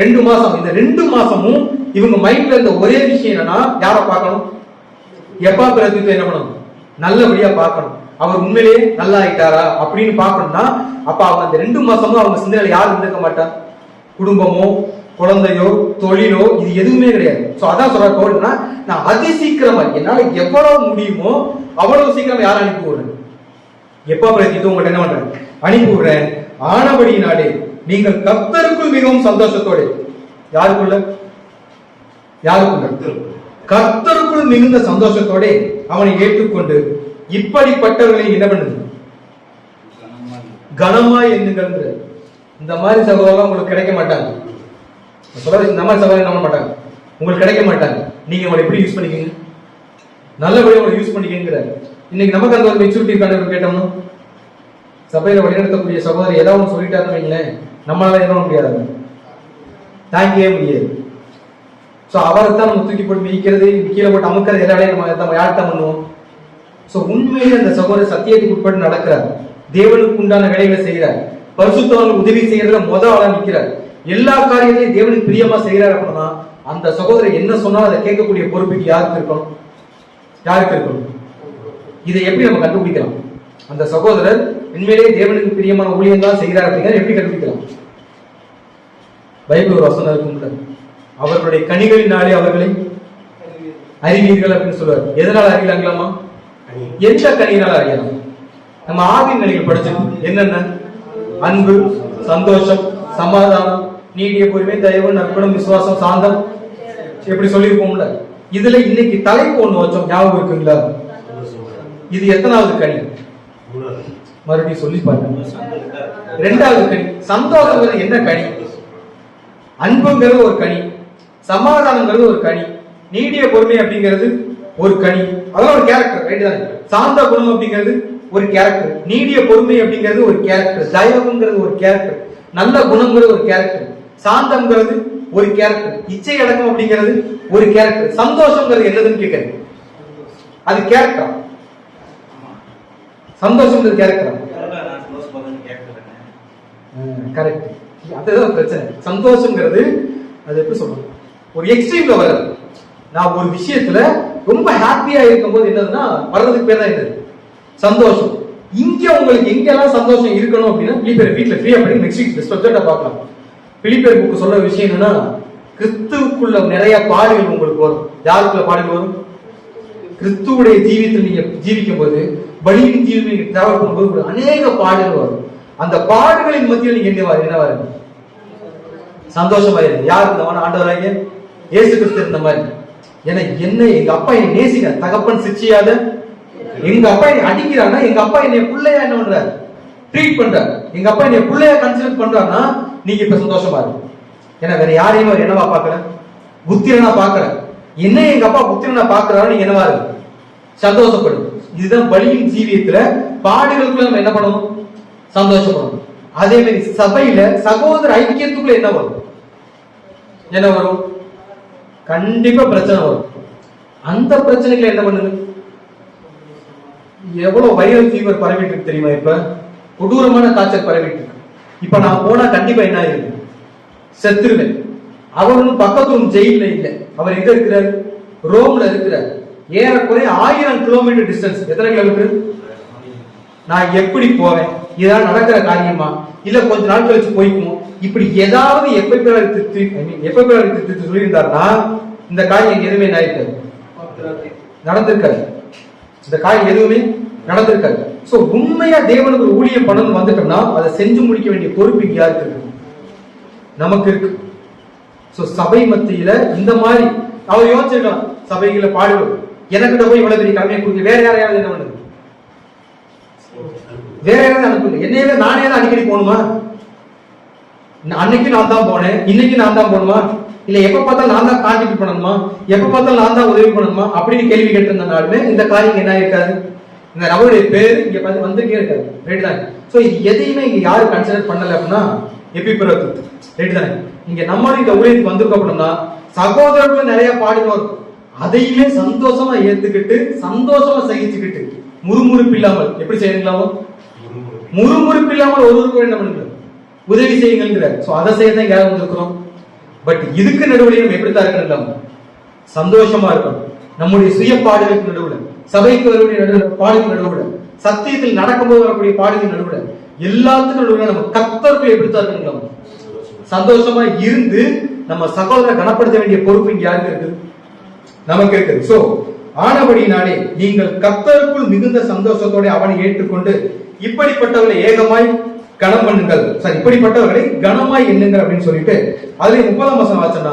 2 மாசம். இந்த 2 மாசமும் இவங்க மைண்ட்ல இருந்த ஒரே விஷயம் என்னன்னா, யார பார்க்கணும், எப்பாபிரதீத்து என்ன பண்ணணும், நல்லபடியா பார்க்கணும். அவர் உண்மையிலேயே நல்லா ஆயிட்டாரா அப்படின்னு பார்க்கணும்னா, அப்ப அவங்க அந்த 2 மாசமும் அவங்க சிந்தனையில யாரும் இருந்திருக்க மாட்டார், குடும்பமோ குழந்தையோ தொழிலோ இது எதுவுமே கிடையாது. சோ அதான் சொல்ற, நான் அதி சீக்கிரமா என்னால எவ்வளவு முடியுமோ அவ்வளவு சீக்கிரம் யாரும் அனுப்பி விடுறேன், எப்பாபிரதீத்து உங்கள்கிட்ட என்ன பண்றேன், அனுப்பி விடுறேன். ஆனபடியினாலே நீங்கள் கர்த்தருக்குள் மிகவும் சந்தோஷத்தோட, யாருக்குள்ள, கர்த்தருக்குள் மிகுந்த சந்தோஷத்தோட அவனை ஏற்றுக்கொண்டு இப்படிப்பட்டவர்களை என்ன பண்ணுது, கனமாய் எண்ணுங்கள். இந்த மாதிரி சகோதரர்கள் உங்களுக்கு கிடைக்க மாட்டாங்க. இந்த மாதிரி சகோதரர் நம்ப மாட்டாங்க, உங்களுக்கு கிடைக்க மாட்டாங்க. நீங்க உங்களை எப்படி யூஸ் பண்ணிக்கீங்க, நல்லபடியா உங்களை யூஸ் பண்ணிக்கிற. இன்னைக்கு நமக்கு அந்த ஒரு மெச்சூரிட்டி இருக்கான்னு கேட்டோம்னா, சபையில வழிநடத்தக்கூடிய சகோதரர் ஏதாவது சொல்லிட்டாருன்னு வைங்களேன், நம்மளால என்ன பண்ண முடியாது, தாங்கியே முடியாது. சோ அவரைத்தான் நம்ம தூக்கி போட்டு மிதிக்கிறது, கீழே போட்டு அமுக்கிறது, எல்லா வேலையும் நம்ம யார்தான் பண்ணுவோம். சோ உண்மையிலே அந்த சகோதரர் சத்தியத்துக்கு உட்பட்டு நடக்கிறார், தேவனுக்கு உண்டான வேலைகளை செய்யறார், பரிசுத்தவான்களுக்கு உதவி செய்யறதுல முதல் ஆளா நிக்கிறார், எல்லா காரியத்தையும் தேவனுக்கு பிரியமா செய்யறாரு அப்படின்னா, அந்த சகோதரர் என்ன சொன்னாலும் அதை கேட்கக்கூடிய பொறுப்புக்கு யாருக்கு இருக்கணும், யாருக்கு இருக்கணும். இதை எப்படி நம்ம கண்டுபிடிக்கலாம், அந்த சகோதரர் உண்மையிலேயே தேவனுக்கு பிரியமான ஊழியம் தான் செய்கிறார் அப்படிங்கிற எப்படி கண்டுபிடிக்கலாம். பைபிள் ஒரு வசனம் இருக்கும்ல, அவர்களுடைய கனிகளினாலே அவர்களை அறிவீர்கள் அப்படின்னு சொல்லுவார். எதனால அறியலாங்களாமா, எந்த கனியினால அறியலாம். நம்ம ஆவின் கனிகள் படிச்சோம், என்னென்ன, அன்பு, சந்தோஷம், சமாதானம், நீடிய பொறுமை, தயவு, நற்குணம், விசுவாசம், சாந்தம், எப்படி சொல்லியிருப்போம்ல. இதுல இன்னைக்கு தலைப்பு ஒண்ணு வச்சோம், ஞாபகம் இருக்குங்களா, இது எத்தனாவது கனி, மறுபடியும் சொல்லி பாருங்க. 2வது கனி. சந்தோஷம் என்ன கனி, அன்புங்கிறது ஒரு கனி, சமாதானங்கிறது ஒரு கனி, நீடிய பொறுமை அப்படிங்கிறது ஒரு கனி, அதெல்லாம் ஒரு கேரக்டர், ரைட் தானே? சாந்த குணம் அப்படிங்கிறது ஒரு கேரக்டர், நீடிய பொறுமை அப்படிங்கிறது ஒரு கேரக்டர், தயவுங்கிறது ஒரு கேரக்டர், நல்ல குணங்கிறது ஒரு கேரக்டர், சாந்தம்ங்கிறது ஒரு கேரக்டர், இச்சை அடக்கம் அப்படிங்கிறது ஒரு கேரக்டர், சந்தோஷம்ங்கிறது என்னதுன்னு கேட்கறது அது கேரக்டரா? சந்தோஷம்ங்கிறது கேரக்டரா? கரெக்ட். அதுதான் பிரச்சனை. சந்தோஷம்ங்கிறது அது எப்படி சொல்றது, ஒரு எக்ஸ்ட்ரீம்ல வர்றது. நான் ஒரு விஷயத்துல ரொம்ப ஹாப்பியா இருக்கும்போது என்னதுன்னா வர்றதுக்கு பேர் தான் என்னது, சந்தோஷம். இங்க உங்களுக்கு எங்கெல்லாம் சந்தோஷம் இருக்கணும் அப்படின்னா பிலிப்பியர் வீட்டுல ஃப்ரீயா பண்ணி நெக்ஸ்ட் வீக் சப்ஜெக்டா பார்க்கலாம். பிலிப்பியர் புக் சொல்ற விஷயம் என்னன்னா, கிறிஸ்துவுக்குள்ள நிறைய பாடுகள் உங்களுக்கு வரும். யாருக்குள்ள பாடுகள் வரும்? கிறிஸ்துவுடைய ஜீவியத்தில் நீங்க ஜீவிக்கும் போது, பலியின் ஜீவியம் நீங்க டிராவல் பண்ணும்போது அநேக பாடுகள் வரும். அந்த பாடுகளின் மத்தியில் நீங்க என்னவா சந்தோஷமா இருக்கு. யார் இருந்தவன? ஆண்டவராகிய இயேசு கிறிஸ்து இருந்த மாதிரி. என்ன எங்க அப்பா என்னை நேசிக்க, தகப்பன் சிச்சியாத எங்க அப்பா என்னை அடிக்கிறான்னா, எங்க அப்பா என்னை பிள்ளையா என்ன பண்றாரு, ட்ரீட் பண்றாரு. எங்க அப்பா என்னை பிள்ளையா கன்சிடர் பண்றாருன்னா நீங்க இப்ப சந்தோஷமா இருக்கு. ஏன்னா வேற யாரையும் அவர் என்னவா பாக்கல, புத்திரனா பாக்கல. என்ன எங்க அப்பா புத்திரனா பாக்குறாரு, நீங்க என்னவா இருக்கு, சந்தோஷப்படும். இதுதான் பலியின் ஜீவியத்துல பாடுகளுக்குள்ள நம்ம என்ன பண்ணணும், சந்தோஷப்படணும். அதே மாதிரி சபையில சகோதர ஐக்கியத்துக்குள்ள என்ன வரும், கண்டிப்பா பிரச்சனை வரும். அந்த பிரச்சனைகளை என்ன பண்ணுது, எவ்வளவு வைரல் ஃபீவர் பரவிட்டு இருக்கு தெரியுமா? இப்ப கொடூரமான காய்ச்சல் பரவிட்டு இருக்கு. இப்ப நான் போனா கண்டிப்பா என்ன ஆயிருக்கு, செத்துருவேன். அவரும் பக்கத்து ஜெயில இல்ல, அவர் எங்க இருக்கிறார், ரோம்ல இருக்கிறார். ஏறக்குறைய 1000 கிலோமீட்டர் டிஸ்டன்ஸ். எத்தனை கிலோமீட்டர்? நான் எப்படி போவேன்? இதெல்லாம் நடக்கிற காரியமா, இல்ல கொஞ்ச நாள் கழிச்சு போய்க்குமோ, இப்படி ஏதாவது எப்ப சொல்லியிருந்தாருன்னா இந்த காரியம் எதுவுமே நடந்திருக்காரு. இந்த காரியம் எதுவுமே நடந்திருக்காரு. சோ உண்மையா தேவனுக்கு ஒரு ஊழியம் பண்ணணும் வந்துட்டோம்னா அதை செஞ்சு முடிக்க வேண்டிய பொறுப்பு யாருக்கு இருக்கு? நமக்கு இருக்கு. சோ சபை மத்தியில இந்த மாதிரி அவர் யோசிச்சிருக்கலாம், சபைகளை பாடுவோம், எனக்கிட்ட போய் இவ்வளவு பெரிய கடமையை கொடுக்க வேற யாரையாவது என்ன பண்ணுது, வேற யாராவது அனுப்புங்க. என்னையே நானே தான் அடிக்கடி போகணுமா? அன்னைக்கு நான் தான் போனேன், இன்னைக்கு நான் தான் போகணுமா? இல்ல எப்ப பார்த்தாலும் நான் தான் கான்ட்ரிபியூட் பண்ணணுமா, எப்ப பார்த்தாலும் நான் தான் உதவி பண்ணணுமா அப்படின்னு கேள்வி கேட்டிருந்தனாலுமே இந்த காரியம் என்ன இருக்காது, இந்த நபருடைய பேரு இங்க பார்த்து வந்துட்டே இருக்காது. ரைட் தானே? சோ இது எதையுமே இங்க யாரு கன்சிடர் பண்ணல அப்படின்னா எபிபிரத்து. ரைட் தானே? இங்க நம்மளும் இந்த ஊழியத்துக்கு வந்திருக்க அப்படின்னா சகோதரர்கள் நிறைய பாடுகள் வரும். அதையுமே சந்தோஷமா ஏத்துக்கிட்டு சந்தோஷமா சகிச்சுக்கிட்டு முறுமுறுப்பு இல்லாமல் எப்படி செய்யலாமோ, முறுமுறுப்பு இல்லாமல் ஒருவருக்கு என்ன பண்ணுங்க, உதவி செய்யுங்கிறார். சோ அதை செய்யதான் இங்க வந்திருக்கிறோம். பட் இதுக்கு நடுவில் நம்ம எப்படித்தான் இருக்கணும், சந்தோஷமா இருக்கணும். நம்முடைய சுய பாடுகளுக்கு நடுவுல, சபைக்கு வரக்கூடிய பாடுகள் நடுவுல, சத்தியத்தில் நடக்கும்போது வரக்கூடிய பாடுகள் நடுவுல, எல்லாத்துக்கும் நடுவுல நம்ம கர்த்தருக்கு எப்படித்தான் இருக்கணும், சந்தோஷமா இருந்து நம்ம சகோதரரை கனப்படுத்த வேண்டிய பொறுப்பு இங்க யாருக்கு இருக்குது, நமக்கு இருக்குது. சோ ஆனபடியினாலே நீங்கள் கர்த்தருக்குள் மிகுந்த சந்தோஷத்தோட அவனை ஏற்றுக்கொண்டு இப்படிப்பட்டவர்களை ஏகமாய் கனம் பண்ணுங்கள், சார் இப்படிப்பட்டவர்களை கனமாய் எண்ணுங்கள் அப்படின்னு சொல்லிட்டு அதுல 30ஆம் வசனம் வாச்சனா,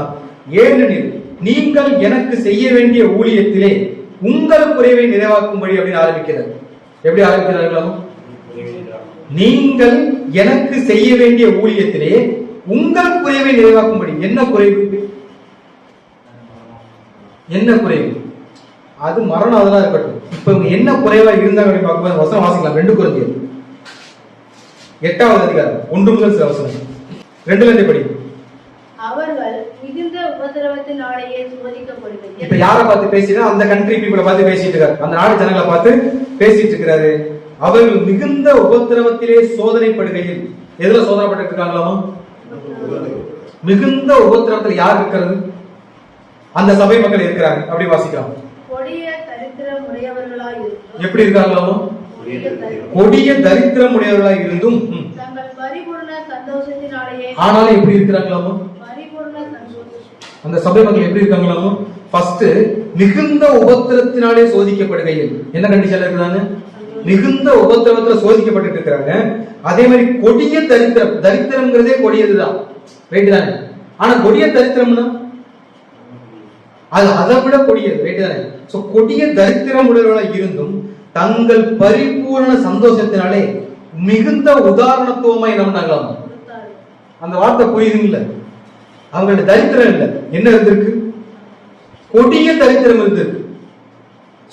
ஏனெனில் நீங்கள் எனக்கு செய்ய வேண்டிய ஊழியத்திலே உங்கள் குறைவை நிறைவாக்கும்படி அப்படின்னு ஆரம்பிக்கிறது. எப்படி ஆரம்பிக்கிறார்களோ, நீங்கள் எனக்கு செய்ய வேண்டிய ஊழியத்திலே உங்கள் குறைவை நிறைவாக்கும்படி. என்ன குறைவு, என்ன குறைவு? அது மரணம், அதெல்லாம் இருக்கட்டும். இப்ப இவங்க என்ன குறைவா இருந்தாங்க அப்படின்னு பார்க்கும்போது வசனம் வாசிக்கலாம். 2 கொரிந்தியர் 8வது அதிகாரம் 1 முதல் சில வசனம் 2ல படி. அவர்கள் மிகுந்த உபத்திரவத்தினாலேயே சோதிக்கப்படுகிறார்கள். இப்ப யாரை பார்த்து பேசினா, அந்த கண்ட்ரி பீப்புளை பார்த்து பேசிட்டு இருக்காரு, அந்த நாடு ஜனங்களை பார்த்து பேசிட்டு இருக்கிறாரு. அவர்கள் மிகுந்த உபத்திரவத்திலே சோதனைப்படுகையில், எதுல சோதனைப்பட்டு இருக்காங்களாமா, மிகுந்த உபத்திரவத்தில் யார் இருக்கிறது, அந்த சபை மக்கள் இருக்கிறாங்க. அப்படி வாசிக்கலாம். கொடிய தரித்திரம் உடையவர்களாய் இருந்தும், எப்படி இருக்காங்களாமா, கொடிய தரித்திரம் உடையவர்களாய் இருந்தும் தங்கள் பரிபூர்ண சந்தோஷத்தினாலேயே, ஆனாலும் எப்படி இருக்கிறாங்களாமா, பரிபூர்ண சந்தோஷம். அந்த சபை மக்கள் எப்படி இருக்காங்களாமா, ஃபர்ஸ்ட் மிகுந்த உபத்திரத்தினாலே சோதிக்கப்படுகையில், என்ன கண்டிஷன்ல இருக்கிறாங்க, மிகுந்த உபத்திரவத்துல சோதிக்கப்பட்டு இருக்கிறாங்க. அதே மாதிரி கொடிய தரித்திரம், தரித்திரம்ங்கிறதே கொடியதுதான், ரைட் தானே? ஆனா கொடிய தரித்திரம்னா அது அதை விட கொடியது, ரைட் தானே? சோ கொடிய தரித்திரம் உடையவர்களாக இருந்தும் தங்கள் பரிபூர்ண சந்தோஷத்தினாலே மிகுந்த உதாரணத்துவமா என்ன பண்ணாங்களாம். அந்த வார்த்தை புரியுதுங்கள, அவங்கள்ட்ட தரித்திரம் இல்லை. என்ன இருந்திருக்கு? கொடிய தரித்திரம் இருந்திருக்கு.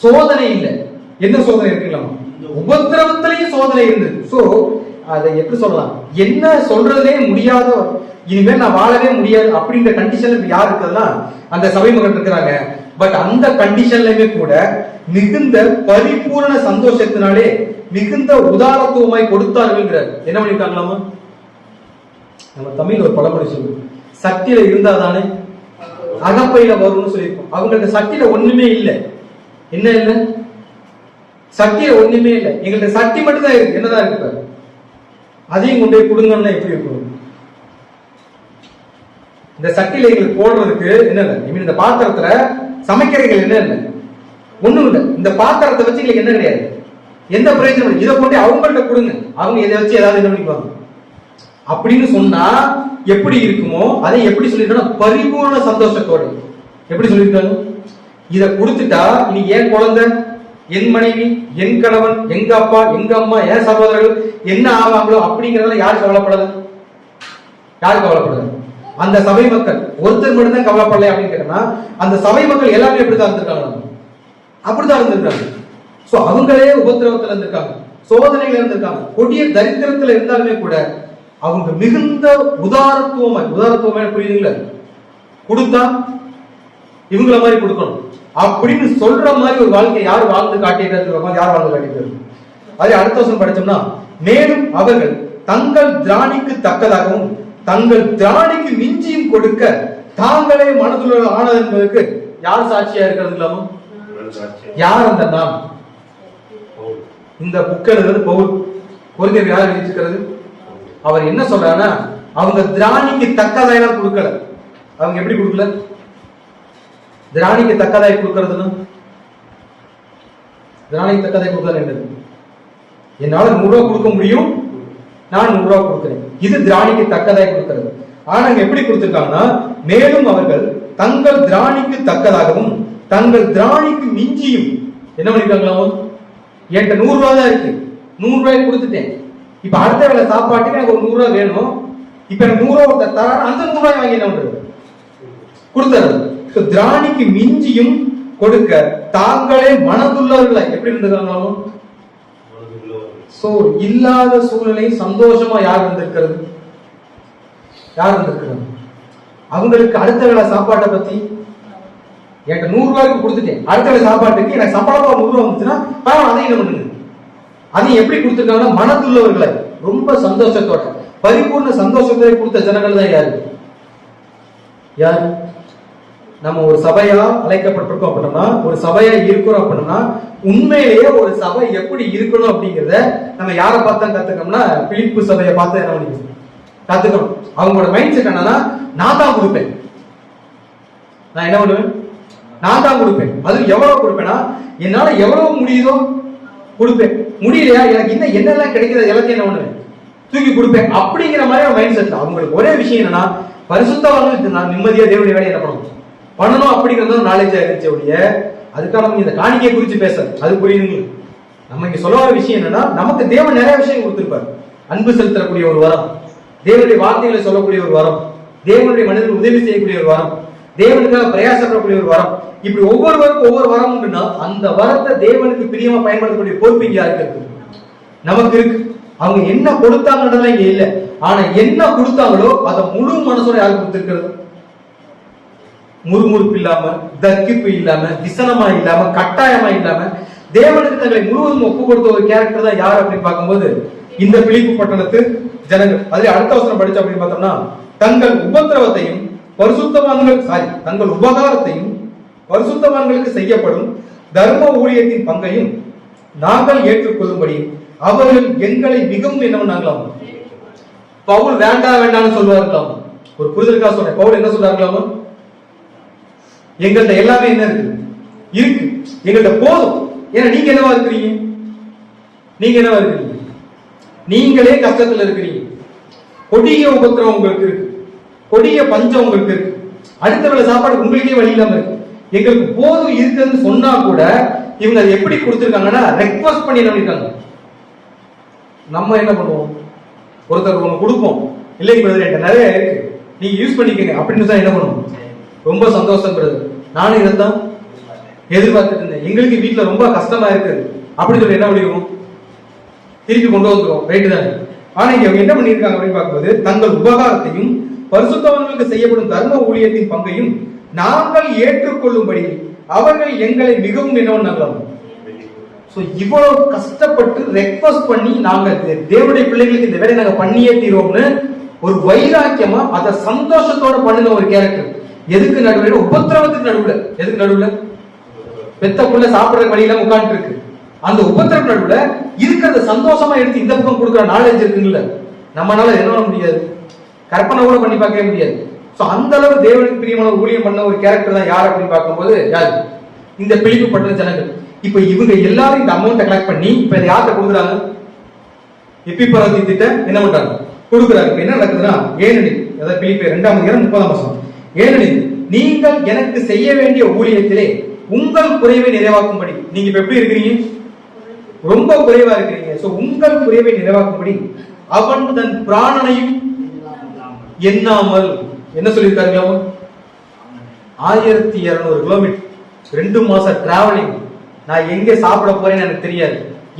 சோதனை இல்லை. என்ன சோதனை இருக்குங்களா? உபத்திரவத்திலேயும் சோதனை இருந்தது. சோ அதை எப்படி சொல்லலாம், என்ன சொல்றதே முடியாத, இனிமேல் நான் வாழவே முடியாது அப்படின்ற கண்டிஷன்ல யார் இருக்கிறதுனா அந்த சபை மக்கள் இருக்கிறாங்க. பட் அந்த கண்டிஷன்லயுமே கூட மிகுந்த பரிபூரண சந்தோஷத்தினாலே மிகுந்த உதாரத்துவமாய் கொடுத்தார்கள். என்ன பண்ணிருக்காங்களாமா? நம்ம தமிழ் ஒரு பழமொழி சொல்லுவோம், சட்டியில இருந்தாதானே அகப்பையில வரும்னு சொல்லியிருக்கோம். அவங்கள்ட்ட சட்டியில ஒண்ணுமே இல்லை. என்ன இல்லை? சட்டியில ஒண்ணுமே இல்லை. எங்கள்ட்ட சட்டி மட்டும் தான் இருக்கு. என்னதான் இருக்கு? அதையும் கொண்டு போய் கொடுங்கன்னா எப்படி இருக்கும்? இந்த சட்டியில எங்களுக்கு போடுறதுக்கு என்ன இல்லை? இந்த பாத்திரத்துல சமைக்கிறீர்கள் என்ன இல்லை? ஒண்ணும் இல்லை. இந்த பாத்திரத்தை வச்சு எங்களுக்கு என்ன கிடையாது, எந்த பிரயோஜனம். இதை கொண்டு அவங்கள்ட்ட கொடுங்க, அவங்க இதை வச்சு ஏதாவது என்ன பண்ணிக்குவாங்க அப்படின்னு சொன்னா எப்படி இருக்குமோ அதை எப்படி சொல்லிருக்காங்க? பரிபூர்ண சந்தோஷத்தோட. எப்படி சொல்லியிருக்காங்க? இதை கொடுத்துட்டா இனி என் குழந்தை, என் மனைவி, என் கணவன், எங்க அப்பா, எங்க அம்மா, என் சகோதரர்கள் என்ன ஆவாங்களோ அப்படிங்கறதுல யாரு கவலைப்படல? யாரு கவலைப்படல? அந்த சபை மக்கள். ஒருத்தர் மட்டும் தான் கவலைப்படல அப்படின்னு கேட்டா அந்த சபை மக்கள் எல்லாமே எப்படிதான் இருந்திருக்காங்க? அப்படிதான் இருந்திருக்காங்க. சோ அவங்களே உபத்திரவத்துல இருந்திருக்காங்க, சோதனைகள் இருந்திருக்காங்க, கொடிய தரித்திரத்துல இருந்தாலுமே கூட அவங்க மிகுந்த உதாரத்துவமே புரியுதுங்களா? கொடுத்தா இவங்கள மாதிரி கொடுக்கணும் அப்படின்னு சொல்ற மாதிரி ஒரு வாழ்க்கை யார் வாழ்ந்து காட்டியிருக்காங்க? யார் வாழ்ந்து காட்டியிருக்காங்க? அதே அடுத்த வருஷம் படிச்சோம்னா, மேலும் அவர்கள் தங்கள் திராணிக்கு தக்கதாகவும் தங்கள் திராணிக்கு மிஞ்சியும் கொடுக்க தாங்களே மனதுள்ள ஆனது என்பதற்கு யார் சாட்சியா இருக்கிறது இல்லாம? யார் அந்த நாம்? இந்த புக்கள் பவுல் கொரிந்தியர் யார் எழுதியிருக்கிறது? அவர் என்ன சொல்றாருன்னா, அவங்க திராணிக்கு தக்கதாயெல்லாம் கொடுக்கல. அவங்க எப்படி கொடுக்கல? திராணிக்கு தக்கதாய் கொடுக்கறதுன்னா, திராணிக்கு தக்கதாய் கொடுக்கறது என்னது? என்னால 100 ரூபாய் கொடுக்க முடியும், நான் 100 ரூபாய் கொடுக்கிறேன். இது திராணிக்கு தக்கதாய் கொடுக்கிறது. ஆனா எப்படி கொடுத்திருக்காங்கன்னா, மேலும் அவர்கள் தங்கள் திராணிக்கு தக்கதாகவும் தங்கள் திராணிக்கு மிஞ்சியும் என்ன பண்ணிருக்காங்களா? என்கிட்ட 100 ரூபாய் தான் இருக்கு, 100 ரூபாய் கொடுத்துட்டேன். இப்ப அடுத்த வேலை சாப்பாட்டுக்கு எனக்கு ஒரு 100 ரூபாய் வேணும். இப்ப எனக்கு 100 ரூபாய் ஒருத்தர் தர, அந்த 100 ரூபாய் வாங்கி என்ன பண்றது? கொடுத்துறது. திராணிக்கு மிஞ்சியும் கொடுக்க தாங்களே மனதுள்ளவர்களை எப்படி இருந்திருக்காங்களோ? சோ இல்லாத சூழ்நிலை சந்தோஷமா யார் இருந்திருக்கிறது? யார் இருந்திருக்கிறது? அவங்களுக்கு அடுத்த வேலை சாப்பாட்டை பத்தி, என்கிட்ட 100 ரூபாய்க்கு கொடுத்துட்டேன், அடுத்த வேலை சாப்பாட்டுக்கு எனக்கு சம்பளமா 100 ரூபாய் வந்துச்சுன்னா பரவாயில்ல, அதையும் என்ன பண்ணுங்க. அதையும் எப்படி கொடுத்திருக்காங்கன்னா மனதுள்ளவர்களை ரொம்ப சந்தோஷத்தோட பரிபூர்ண சந்தோஷத்தை கொடுத்த ஜனங்கள் தான் யாரு? யாரு? நம்ம ஒரு சபையா அழைக்கப்பட்டிருக்கோம் அப்படின்னா, ஒரு சபையா இருக்கிறோம் அப்படின்னா, உண்மையிலேயே ஒரு சபை எப்படி இருக்கணும் அப்படிங்கிறத நம்ம யாரை பார்த்தா கத்துக்கணும்னா, பிலிப்பு சபையை பார்த்து என்ன பண்ணிக்கணும், கத்துக்கணும். அவங்களோட மைண்ட் செட் என்னன்னா, நான் தான் கொடுப்பேன். நான் என்ன பண்ணுவேன்? நான் தான் கொடுப்பேன். அது எவ்வளவு கொடுப்பேன்னா, என்னால எவ்வளவு முடியுதோ கொடுப்பேன். முடியலையா, எனக்கு இன்னும் என்னெல்லாம் கிடைக்கிறது எல்லாத்தையும் என்ன பண்ணுவேன்? தூக்கி கொடுப்பேன். அப்படிங்கிற மாதிரி மைண்ட் செட். அவங்களுக்கு ஒரே விஷயம் என்னன்னா, பரிசுத்தவான்கள் நான் நிம்மதியா தேவனுடைய வேலையை என்ன பண்ணணும் அப்படிங்கிறது நாலேஜ் ஆயிருச்சு. அதுக்காக நம்ம இந்த காணிக்கையை குறித்து பேச அது புரியுதுங்க. நம்ம இங்க சொல்ல வர விஷயம் என்னன்னா, நமக்கு தேவன் நிறைய விஷயம் கொடுத்திருப்பார். அன்பு செலுத்தக்கூடிய ஒரு வரம், தேவனுடைய வார்த்தைகளை சொல்லக்கூடிய ஒரு வரம், தேவனுடைய மனிதர்கள் உதவி செய்யக்கூடிய ஒரு வரம், தேவனுக்காக பிரயாசப்படக்கூடிய ஒரு வரம். இப்படி ஒவ்வொருவருக்கும் ஒவ்வொரு வரம் உண்டுன்னா அந்த வரத்தை தேவனுக்கு பிரியமா பயன்படுத்தக்கூடிய பொறுப்பு இங்க யாருக்கு இருக்கு? நமக்கு இருக்கு. அவங்க என்ன கொடுத்தாங்கன்றதுலாம் இங்க இல்ல. ஆனா என்ன கொடுத்தாங்களோ அதை முழு மனசோட யாருக்கு கொடுத்திருக்கிறது? முறுமுறுப்பு இல்லாம, தர்க்கிப்பு இல்லாம, விசனமா இல்லாம, கட்டாயமா இல்லாம தேவனுக்கு தங்களை முழுவதும் ஒப்பு கொடுத்த ஒரு கேரக்டர் தான் யார் அப்படின்னு பார்க்கும்போது இந்த பிலிப்பு பட்டணத்து ஜனங்கள். அதுல அடுத்த வசனம் படிச்சோம் அப்படின்னு பார்த்தோம்னா, தங்கள் உபத்திரவத்தையும் தங்கள் உபகாரத்தையும் பரிசுத்தவான்களுக்கு செய்யப்படும் தர்ம ஊழியத்தின் பங்கையும் நாங்கள் ஏற்றுக்கொள்ளும்படி அவர்கள் எங்களை மிகவும் என்ன பண்ணாங்களாம்? பவுல் வேண்டாம்னு சொல்லுவார்களாம். ஒரு புரிதலுக்காக சொல்றேன். பவுல் என்ன சொல்றாங்களாமா? எங்கள்கிட்ட எல்லாமே என்ன இருக்கு? எங்கள்கிட்ட போதும். ஏன்னா நீங்க என்னவா இருக்கிறீங்க? நீங்களே கஷ்டத்துல இருக்கிறீங்க. கொடிய உபத்திரம் உங்களுக்கு இருக்கு, கொடிய பஞ்சம் உங்களுக்கு இருக்கு, அடுத்த வேளை சாப்பாடு உங்களுக்கே வழி இல்லாம இருக்கு. எங்களுக்கு போதும் இருக்குன்னு சொன்னா கூட இவங்க அதை எப்படி கொடுத்திருக்காங்கன்னா ரெக்வஸ்ட் பண்ணி என்ன பண்ணிருக்காங்க. நம்ம என்ன பண்ணுவோம்? ஒருத்தர் ஒண்ணு கொடுப்போம், இல்லைங்க பிரதர் என்கிட்ட நிறைய இருக்கு, நீங்க யூஸ் பண்ணிக்கங்க அப்படின்னு தான் என்ன பண்ணுவோம். ரொம்ப சந்தோஷம் பிரதர், நானும் இதைத்தான் எதிர்பார்த்துட்டு இருந்தேன், எங்களுக்கு வீட்டுல ரொம்ப கஷ்டமா இருக்கு அப்படின்னு சொல்லி என்ன பண்ணிடுவோம், திருப்பி கொண்டு வந்துருவோம். ரைட்டு தானே. ஆனா இங்க அவங்க என்ன பண்ணிருக்காங்க அப்படின்னு பார்க்கும்போது, தங்கள் உபகாரத்தையும் பரிசுத்தவான்களுக்கு செய்யப்படும் தர்ம ஊழியத்தின் பங்கையும் நாங்கள் ஏற்றுக்கொள்ளும்படி அவர்கள் எங்களை மிகவும் என்ன பண்ணாங்களாம். சோ இவ்வளவு கஷ்டப்பட்டு ரெக்வஸ்ட் பண்ணி நாங்க தேவனுடைய பிள்ளைகளுக்கு இந்த வேலையை நாங்க பண்ணியே தீரோம்னு ஒரு வைராக்கியமா அத சந்தோஷத்தோட பண்ணுங்க ஒரு கேரக்டர். எதுக்கு நடுவில்? உபத்திரவத்துக்கு நடுவுல. எதுக்கு நடுவுல? பெத்த புள்ள சாப்பிடுற வழியில உட்கார்ந்து இருக்கு, அந்த உபத்திரவு நடுவுல இருக்கிறத சந்தோஷமா எடுத்து இந்த பக்கம் கொடுக்குற நாலேஜ் இருக்குங்கல்ல, நம்மளால என்ன பண்ண முடியாது, கற்பனை கூட பண்ணி பார்க்கவே முடியாது. சோ அந்த அளவு தேவனுக்கு பிரியமான ஊழியம் பண்ண ஒரு கேரக்டர் தான் யார் அப்படின்னு பார்க்கும்போது யாரு? இந்த பிலிப்பு பட்டண ஜனங்கள். இப்ப இவங்க எல்லாரும் இந்த அமௌண்ட்டை கலெக்ட் பண்ணி இப்ப இதை யார்கிட்ட கொடுக்குறாங்க? எப்பிபராதி திட்ட என்ன பண்றாங்க? கொடுக்குறாங்க. இப்ப என்ன நடக்குதுன்னா, ஏனெனில், அதாவது பிலிப்பு 2:30 ஏனெனில் நீங்கள் எனக்கு செய்ய வேண்டிய ஊழியத்திலே உங்கள் குறைவை நிறைவாக்கும்படி, நீங்க இப்ப எப்படி இருக்கிறீங்க? ரொம்ப குறைவா இருக்கிறீங்க. சோ உங்கள் குறைவை நிறைவாக்கும்படி அவன் தன் பிராணனையும் எண்ணாமல், என்ன சொல்லியிருக்காரு? 1200 கிலோமீட்டர், 2 மாசம் டிராவலிங். நான் எங்க சாப்பிட போறேன்னு எனக்கு தெரியாது,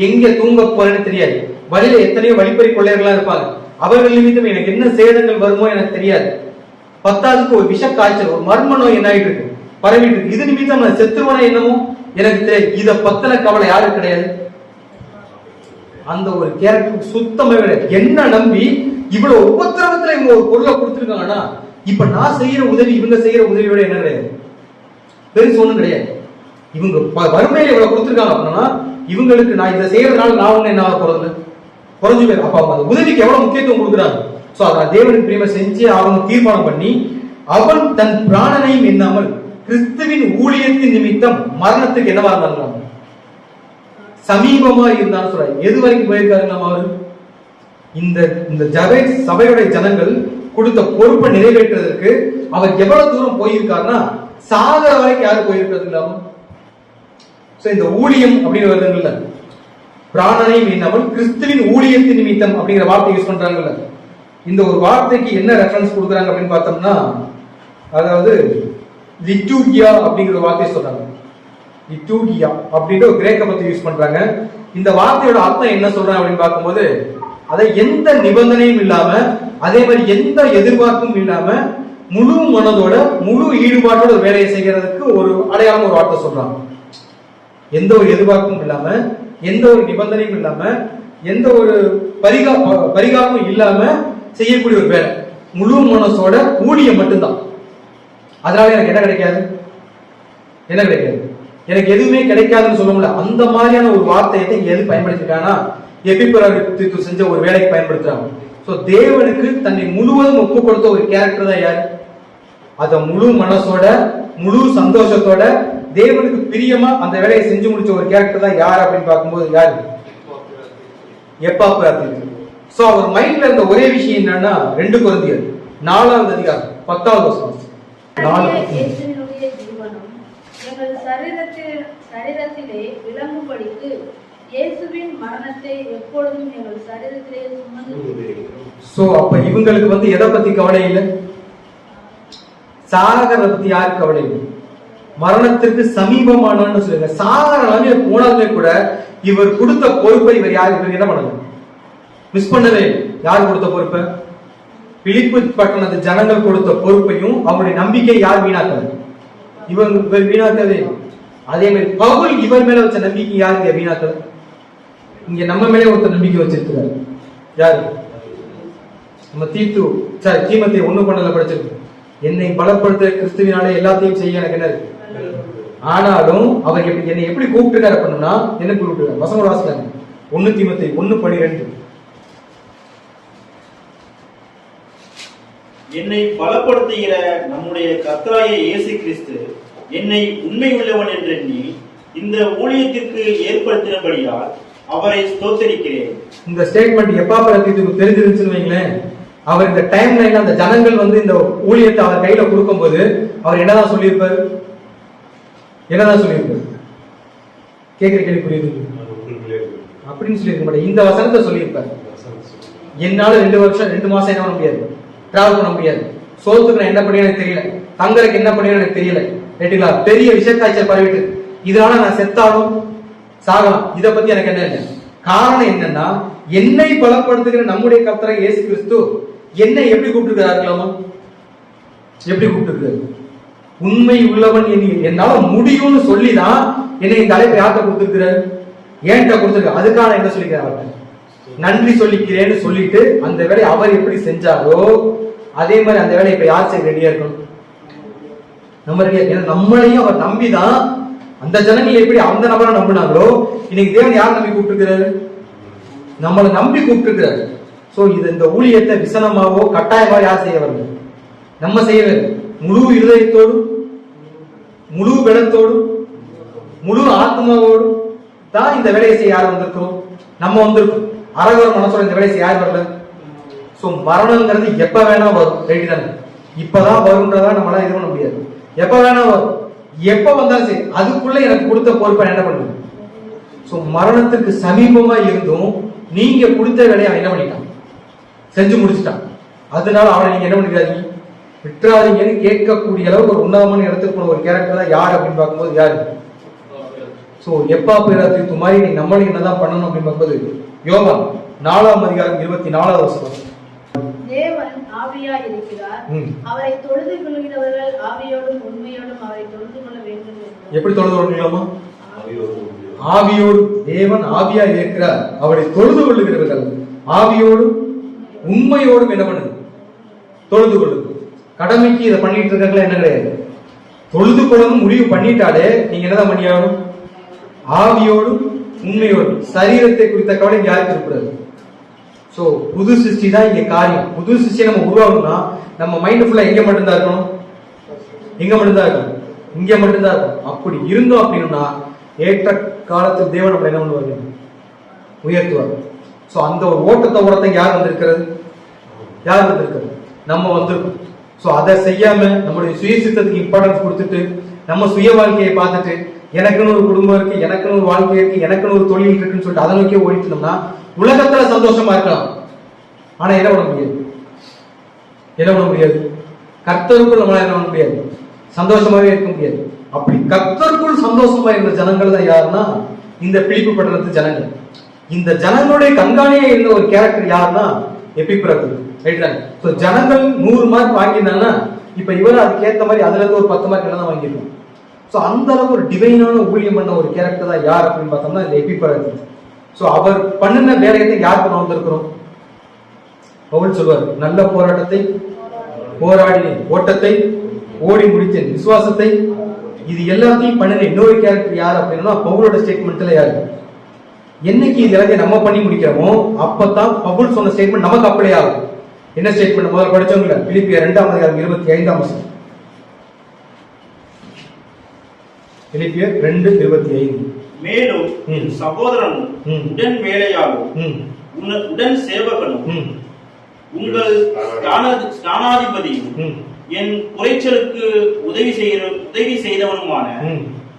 எங்க தூங்க போறேன்னு தெரியாது, வழியில எத்தனையோ வழிப்பறி கொள்ளையர்களா இருப்பாங்க, அவர்கள் நிமித்தம் எனக்கு என்ன சேதங்கள் வருமோ எனக்கு தெரியாது. 10வது ஒரு விஷ காய்ச்சல், ஒரு மர்ம நோய் என்ன ஆயிட்டு இருக்கு, பரவிட்டு இருக்கு, இது நிமித்தம் நான் செத்துருவனா என்னமோ எனக்கு தெரியாது. இத பத்தின கவலை யாருக்கு கிடையாது. அந்த ஒரு கேரக்டர் சுத்தமே கிடையாது. என்ன நம்பி இவ்வளவு உபத்திரவத்துல இவங்க ஒரு பொருளை கொடுத்துருக்காங்கன்னா, இப்ப நான் செய்யற உதவி இவங்க செய்யற உதவியோட என்ன கிடையாது, பெருசு ஒண்ணும் கிடையாது. இவங்க வறுமையில இவ்வளவு கொடுத்துருக்காங்க அப்படின்னா, இவங்களுக்கு நான் இதை செய்யறதுனால நான் ஒண்ணு என்ன ஆக போறது, குறைஞ்சு பேர். அப்ப அவங்க அந்த உதவிக்கு எவ்வளவு முக்கியத்துவம் கொடுக்குறாங்க. சோ அதான் தேவனுக்கு பிரியமா செஞ்சு அவங்க தீர்மானம் பண்ணி, அவன் தன் பிராணனையும் எண்ணாமல் கிறிஸ்துவின் ஊழியத்தின் நிமித்தம் மரணத்துக்கு என்னவா இருந்தாங்க, சமீபமா இருந்தான்னு சொல்றாரு. எது வரைக்கும் போயிருக்காருங்களா அவரு? இந்த சபையுடைய ஜனங்கள் கொடுத்த பொறுப்பை நிறைவேற்றுவதற்கு அவர் எவ்வளவு தூரம் போயிருக்காருன்னா, சாகர வரைக்கும் யாரு போயிருக்கிறது இல்லாம. இந்த ஊழியம் அப்படின்னு வருதுங்கல்ல, பிராணனையும் எண்ணாமல் கிறிஸ்துவின் ஊழியத்தின் நிமித்தம் அப்படிங்கிற வார்த்தை யூஸ் பண்றாங்கல்ல, இந்த ஒரு வார்த்தைக்கு என்ன ரெஃபரன்ஸ் கொடுக்குறாங்க அப்படின்னு பார்த்தோம்னா, அதாவது லிட்டூகியா அப்படிங்கிற வார்த்தையை சொல்றாங்க. லிட்டூகியா அப்படின்ற ஒரு கிரேக்க பத்தி யூஸ் பண்றாங்க. இந்த வார்த்தையோட அர்த்தம் என்ன சொல்றாங்க அப்படின்னு பார்க்கும்போது, அதை எந்த நிபந்தனையும் இல்லாம, அதே மாதிரி எந்த எதிர்பார்ப்பும் இல்லாம முழு மனதோட முழு ஈடுபாட்டோட வேலையை செய்யறதுக்கு ஒரு அடையாளம், ஒரு வார்த்தை சொல்றாங்க. எந்த ஒரு எதிர்பார்ப்பும் இல்லாம, எந்த ஒரு நிபந்தனையும் இல்லாம, எந்த ஒரு பரிகாரமும் இல்லாம செய்யக்கூடிய ஒரு வேலை, முழு மனசோட ஊழியம் மட்டும்தான். அதனால எனக்கு என்ன கிடைக்காது, என்ன கிடைக்காது, எனக்கு எதுவுமே கிடைக்காதுன்னு சொல்ல முடியல. அந்த மாதிரியான ஒரு வார்த்தையை எது பயன்படுத்திருக்காங்கன்னா, எபிபராதி செஞ்ச ஒரு வேலைக்கு பயன்படுத்துறாங்க. சோ தேவனுக்கு தன்னை முழுவதும் ஒப்பு கொடுத்த ஒரு கேரக்டர் தான் யாரு? அத முழு மனசோட முழு சந்தோஷத்தோட தேவனுக்கு பிரியமா அந்த வேலையை செஞ்சு முடிச்ச ஒரு கேரக்டர் தான் யார் அப்படின்னு பார்க்கும்போது யாரு? எப்பாப்ராதி. சோ அவர் மைண்ட்ல இருந்த ஒரே விஷயம் என்னன்னா, 2 கொரிந்தியர் 4வது அதிகாரம் 10வது வசனம். சரீரத்திலே விளங்கும்படிக்கு இயேசுவின் மரணத்தை எப்பொழுதும் எங்கள் சரீரத்திலே சுமந்து. சோ அப்ப இவங்களுக்கு எதை பத்தி கவலை இல்லை, சாகரத்தை பத்தி யாருக்கு கவலை இல்லை, மரணத்திற்கு சமீபமானு சொல்லுங்க. சாகர நிலைமையில போனாலுமே கூட இவர் கொடுத்த பொறுப்பை இவர் யாரு என்ன பண்ணல, மிஸ் பண்ணவே. யார் கொடுத்த பொறுப்பை? பிலிப்பு பட்டணத்து ஜனங்கள் கொடுத்த பொறுப்பையும் அவருடைய நம்பிக்கை யார் வீணாக்கல, இவர் வீணாக்கவே. அதே மாதிரி பவுல் இவர் மேல வச்ச நம்பிக்கை யாருக்கு வீணாக்கல, இங்க நம்ம மேலே ஒருத்தர் நம்பிக்கை வச்சிருக்கிறார். யாரு? நம்ம தீமத்தை 1:12 படிச்சிருக்கோம். என்னை பலப்படுத்த கிறிஸ்துவினாலே எல்லாத்தையும் செய்ய எனக்கு என்ன இருக்கு. ஆனாலும் அவர் என்னை எப்படி கூப்பிட்டுருக்காரு அப்படின்னா, என்ன கூப்பிட்டுருக்காரு? வசனம் வாசிக்காங்க. 1 தீமத்தை 1:12. என்னை பலப்படுத்துகிற நம்முடைய கர்த்தராகிய இயேசு கிறிஸ்து என்னை உண்மை உள்ளவன் என்று எண்ணி இந்த ஊழியத்திற்கு ஏற்படுத்தினபடியால் அவரை ஸ்தோத்திரிக்கிறேன். இந்த ஸ்டேட்மெண்ட் எப்பாப்ராதித்துக்கு தெரிஞ்சிருந்துச்சுன்னு வைங்களேன், அவர் இந்த டைம் லைன்ல அந்த ஜனங்கள் இந்த ஊழியத்தை அவர் கையில கொடுக்கும் போது அவர் என்னதான் சொல்லியிருப்பாரு? என்னதான் சொல்லியிருப்பாரு? கேட்கிற கேள்வி புரியுது அப்படின்னு சொல்லியிருக்க மாட்டேன். இந்த வசனத்தை சொல்லியிருப்பாரு, என்னால 2 வருஷம் 2 மாசம் என்ன பண்ண முடியாது, டிராவல் பண்ண முடியாது. சோத்துக்கு நான் என்ன பண்ணி எனக்கு தெரியல, தங்கறதுக்கு என்ன பண்ணி எனக்கு தெரியல, ரைட்டுங்களா? பெரிய விஷக்காய்ச்சல் பரவிட்டு இதனால நான் செத்தாலும் சாகலாம், இதை பத்தி எனக்கு என்ன இல்லை. காரணம் என்னன்னா, என்னை பலப்படுத்துகிற நம்முடைய கர்த்தராகிய இயேசு கிறிஸ்து என்னை எப்படி கூப்பிட்டுருக்கிறார்களாமா? எப்படி கூப்பிட்டுருக்காரு? உண்மை உள்ளவன் என்னால முடியும்னு சொல்லிதான் என்னை இந்த அழைப்பை யார்கிட்ட கொடுத்திருக்கிறார்? ஏன்ட்ட கொடுத்திருக்க. அதுக்கான என்ன சொல்லிக்கிறார்? அவர்கிட்ட நன்றி சொல்லிக்கிறேன்னு சொல்லிட்டு அந்த வேலையை அவர் எப்படி செஞ்சாரோ அதே மாதிரி அந்த வேலையை இப்ப யார் செய்ய ரெடியா இருக்கணும்? நம்ம ரெடியா. ஏன்னா நம்மளையும் அவர் நம்பிதான் அந்த ஜனங்கள் எப்படி அந்த நபரை நம்பினாங்களோ இன்னைக்கு தேவன் யார் நம்பி கூப்பிட்டுருக்கிறாரு? நம்மளை நம்பி கூப்பிட்டுருக்கிறாரு. சோ இது இந்த ஊழியத்தை விசனமாவோ கட்டாயமா யார் செய்ய வரல? நம்ம செய்ய முழு இருதயத்தோடும் முழு பலத்தோடும் முழு ஆத்மாவோடும் தான் இந்த வேலையை செய்ய யார் வந்திருக்கிறோம்? நம்ம வந்திருக்கோம். அரகர மனசோட இந்த வேலையை செய்ய யார் வரல? சோ மரணங்கிறது எப்ப வேணா வரும், ரைட்டு தானே? இப்பதான் வரும்ன்றதா நம்மளால இது பண்ண முடியாது. எப்ப வேணா வரும், எப்ப வந்தாலும் சரி அதுக்குள்ள எனக்கு கொடுத்த பொறுப்பை என்ன பண்ணுங்க. சோ மரணத்துக்கு சமீபமா இருந்தும் நீங்க கொடுத்த வேலையை அவன் என்ன பண்ணிட்டான்? செஞ்சு முடிச்சுட்டான். அதனால அவனை நீங்க என்ன பண்ணிக்காதீங்க, விட்டுறாதீங்கன்னு கேட்கக்கூடிய அளவுக்கு ஒரு உன்னதமான இடத்துக்கு போன ஒரு கேரக்டர் தான் யார் அப்படின்னு பார்க்கும்போது யாரு? சோ எப்பா பேராத்திரித்து மாதிரி நீங்க நம்மளுக்கு என்னதான் பண்ணணும் அப்படின்னு பார்க்கும்போது யோவான் 4:24 தேவன் ஆவியாய் இருக்கிறார், அவரை தொழுது கொள்கிறவர்கள் ஆவியோடும் உண்மையோடும் அவரை தொழுது கொள்ள வேண்டும். எப்படி தொழுது கொள்ளலாமா? ஆவியோடு. தேவன் ஆவியாய் இருக்கிறார், அவரை தொழுது கொள்ளுகிறவர்கள் ஆவியோடும் உண்மையோடும் என்ன பண்ணுது? தொழுது கொள்ளுது. கடமைக்கு இதை பண்ணிட்டு இருக்காங்களா? என்ன கிடையாது. தொழுது கொள்ளணும் முடிவு பண்ணிட்டாலே நீங்க என்னதான் பண்ணியாகணும்? ஆவியோடும் உண்மையோடும். சரீரத்தை குறித்த கவலை யாருக்கு இருக்கக்கூடாது. சோ புது சிருஷ்டி தான் இங்க காரியம். புது சிருஷ்டியை நம்ம உருவாகணும்னா நம்ம மைண்ட் ஃபுல்லா எங்க மட்டும்தான் இருக்கணும்? எங்க மட்டும்தான் இருக்கணும்? இங்க மட்டும்தான் இருக்கணும். அப்படி இருந்தோம் அப்படின்னா ஏற்ற காலத்தில் தேவன் நம்ம என்ன பண்ணுவாங்க? உயர்த்துவார். சோ அந்த ஒரு ஓட்டத்தை யார் வந்திருக்கிறது? யார் வந்திருக்கிறது? நம்ம வந்திருக்கோம். சோ அதை செய்யாம நம்மளுடைய சுய சித்தத்துக்கு இம்பார்ட்டன்ஸ் கொடுத்துட்டு நம்ம சுய வாழ்க்கையை பார்த்துட்டு எனக்குன்னு ஒரு குடும்பம் இருக்கு, எனக்குன்னு ஒரு வாழ்க்கை இருக்கு, எனக்குன்னு ஒரு தொழில் இருக்குன்னு சொல்லிட்டு அதை நோக்கி ஓடிட்டு இருந்தோம்னா உலகத்துல சந்தோஷமா இருக்கலாம், ஆனா என்ன பண்ண முடியாது? என்ன பண்ண முடியாது? கர்த்தருக்குள் நம்மளால என்ன பண்ண முடியாது? சந்தோஷமாவே இருக்க முடியாது. அப்படி கர்த்தருக்குள் சந்தோஷமா இருந்த ஜனங்கள் தான் யாருன்னா இந்த பிலிப்பு பட்டணத்து ஜனங்கள். இந்த ஜனங்களுடைய கண்காணியே இருந்த ஒரு கேரக்டர் யாருன்னா எபிப்ராத்து, ரைட் தானே? சோ ஜனங்கள் 100 மார்க் வாங்கியிருந்தாங்கன்னா இப்ப இவரும் அதுக்கேற்ற மாதிரி அதுல இருந்து ஒரு 10 மார்க் தான் வாங்கிருக்கோம். சோ அந்த அளவுக்கு ஒரு டிவைனான ஊழியம் பண்ண ஒரு கேரக்டர் தான் யார் அப்படின்னு பார்த்தோம்னா இந்த எபிப்ராத்து. சோ அவர் பண்ணின வேலையை யார் பண்ண வந்திருக்கிறோம்? பவுல் சொல்வார், நல்ல போராட்டத்தை போராடினேன், ஓட்டத்தை ஓடி முடித்தேன், விசுவாசத்தை, இது எல்லாத்தையும் பண்ணின இன்னொரு கேரக்டர் யார் அப்படின்னா பவுலோட ஸ்டேட்மெண்ட்ல யாரு? என்னைக்கு இது எல்லாத்தையும் நம்ம பண்ணி முடிக்கிறோமோ அப்பதான் பவுல் சொன்ன ஸ்டேட்மெண்ட் நமக்கு அப்ளை ஆகும். என்ன ஸ்டேட்மெண்ட் முதல்ல படிச்சவங்கள? பிலிப்பியர் 2:25. பிலிப்பியர் 2:25. மேலும் சகோதரனும் உடன் வேலையாகும் உடன் சேவகனும் உங்கள் ஸ்தானாதிபதியும் என் குறைச்சலுக்கு உதவி செய்தவனுமான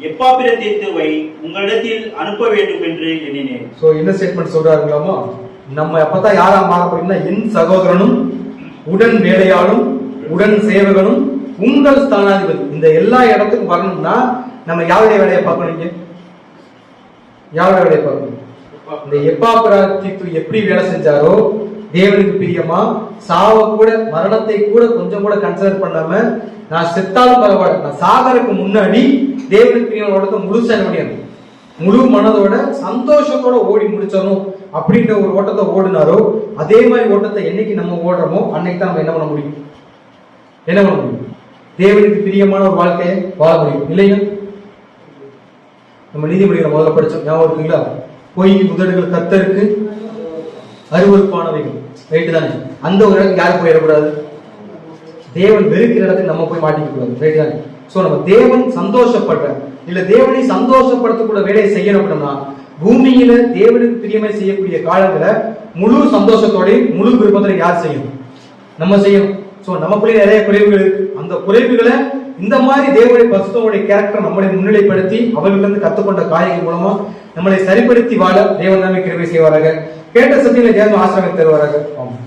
எப்பாப்பிரத்தீத்துவை உங்களிடத்தில் அனுப்ப வேண்டும் என்று எண்ணினேன். சோ என்ன ஸ்டேட்மெண்ட் சொல்றாருங்களாமா? நம்ம அப்பதான் யாரா மாற போறீங்கன்னா என் சகோதரனும் உடன் வேலையாளும் உடன் சேவகனும் உங்கள் ஸ்தானாதிபதி. இந்த எல்லா இடத்துக்கும் வரணும்னா நம்ம யாருடைய வேலையை பார்க்கணும்? யாருடைய வேலையை பார்க்கணும்? இந்த எப்பாப்பிரத்தீத்து எப்படி வேலை செஞ்சாரோ தேவனுக்கு பிரியமா சாவ கூட மரணத்தை கூட கொஞ்சம் கூட கன்சிடர் பண்ணாம நான் செத்தாலும் பரவாயில்ல, நான் சாகருக்கு முன்னாடி தேவனுக்கு பிரியமான முழுசா என்ன முடியாது, முழு மனதோட சந்தோஷத்தோட ஓடி முடிச்சிடணும் அப்படின்ற ஒரு ஓட்டத்தை ஓடினாரோ அதே மாதிரி ஓட்டத்தை என்னைக்கு நம்ம ஓடுறோமோ அன்னைக்கு தான் நம்ம என்ன பண்ண முடியும்? என்ன பண்ண முடியும்? தேவனுக்கு பிரியமான ஒரு வாழ்க்கையை வாழ முடியும் இல்லையா? நம்ம நீதிமொழிகளை முதல்ல படிச்சோம், ஞாபகம் இருக்குங்களா? பொய் உதடுகள் கர்த்தருக்கு அருவருப்பானவைகள், ரைட்டு தானே? அந்த ஒரு இடத்துக்கு யாரும் போயிடக்கூடாது, தேவன் வெறுக்கிற இடத்துக்கு நம்ம போய் மாட்டிக்க கூடாது, ரைட்டு தானே? சோ நம்ம தேவன் சந்தோஷப்படுற இல்ல தேவனை சந்தோஷப்படுத்தக்கூட வேலையை செய்யணும் அப்படின்னா பூமியில தேவனுக்கு பிரியமை செய்யக்கூடிய காலங்களை முழு சந்தோஷத்தோடையும் முழு விருப்பத்தோட யார் செய்யணும்? நம்ம செய்யணும். சோ நமக்குள்ளே நிறைய குறைவுகள் இருக்கு. அந்த குறைவுகளை இந்த மாதிரி தேவனுடைய பரிசுத்தமுடைய கேரக்டர் நம்மளை முன்னிலைப்படுத்தி அவர்களிருந்து கத்துக்கொண்ட காரியங்கள் மூலமா நம்மளை சரிப்படுத்தி வாழ தேவன் தாமே கிருபை செய்வாராக. கேட்ட சத்தியங்களை தேவன் ஆசீர்வாதம் தருவாராக. ஆமாம்.